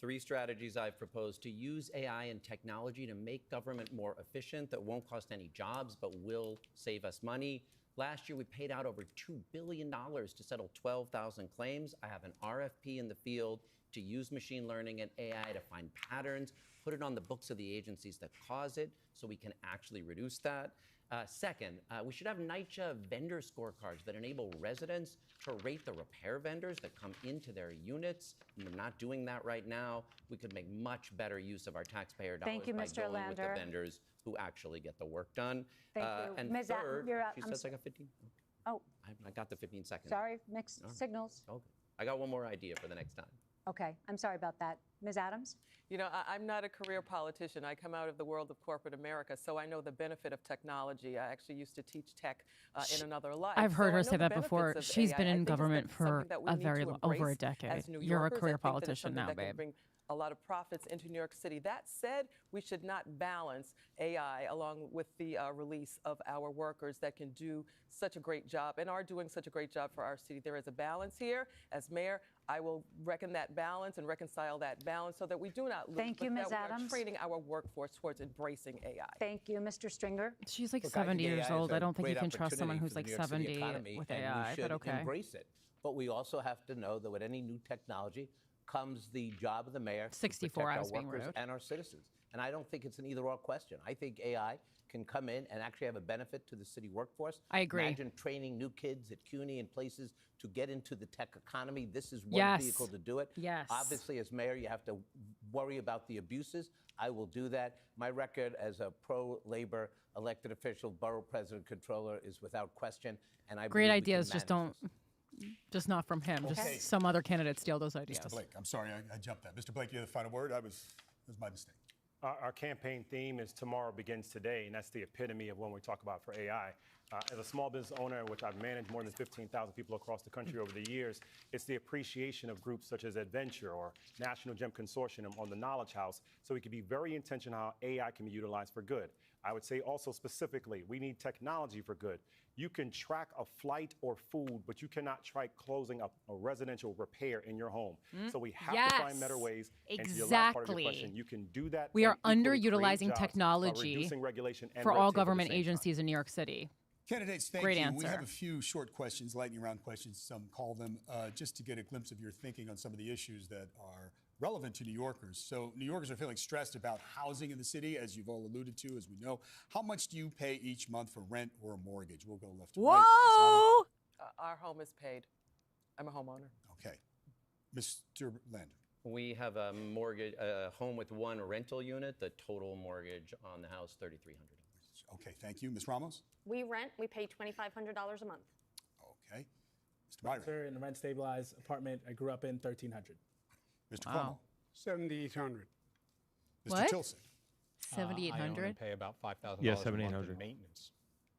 P: 3 strategies I've proposed to use AI and technology to make government more efficient that won't cost any jobs but will save us money. Last year, we paid out over $2 billion to settle 12,000 claims. I have an RFP in the field to use machine learning and AI to find patterns, put it on the books of the agencies that cause it so we can actually reduce that. Second, we should have NYCHA vendor scorecards that enable residents to rate the repair vendors that come into their units. And we're not doing that right now. We could make much better use of our taxpayer dollars by going with the vendors who actually get the work done.
C: Thank you.
P: And
C: Ms.
P: third,
C: you're
P: she says I got 15.
C: Oh.
P: I got the 15 seconds.
C: Sorry, mixed signals.
P: Okay. I got one more idea for the next time.
C: Okay, I'm sorry about that. Ms. Adams?
O: You know, I'm not a career politician. I come out of the world of corporate America, so I know the benefit of technology. I actually used to teach tech in another life.
A: I've heard her
O: I know
A: say
O: the
A: that
O: benefits
A: before.
O: of
A: She's
O: AI.
A: been
O: I
A: in
O: think
A: government
O: it's
A: for
O: something that we
A: a
O: need
A: very
O: to
A: over a
O: embrace
A: decade.
O: as New
A: You're a
O: Yorkers.
A: career
O: I think that it's
A: politician
O: something
A: now,
O: that can
A: babe.
O: bring a lot of profits into New York City. That said, we should not balance AI along with the release of our workers that can do such a great job and are doing such a great job for our city. There is a balance here. As mayor, I will reckon that balance and reconcile that balance so that we do not lose.
C: Thank you, Ms.
O: that we are
C: Adams.
O: training our workforce towards embracing AI.
C: Thank you, Mr. Stringer.
A: She's like
L: Look, I
A: 70
L: think
A: years
L: AI is
A: old.
L: a
A: I don't think you
L: great
A: can trust someone who's
L: opportunity
A: like
L: for the New York City
A: 70
L: economy,
A: with
L: and
A: AI,
L: we should
A: but okay.
L: embrace it. But we also have to know that with any new technology comes the job of the mayor to
A: 64,
L: protect
A: I was
L: our
A: being
L: workers
A: rude.
L: and our citizens. And I don't think it's an either-or question. I think AI can come in and actually have a benefit to the city workforce.
A: I agree.
L: Imagine training new kids at CUNY and places to get into the tech economy. This is one vehicle to do it.
A: Yes.
L: Obviously, as mayor, you have to worry about the abuses. I will do that. My record as a pro-labor elected official, borough president, controller is without question. And I
A: Great
L: believe we can
A: ideas, just
L: manage
A: don't, just not from him.
G: Okay.
A: Just some other candidates steal those ideas.
G: Mr. Blake, I'm sorry, I jumped that. Mr. Blake, you have the final word. That was my mistake.
F: Our campaign theme is Tomorrow Begins Today, and that's the epitome of when we talk about for AI. As a small business owner, which I've managed more than 15,000 people across the country over the years, it's the appreciation of groups such as Adventure or National Gem Consortium on the Knowledge House, so we can be very intentional how AI can be utilized for good. I would say also specifically, we need technology for good. You can track a flight or food, but you cannot track closing a residential repair in your home. So we have to find better ways. And to your last part of your question, you can do that.
A: We are
F: and equally create
A: underutilizing
F: jobs by
A: technology
F: reducing regulation and
A: for
F: red
A: all
F: tape at the
A: government
F: same time.
A: agencies in New York City.
G: Candidates, thank
A: Great
G: you.
A: answer.
G: We have a few short questions, lightning round questions, some call them, just to get a glimpse of your thinking on some of the issues that are relevant to New Yorkers. So New Yorkers are feeling stressed about housing in the city, as you've all alluded to, as we know. How much do you pay each month for rent or a mortgage? We'll go left to right.
A: Whoa!
O: Our home is paid. I'm a homeowner.
G: Okay. Mr. Lander.
P: We have a mortgage, a home with one rental unit. The total mortgage on the house, $3,300.
G: Okay, thank you. Ms. Ramos?
J: We rent, we pay $2,500 a month.
G: Okay. Mr. Myrie?
I: Sir, in a rent-stabilized apartment I grew up in, $1,300.
G: Mr. Cuomo?
E: $7,800.
G: Mr.
A: What?
G: Tilson?
M: I only
A: $7,800.
M: pay about $5,000
N: Yeah,
M: a month in
N: $7,800.
M: maintenance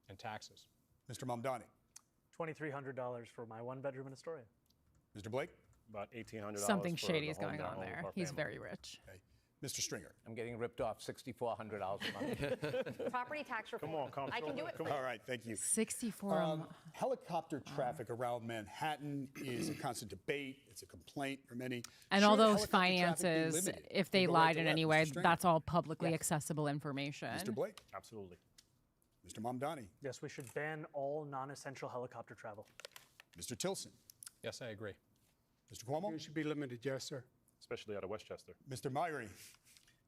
M: and taxes.
G: Mr. Mamdani?
B: $2,300 for my one-bedroom in Astoria.
G: Mr. Blake?
F: About $1,800.
A: Something
F: for
A: shady
F: the
A: is
F: home
A: going
F: down
A: on
F: home
A: there.
F: of our
A: He's
F: family.
A: very rich.
G: Okay. Mr. Stringer?
L: I'm getting ripped off $6,400 a month.
J: Property tax reform.
F: Come on, come
J: I can do it.
G: All right, thank you.
A: 64.
G: Helicopter traffic around Manhattan is a constant debate. It's a complaint for many.
A: And
G: Should
A: all those
G: helicopter traffic be
A: finances,
G: limited?
A: if
G: We
A: they
G: go right
A: lied
G: to
A: in
G: left.
A: any
G: Mr.
A: way,
G: Stringer?
A: that's all publicly accessible information.
G: Mr. Blake?
F: Absolutely.
G: Mr. Mamdani?
B: Yes, we should ban all non-essential helicopter travel.
G: Mr. Tilson?
M: Yes, I agree.
G: Mr. Cuomo?
E: It should be limited, yes, sir.
F: Especially out of Westchester.
G: Mr. Myrie?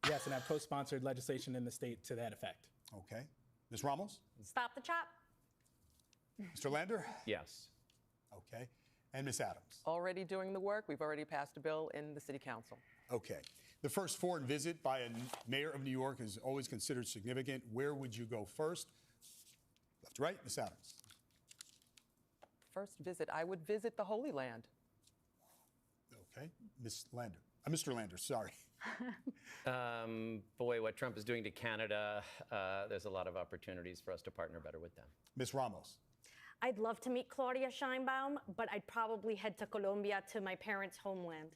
I: Yes, and I've co-sponsored legislation in the state to that effect.
G: Okay. Ms. Ramos?
J: Stop the chop.
G: Mr. Lander?
P: Yes.
G: Okay. And Ms. Adams?
O: Already doing the work. We've already passed a bill in the City Council.
G: Okay. The first foreign visit by a mayor of New York is always considered significant. Where would you go first? Left to right, Ms. Adams.
O: First visit, I would visit the Holy Land.
G: Okay. Ms. Lander. Mr. Lander, sorry.
P: Boy, what Trump is doing to Canada, there's a lot of opportunities for us to partner better with them.
G: Ms. Ramos.
J: I'd love to meet Claudia Sheinbaum, but I'd probably head to Colombia to my parents' homeland.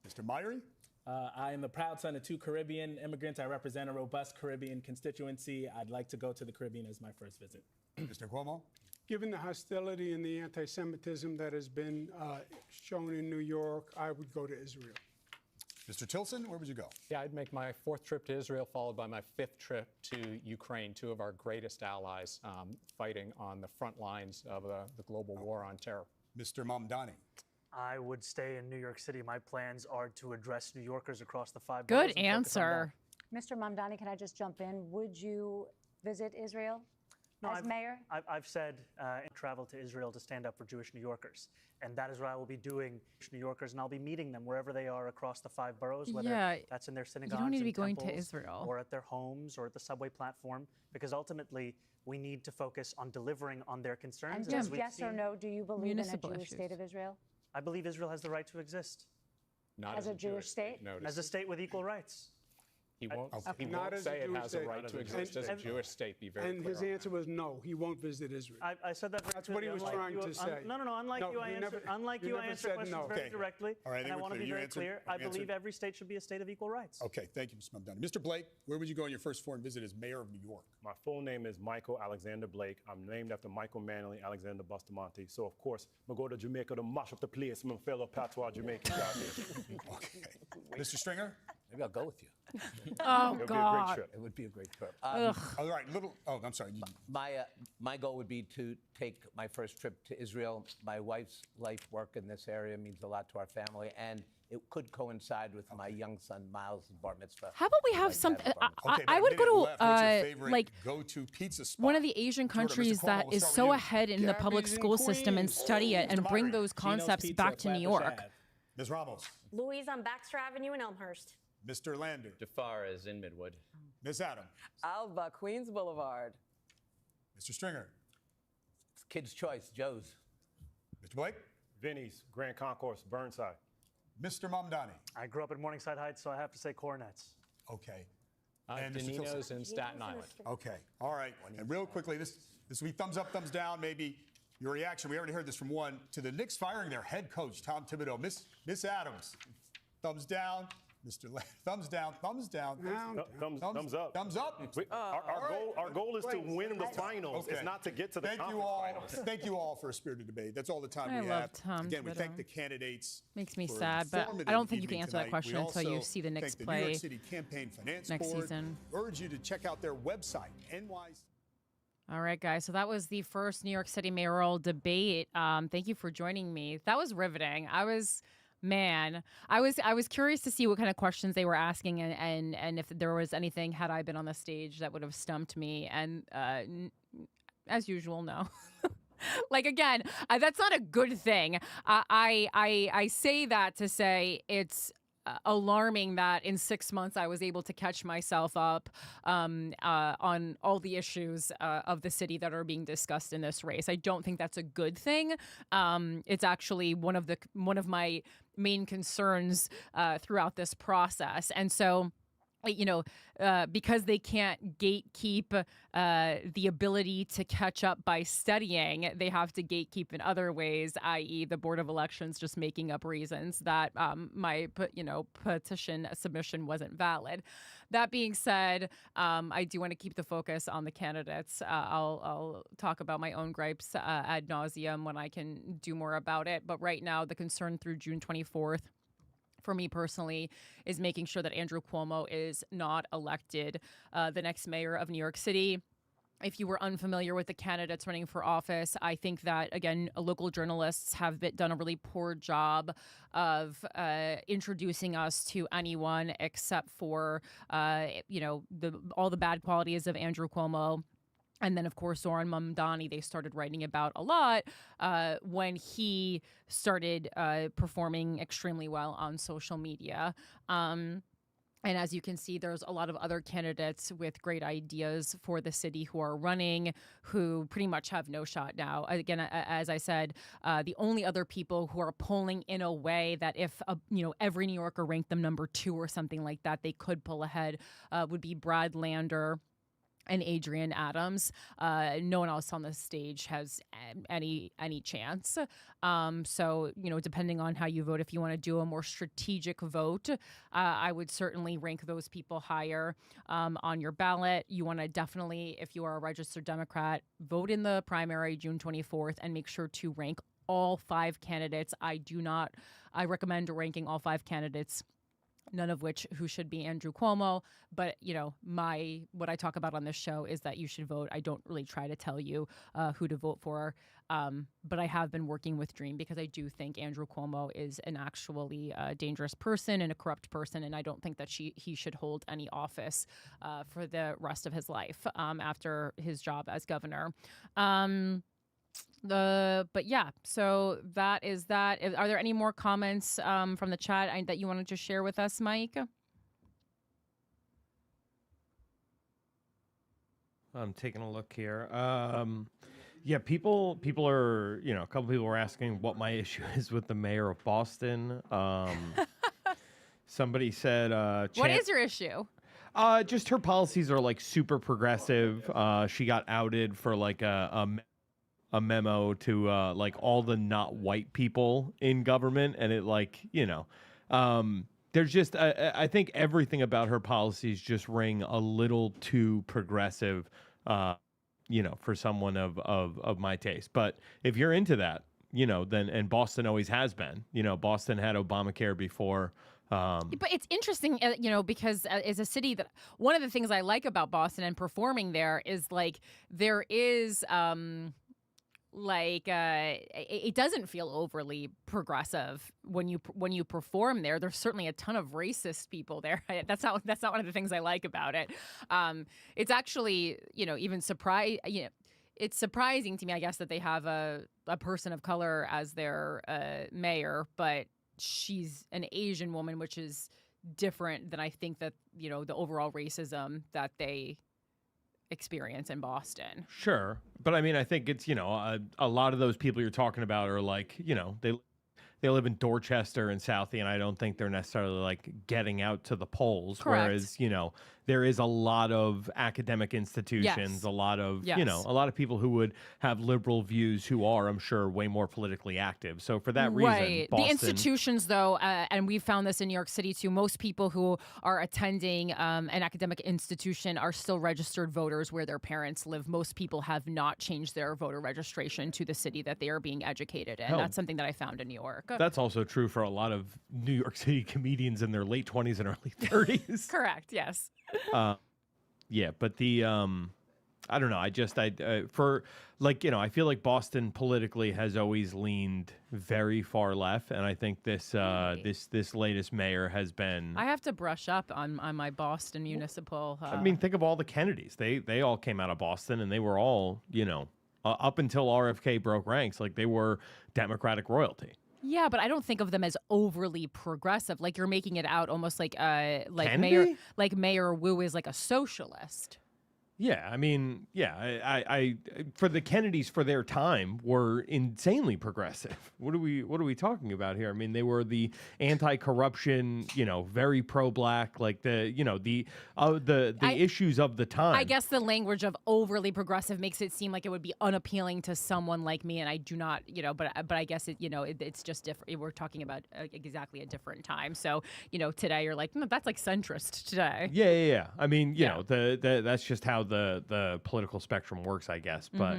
G: Mr. Myrie.
I: I am the proud son of 2 Caribbean immigrants. I represent a robust Caribbean constituency. I'd like to go to the Caribbean as my first visit.
G: Mr. Cuomo.
E: Given the hostility and the anti-Semitism that has been shown in New York, I would go to Israel.
G: Mr. Tilson, where would you go?
M: Yeah, I'd make my 4th trip to Israel, followed by my 5th trip to Ukraine, 2 of our greatest allies fighting on the front lines of the global war on terror.
G: Mr. Mamdani.
B: I would stay in New York City. My plans are to address New Yorkers across the 5
A: Good
B: boroughs and focus on
A: answer.
C: Mr. Mamdani, can I just jump in? Would you visit Israel as mayor?
B: I've said travel to Israel to stand up for Jewish New Yorkers. And that is what I will be doing, New Yorkers, and I'll be meeting them wherever they are across the 5 boroughs, whether that's in their synagogues,
A: you don't need to be
B: and
A: going to
B: temples,
A: Israel.
B: or at their homes, or at the subway platform, because ultimately we need to focus on delivering on their concerns.
C: And
B: as
C: just
B: we've
C: yes or
B: seen,
C: no, do you believe in a
A: Municipal
C: Jewish
A: issues.
C: state of Israel?
B: I believe Israel has the right to exist
M: Not
C: As a Jewish state?
M: Notice.
B: as a state with equal rights.
M: He won't, he
E: Not
M: won't
E: as a
M: say it
E: Jewish
M: has a
E: state.
M: right to exist as a Jewish state. Be very
E: And
M: clear
E: his
M: on
E: answer was no, he won't visit Israel.
B: I said that very
E: That's what he
B: clearly.
E: was
B: Unlike
E: trying
B: you-
E: to say.
B: No. Unlike
E: No,
B: you, I
E: you
B: answer.
E: never-
B: Unlike
E: you
B: you, I
E: never
B: answer
E: said
B: questions
E: no.
B: very
G: Okay.
B: directly,
G: All right, I
B: and
G: think
B: I
G: we're
B: want to
G: clear.
B: be
G: You
B: very
G: answered-
B: clear.
G: you
B: I believe
G: answered-
B: every state should be a state of equal rights.
G: Okay, thank you, Mr. Mamdani. Mr. Blake, where would you go on your first foreign visit as mayor of New York?
F: My full name is Michael Alexander Blake. I'm named after Michael Manley Alexander Bustamante. So, of course, I'm going to go to Jamaica to mash up the place. I'm a fellow patois Jamaican out here.
G: Okay. Mr. Stringer?
L: Maybe I'll go with you.
A: Oh,
F: It'll be a
A: God.
F: great trip.
L: It would be a great trip.
G: All right, I'm sorry.
L: My goal would be to take my first trip to Israel. My wife's life work in this area means a lot to our family, and it could coincide with my young son Miles' bar mitzvah.
A: How about we
L: I'd
A: have
L: like to
A: some?
L: have a bar mitzvah.
G: Okay,
A: I
G: about a
A: would
G: minute
A: go
G: left. What's your
A: to
G: favorite
A: like
G: go-to pizza spot?
A: one of the Asian
G: Florida? Mr.
A: countries
G: Cuomo,
A: that
G: we'll
A: is
G: start
A: so
G: with you.
A: ahead in the public
E: Gabby's in
A: school system and
E: Queens.
A: study it and
G: Mr.
A: bring
G: Myrie.
A: those concepts
I: Pizza,
A: back to New
I: Flatbush
A: York.
I: Ave.
G: Ms. Ramos?
J: Louise on Baxter Avenue in Elmhurst.
G: Mr. Lander?
P: Jafar is in Midwood.
G: Ms. Adams?
O: Alba, Queens Boulevard.
G: Mr. Stringer?
L: It's Kid's Choice, Joe's.
G: Mr. Blake?
F: Vinny's, Grand Concourse, Burnside.
G: Mr. Mamdani?
B: I grew up in Morningside Heights, so I have to say Coronets.
G: Okay. And Mr.
M: Danino's
G: Tilson?
M: in Staten Island.
G: Okay. All right. And real quickly, this will be thumbs up, thumbs down, maybe your reaction. We already heard this from one. To the Knicks firing their head coach, Tom Thibodeau. Miss Adams, thumbs down. Mr. Thumbs down, thumbs down.
F: Thumbs up.
G: Thumbs up.
F: Our goal is to win the finals.
G: Okay.
F: It's not to get to the
G: Thank you
F: conference
G: all.
F: finals.
G: Thank you all for a spirited debate. That's all the time
A: I
G: we
A: love
G: have.
A: Tom
G: Again, we thank
A: Thibodeau.
G: the candidates.
A: Makes me
G: for a
A: sad, but I
G: informative
A: don't think you can
G: evening
A: answer that
G: tonight.
A: question
G: We
A: until you
G: also
A: see the Knicks
G: thank the New
A: play
G: York City Campaign Finance
A: next
G: Board.
A: season.
G: Urge you to check out their website, NYC.
A: All right, guys. So that was the first New York City mayoral debate. Thank you for joining me. That was riveting. I was curious to see what kind of questions they were asking and if there was anything, had I been on the stage, that would have stumped me. And as usual, no. Like, again, that's not a good thing. I say that to say it's alarming that in 6 months I was able to catch myself up on all the issues of the city that are being discussed in this race. I don't think that's a good thing. It's actually one of my main concerns throughout this process. And so because they can't gatekeep the ability to catch up by studying, they have to gatekeep in other ways, i.e. the Board of Elections just making up reasons that my petition submission wasn't valid. That being said, I do want to keep the focus on the candidates. I'll talk about my own gripes ad nauseum when I can do more about it. But right now, the concern through June 24th, for me personally, is making sure that Andrew Cuomo is not elected the next mayor of New York City. If you were unfamiliar with the candidates running for office, I think that, again, local journalists have done a really poor job of introducing us to anyone except for, all the bad qualities of Andrew Cuomo. And then, of course, Zohran Mamdani, they started writing about a lot when he started performing extremely well on social media. And as you can see, there's a lot of other candidates with great ideas for the city who are running, who pretty much have no shot now. Again, as I said, the only other people who are polling in a way that if every New Yorker ranked them number 2 or something like that, they could pull ahead would be Brad Lander and Adrian Adams. No one else on the stage has any chance. So, depending on how you vote, if you want to do a more strategic vote, I would certainly rank those people higher on your ballot. You want to definitely, if you are a registered Democrat, vote in the primary June 24th and make sure to rank all 5 candidates. I recommend ranking all 5 candidates, none of which who should be Andrew Cuomo. But, what I talk about on this show is that you should vote. I don't really try to tell you who to vote for. But I have been working with Dream because I do think Andrew Cuomo is an actually dangerous person and a corrupt person. And I don't think that he should hold any office for the rest of his life after his job as governor. But yeah, so that is that. Are there any more comments from the chat that you wanted to share with us, Mike?
N: I'm taking a look here. Yeah, people are, a couple people were asking what my issue is with the mayor of Boston. Somebody said,
A: what is your issue?
N: Just her policies are like super progressive. She got outed for like a memo to like all the not white people in government, and it there's just I think everything about her policies just ring a little too progressive, for someone of my taste. But if you're into that, then, and Boston always has been, Boston had Obamacare before.
A: But it's interesting, because it's a city that one of the things I like about Boston and performing there is like there is it doesn't feel overly progressive when you perform there. There's certainly a ton of racist people there. That's not one of the things I like about it. It's actually even it's surprising to me, I guess, that they have a person of color as their mayor, but she's an Asian woman, which is different than I think that the overall racism that they experience in Boston.
N: Sure. But I mean, I think it's, a lot of those people you're talking about are like, they live in Dorchester and Southie, and I don't think they're necessarily like getting out to the polls.
A: Correct.
N: Whereas, there is a lot of academic institutions,
A: Yes.
N: a lot of,
A: Yes.
N: a lot of people who would have liberal views who are, I'm sure, way more politically active. So for that reason,
A: Right.
N: Boston,
A: The institutions, though, and we've found this in New York City, too, most people who are attending an academic institution are still registered voters where their parents live. Most people have not changed their voter registration to the city that they are being educated in.
N: Hell,
A: That's something that I found in New York.
N: That's also true for a lot of New York City comedians in their late 20s and early 30s.
A: Correct, yes.
N: Yeah, but the I don't know. I feel like Boston politically has always leaned very far left, and I think this this latest mayor has been.
A: I have to brush up on my Boston municipal.
N: I mean, think of all the Kennedys. They all came out of Boston, and they were all up until RFK broke ranks, like they were Democratic royalty.
A: Yeah, but I don't think of them as overly progressive. Like you're making it out almost like
N: Can
A: Mayor
N: be?
A: like Mayor Wu is like a socialist.
N: Yeah, I mean, yeah, I for the Kennedys for their time were insanely progressive. What are we talking about here? I mean, they were the anti-corruption, very pro-black, like the issues of the time.
A: I guess the language of overly progressive makes it seem like it would be unappealing to someone like me, and I do not, but I guess it's just different. We're talking about exactly a different time. So, today you're like, no, that's like centrist today.
N: Yeah. I mean, that's just how the political spectrum works, I guess. But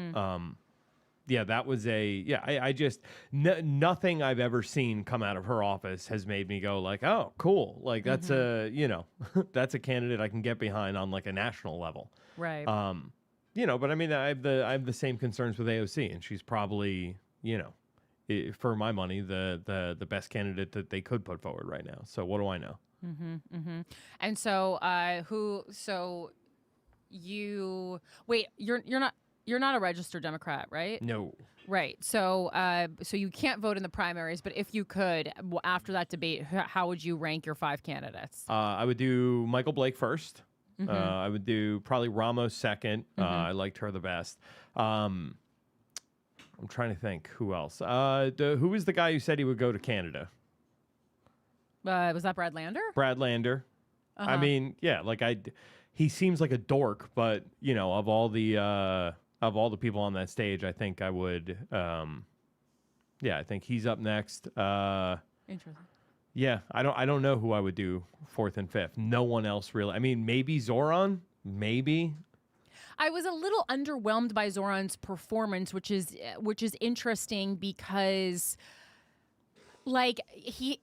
N: that was I just nothing I've ever seen come out of her office has made me go like, oh, cool, like that's that's a candidate I can get behind on like a national level,
A: right?
N: But I mean, I have the same concerns with AOC, and she's probably for my money the best candidate that they could put forward right now. So what do I know?
A: And so you're not a registered Democrat, right?
N: No.
A: Right. So you can't vote in the primaries, but if you could, after that debate, how would you rank your 5 candidates?
N: I would do Michael Blake first. I would do probably Ramos second. I liked her the best. I'm trying to think who else. Who was the guy who said he would go to Canada?
A: Was that Brad Lander?
N: Brad Lander. I mean, yeah, like he seems like a dork, but of all the people on that stage, I think I would. I think he's up next.
A: Interesting.
N: Yeah, I don't know who I would do 4th and 5th. No one else really. I mean, maybe Zohran. Maybe.
A: I was a little underwhelmed by Zohran's performance, which is interesting because. Like he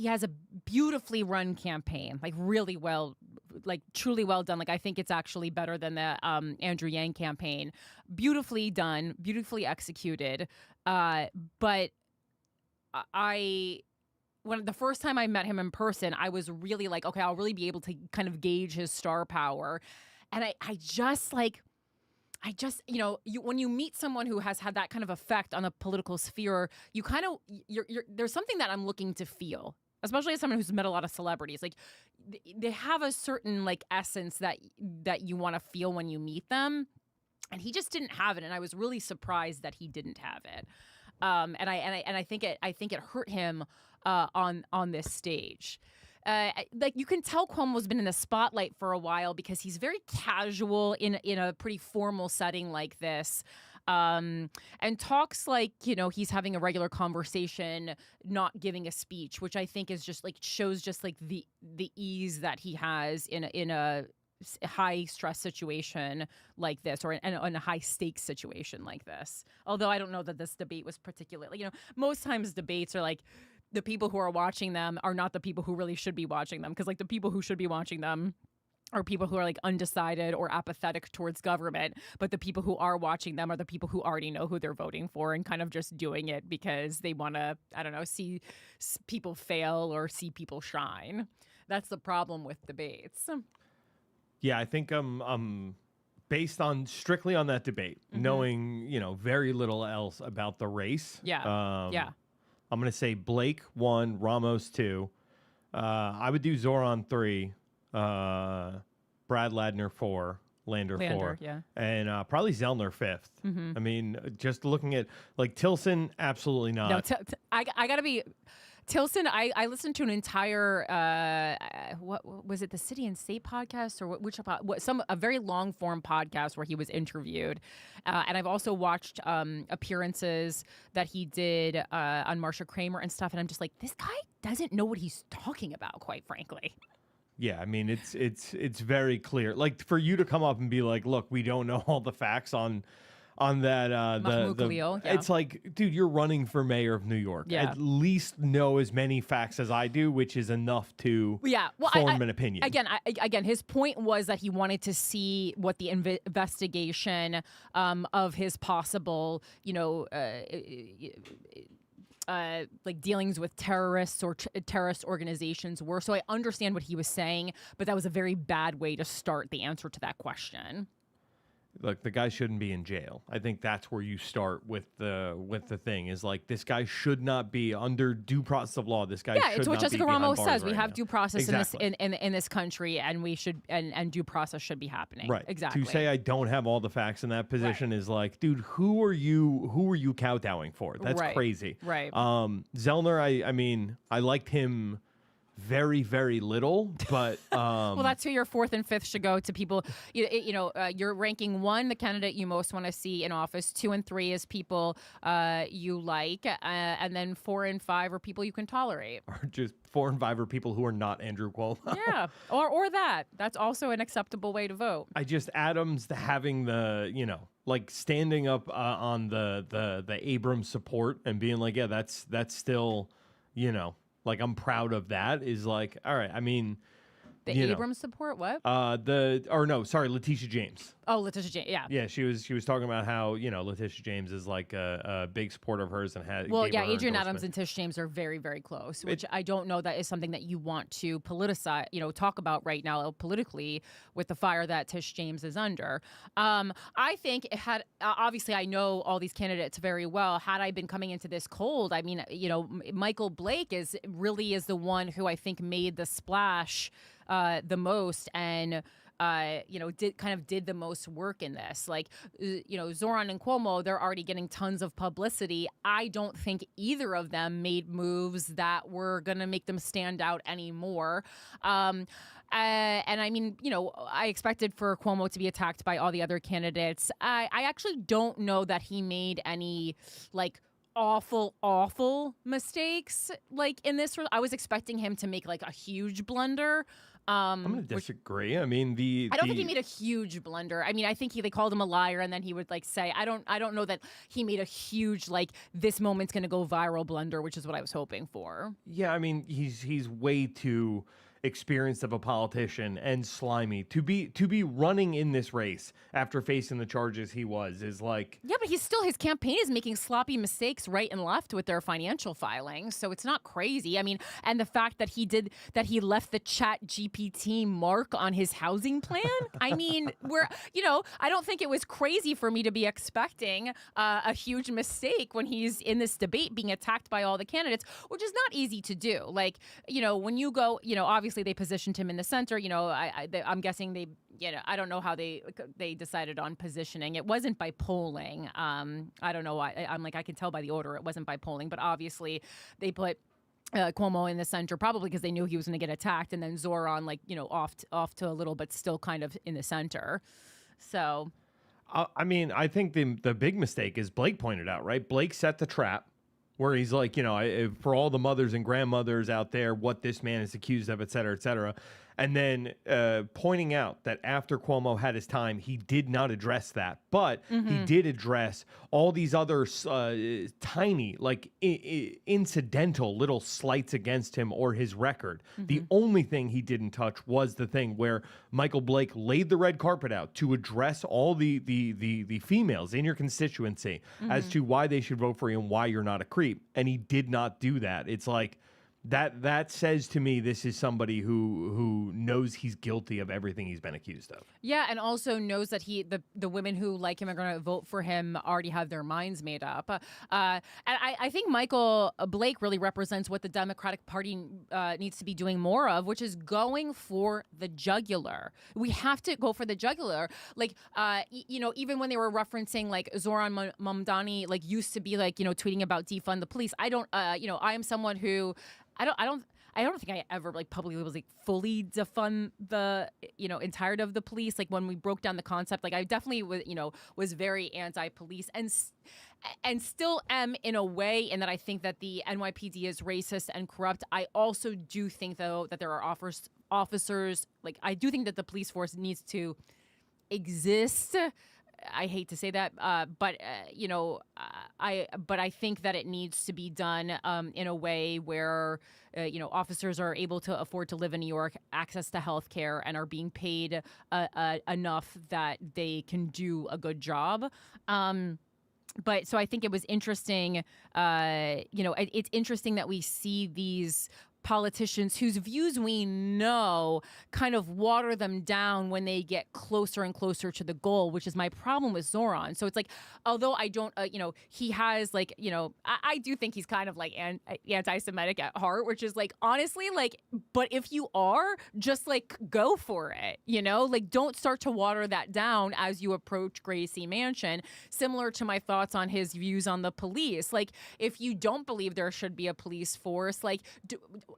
A: has a beautifully run campaign, like really well, like truly well done. Like I think it's actually better than the Andrew Yang campaign. Beautifully done, beautifully executed. But when the first time I met him in person, I was really like, okay, I'll really be able to kind of gauge his star power. And I just when you meet someone who has had that kind of effect on the political sphere, you kind of there's something that I'm looking to feel, especially as someone who's met a lot of celebrities. Like they have a certain like essence that you want to feel when you meet them, and he just didn't have it, and I was really surprised that he didn't have it. And I think it hurt him on this stage. Like you can tell Cuomo's been in the spotlight for a while because he's very casual in a pretty formal setting like this, and talks like he's having a regular conversation, not giving a speech, which I think is just like shows just like the ease that he has in a high stress situation like this, or in a high stakes situation like this. Although I don't know that this debate was particularly, most times debates are like, the people who are watching them are not the people who really should be watching them. Because like the people who should be watching them are people who are like undecided or apathetic towards government. But the people who are watching them are the people who already know who they're voting for and kind of just doing it because they want to, I don't know, see people fail or see people shine. That's the problem with debates.
N: Yeah, I think based on strictly on that debate, knowing, very little else about the race.
A: Yeah.
N: I'm going to say Blake 1, Ramos 2. I would do Zohran 3, Brad Lander 4, Lander 4.
A: Yeah.
N: And probably Zellner 5th. I mean, just looking at, like, Tilson, absolutely not.
A: No, I got to be... Tilson, I listened to an entire, what was it, the City and State podcast, or a very long form podcast where he was interviewed, and I've also watched appearances that he did on Marsha Kramer and stuff, and I'm just like, this guy doesn't know what he's talking about, quite frankly.
N: Yeah, I mean, it's very clear. Like for you to come up and be like, look, we don't know all the facts on that it's like, dude, you're running for mayor of New York.
A: Yeah.
N: At least know as many facts as I do, which is enough to form an opinion.
A: Again, his point was that he wanted to see what the investigation of his possible, like dealings with terrorists or terrorist organizations were. So I understand what he was saying, but that was a very bad way to start the answer to that question.
N: look, the guy shouldn't be in jail. I think that's where you start with the thing is like this guy should not be under due process of law. This guy should
A: it's what
N: not
A: Jessica
N: be behind
A: Ramos
N: bars
A: says.
N: right
A: We have
N: now.
A: due process
N: Exactly.
A: in this country, and we should and due process should be happening.
N: Right.
A: Exactly.
N: To say I don't have all the facts in that position is like, dude, who are you kowtowing for? That's
A: Right.
N: crazy.
A: Right.
N: Zellner, I mean, I liked him very, very little, but
A: well, that's who your fourth and fifth should go to people. You're ranking 1, the candidate you most want to see in office. 2 and 3 is people you like, and then 4 and 5 are people you can tolerate.
N: or just 4 and 5 are people who are not Andrew Cuomo.
A: Yeah, or that. That's also an acceptable way to vote.
N: I just Adams having the like standing up on the Abrams support and being like, yeah, that's still like I'm proud of that is like, all right. I mean,
A: The Abrams support, what?
N: Letitia James.
A: Oh, Letitia James, yeah.
N: Yeah, she was talking about how Letitia James is like a big supporter of hers and had.
A: Well,
N: gave
A: yeah,
N: her
A: Adrian
N: endorsement.
A: Adams and Tish James are very, very close, which I don't know that is something that you want to politicize, talk about right now politically with the fire that Tish James is under. I think it had, obviously I know all these candidates very well. Had I been coming into this cold, I mean, Michael Blake is the one who I think made the splash the most and did the most work in this. Like, Zohran and Cuomo, they're already getting tons of publicity. I don't think either of them made moves that were going to make them stand out anymore. And I mean, I expected for Cuomo to be attacked by all the other candidates. I actually don't know that he made any, like, awful mistakes. Like, in this, I was expecting him to make, like, a huge blunder.
N: I'm going to disagree. I mean,
A: I don't think he made a huge blunder. I mean, I think they called him a liar, and then he would like say, I don't know that he made a huge like this moment's going to go viral blunder, which is what I was hoping for.
N: Yeah, I mean, he's way too experienced of a politician and slimy to be running in this race after facing the charges he was is like.
A: Yeah, but his campaign is making sloppy mistakes right and left with their financial filings, so it's not crazy. I mean, and the fact that he left the Chat GPT mark on his housing plan. I mean, I don't think it was crazy for me to be expecting a huge mistake when he's in this debate being attacked by all the candidates, which is not easy to do. Like, when you go, obviously they positioned him in the center. I'm guessing I don't know how they decided on positioning. It wasn't by polling. I don't know why. I can tell by the order it wasn't by polling, but obviously they put Cuomo in the center probably because they knew he was going to get attacked, and then Zohran off to a little, but still kind of in the center. So,
N: I mean, I think the big mistake is Blake pointed out, right? Blake set the trap. Where he's like, for all the mothers and grandmothers out there, what this man is accused of, et cetera, et cetera. And then pointing out that after Cuomo had his time, he did not address that. But he did address all these other tiny, like incidental little slights against him or his record. The only thing he didn't touch was the thing where Michael Blake laid the red carpet out to address all the females in your constituency as to why they should vote for you and why you're not a creep. And he did not do that. It's like, that says to me this is somebody who knows he's guilty of everything he's been accused of.
A: Yeah, and also knows that the women who like him are going to vote for him already have their minds made up. And I think Michael Blake really represents what the Democratic Party needs to be doing more of, which is going for the jugular. We have to go for the jugular. Like, even when they were referencing like Zohran Mamdani, like used to be like, tweeting about defund the police. I am someone who I don't think I ever like publicly was like fully defund the entirety of the police. Like when we broke down the concept, like I definitely was very anti-police and still am in a way, in that I think that the NYPD is racist and corrupt. I also do think though that there are officers, like I do think that the police force needs to exist. I hate to say that, but I think that it needs to be done in a way where officers are able to afford to live in New York, access to health care, and are being paid enough that they can do a good job. But so I think it was interesting. It's interesting that we see these politicians whose views we know kind of water them down when they get closer and closer to the goal, which is my problem with Zohran. So it's like, although I don't, he has like, I do think he's kind of like anti-Semitic at heart, which is like, honestly, like, but if you are, just like go for it, like don't start to water that down as you approach Gracie Mansion. Similar to my thoughts on his views on the police. Like, if you don't believe there should be a police force, like,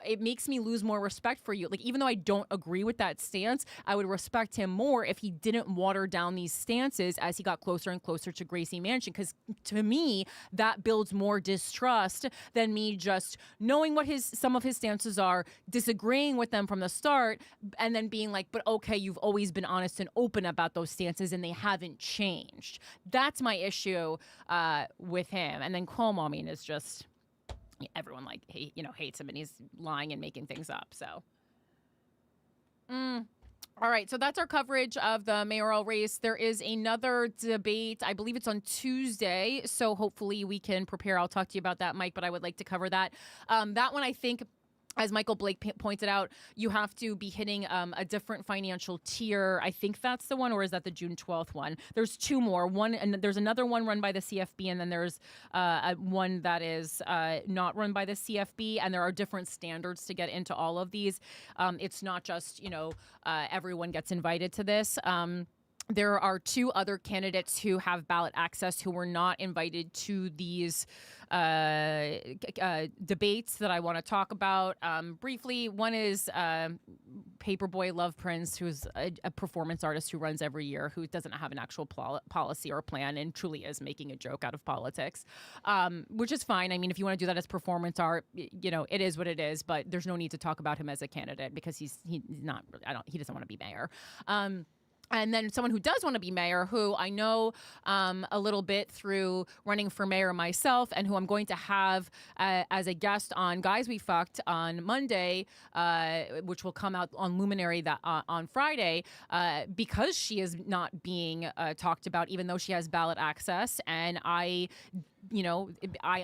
A: it makes me lose more respect for you. Like, even though I don't agree with that stance, I would respect him more if he didn't water down these stances as he got closer and closer to Gracie Mansion. Because to me, that builds more distrust than me just knowing what some of his stances are, disagreeing with them from the start, and then being like, but okay, you've always been honest and open about those stances and they haven't changed. That's my issue with him. And then Cuomo, I mean, is just everyone like hates him and he's lying and making things up. So, all right. So that's our coverage of the mayoral race. There is another debate. I believe it's on Tuesday. So hopefully we can prepare. I'll talk to you about that, Mike, but I would like to cover that. That one, I think, as Michael Blake pointed out, you have to be hitting a different financial tier. I think that's the one, or is that the June 12th one? There's two more. One, and there's another one run by the CFB, and then there's one that is not run by the CFB, and there are different standards to get into all of these. It's not just, everyone gets invited to this. There are two other candidates who have ballot access who were not invited to these debates that I want to talk about briefly. One is Paperboy Love Prince, who's a performance artist who runs every year, who doesn't have an actual policy or plan and truly is making a joke out of politics, which is fine. I mean, if you want to do that as performance art, it is what it is, but there's no need to talk about him as a candidate because he doesn't want to be mayor. And then someone who does want to be mayor, who I know a little bit through running for mayor myself, and who I'm going to have as a guest on Guys We Fucked on Monday, which will come out on Luminary on Friday, because she is not being talked about, even though she has ballot access. And I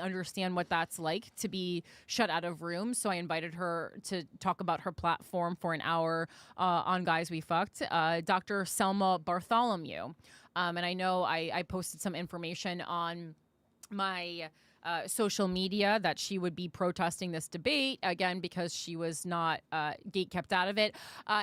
A: understand what that's like to be shut out of rooms. So I invited her to talk about her platform for an hour on Guys We Fucked, Dr. Selma Bartholomew. And I know I posted some information on my social media that she would be protesting this debate, again, because she was not gate kept out of it.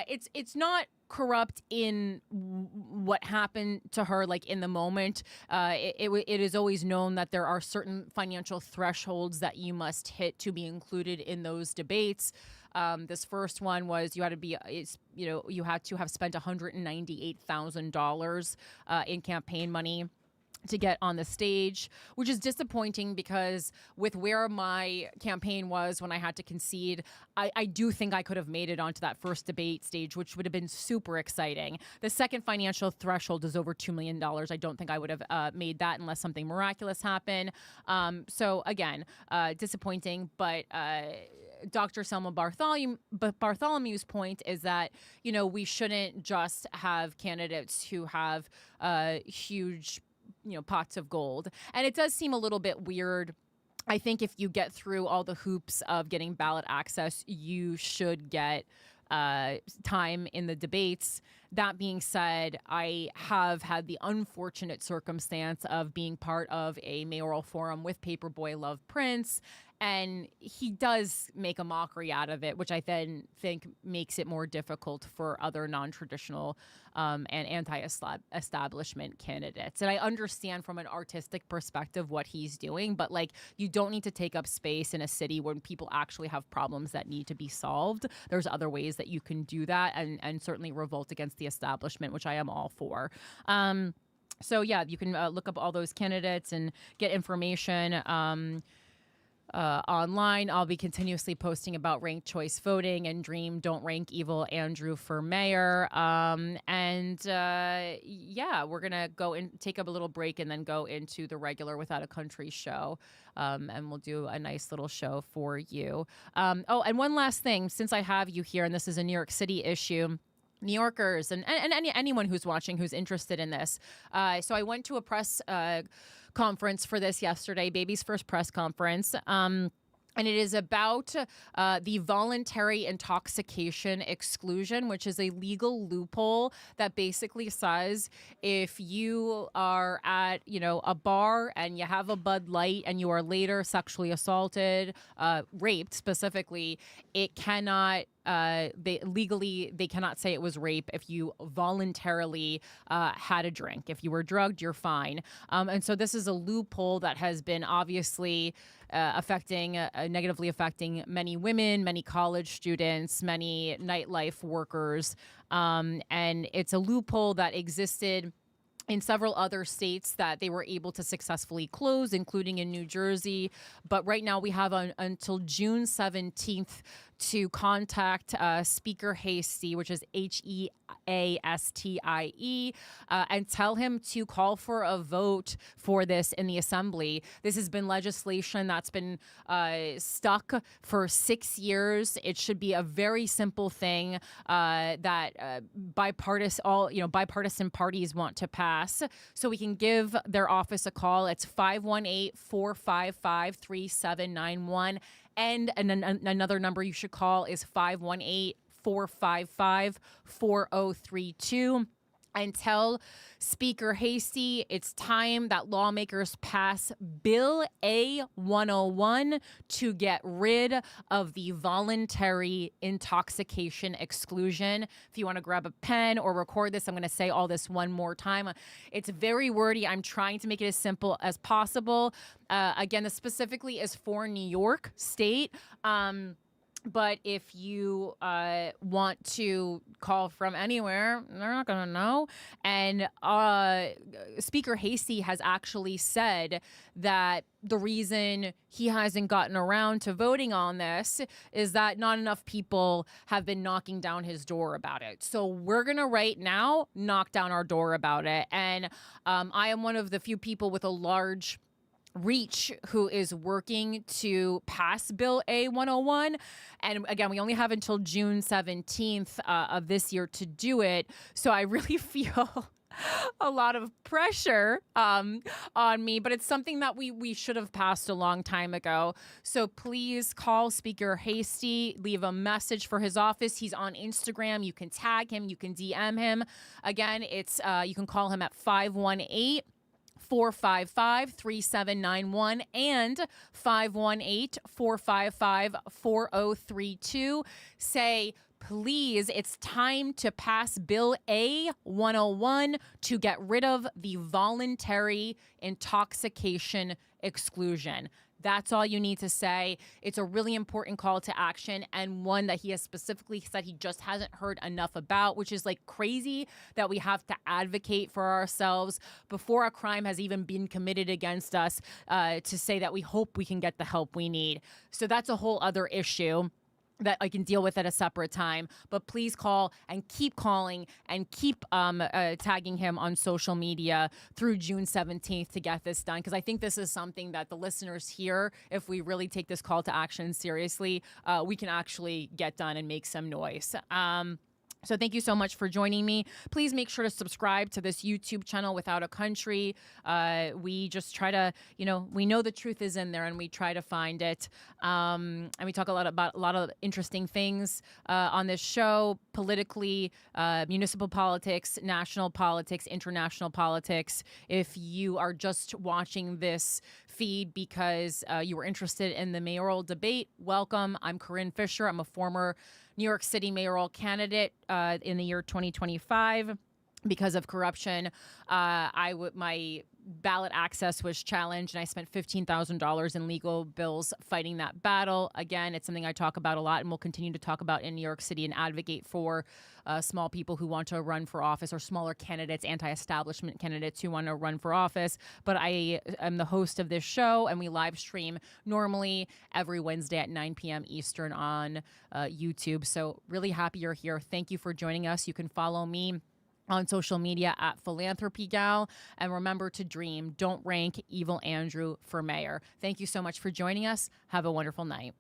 A: It's not corrupt in what happened to her, like in the moment. It is always known that there are certain financial thresholds that you must hit to be included in those debates. This first one was you had to have spent $198,000 in campaign money to get on the stage, which is disappointing because with where my campaign was when I had to concede, I do think I could have made it onto that first debate stage, which would have been super exciting. The second financial threshold is over $2 million. I don't think I would have made that unless something miraculous happened. So again, disappointing, but Dr. Selma Bartholomew's point is that, we shouldn't just have candidates who have huge pots of gold. And it does seem a little bit weird. I think if you get through all the hoops of getting ballot access, you should get time in the debates. That being said, I have had the unfortunate circumstance of being part of a mayoral forum with Paperboy Love Prince, and he does make a mockery out of it, which I then think makes it more difficult for other non-traditional and anti-establishment candidates. And I understand from an artistic perspective what he's doing, but you don't need to take up space in a city when people actually have problems that need to be solved. There's other ways that you can do that and certainly revolt against the establishment, which I am all for. So yeah, you can look up all those candidates and get information online. I'll be continuously posting about ranked choice voting and Dream Don't Rank Evil Andrew for mayor. Yeah, we're going to go and take up a little break and then go into the regular Without a Country show. And we'll do a nice little show for you. And one last thing, since I have you here, and this is a New York City issue, New Yorkers and anyone who's watching who's interested in this. So I went to a press conference for this yesterday, Baby's first press conference. and it is about the voluntary intoxication exclusion, which is a legal loophole that basically says if you are at, a bar and you have a Bud Light and you are later sexually assaulted, raped specifically, it cannot. They cannot say it was rape if you voluntarily had a drink. If you were drugged, you're fine. And so this is a loophole that has been obviously negatively affecting many women, many college students, many nightlife workers. And it's a loophole that existed in several other states that they were able to successfully close, including in New Jersey. But right now we have until June 17th to contact Speaker Hastie, which is Heastie, and tell him to call for a vote for this in the Assembly. This has been legislation that's been stuck for 6 years. It should be a very simple thing that bipartisan parties want to pass. So we can give their office a call. It's 518-455-3791. And another number you should call is 518-455-4032. And tell Speaker Hastie it's time that lawmakers pass Bill A-101 to get rid of the voluntary intoxication exclusion. If you want to grab a pen or record this, I'm going to say all this one more time. It's very wordy. I'm trying to make it as simple as possible. Again, this specifically is for New York State. But if you want to call from anywhere, they're not going to know. And Speaker Hastie has actually said that the reason he hasn't gotten around to voting on this is that not enough people have been knocking down his door about it. So we're going to right now knock down our door about it. And I am one of the few people with a large reach who is working to pass Bill A-101. And again, we only have until June 17th of this year to do it. So I really feel a lot of pressure on me, but it's something that we should have passed a long time ago. So please call Speaker Hastie, leave a message for his office. He's on Instagram. You can tag him. You can DM him. Again, it's you can call him at 518-455-3791 and 518-455-4032. Say, please, it's time to pass Bill A-101 to get rid of the voluntary intoxication exclusion. That's all you need to say. It's a really important call to action, and one that he has specifically said he just hasn't heard enough about, which is like crazy that we have to advocate for ourselves before a crime has even been committed against us to say that we hope we can get the help we need. So that's a whole other issue that I can deal with at a separate time. But please call and keep calling and keep tagging him on social media through June 17th to get this done. Because I think this is something that the listeners here, if we really take this call to action seriously, we can actually get done and make some noise. So thank you so much for joining me. Please make sure to subscribe to this YouTube channel, Without a Country. We just try to, we know the truth is in there and we try to find it. And we talk about a lot of interesting things on this show, politically, municipal politics, national politics, international politics. If you are just watching this feed because you were interested in the mayoral debate, welcome. I'm Corinne Fisher. I'm a former New York City mayoral candidate in the year 2025. Because of corruption, my ballot access was challenged, and I spent $15,000 in legal bills fighting that battle. Again, it's something I talk about a lot and will continue to talk about in New York City and advocate for small people who want to run for office, or smaller candidates, anti-establishment candidates who want to run for office. But I am the host of this show, and we live stream normally every Wednesday at 9 p.m. Eastern on YouTube. So really happy you're here. Thank you for joining us. You can follow me on social media at Philanthropy Gal. And remember to dream. Don't rank Evil Andrew for mayor. Thank you so much for joining us. Have a wonderful night.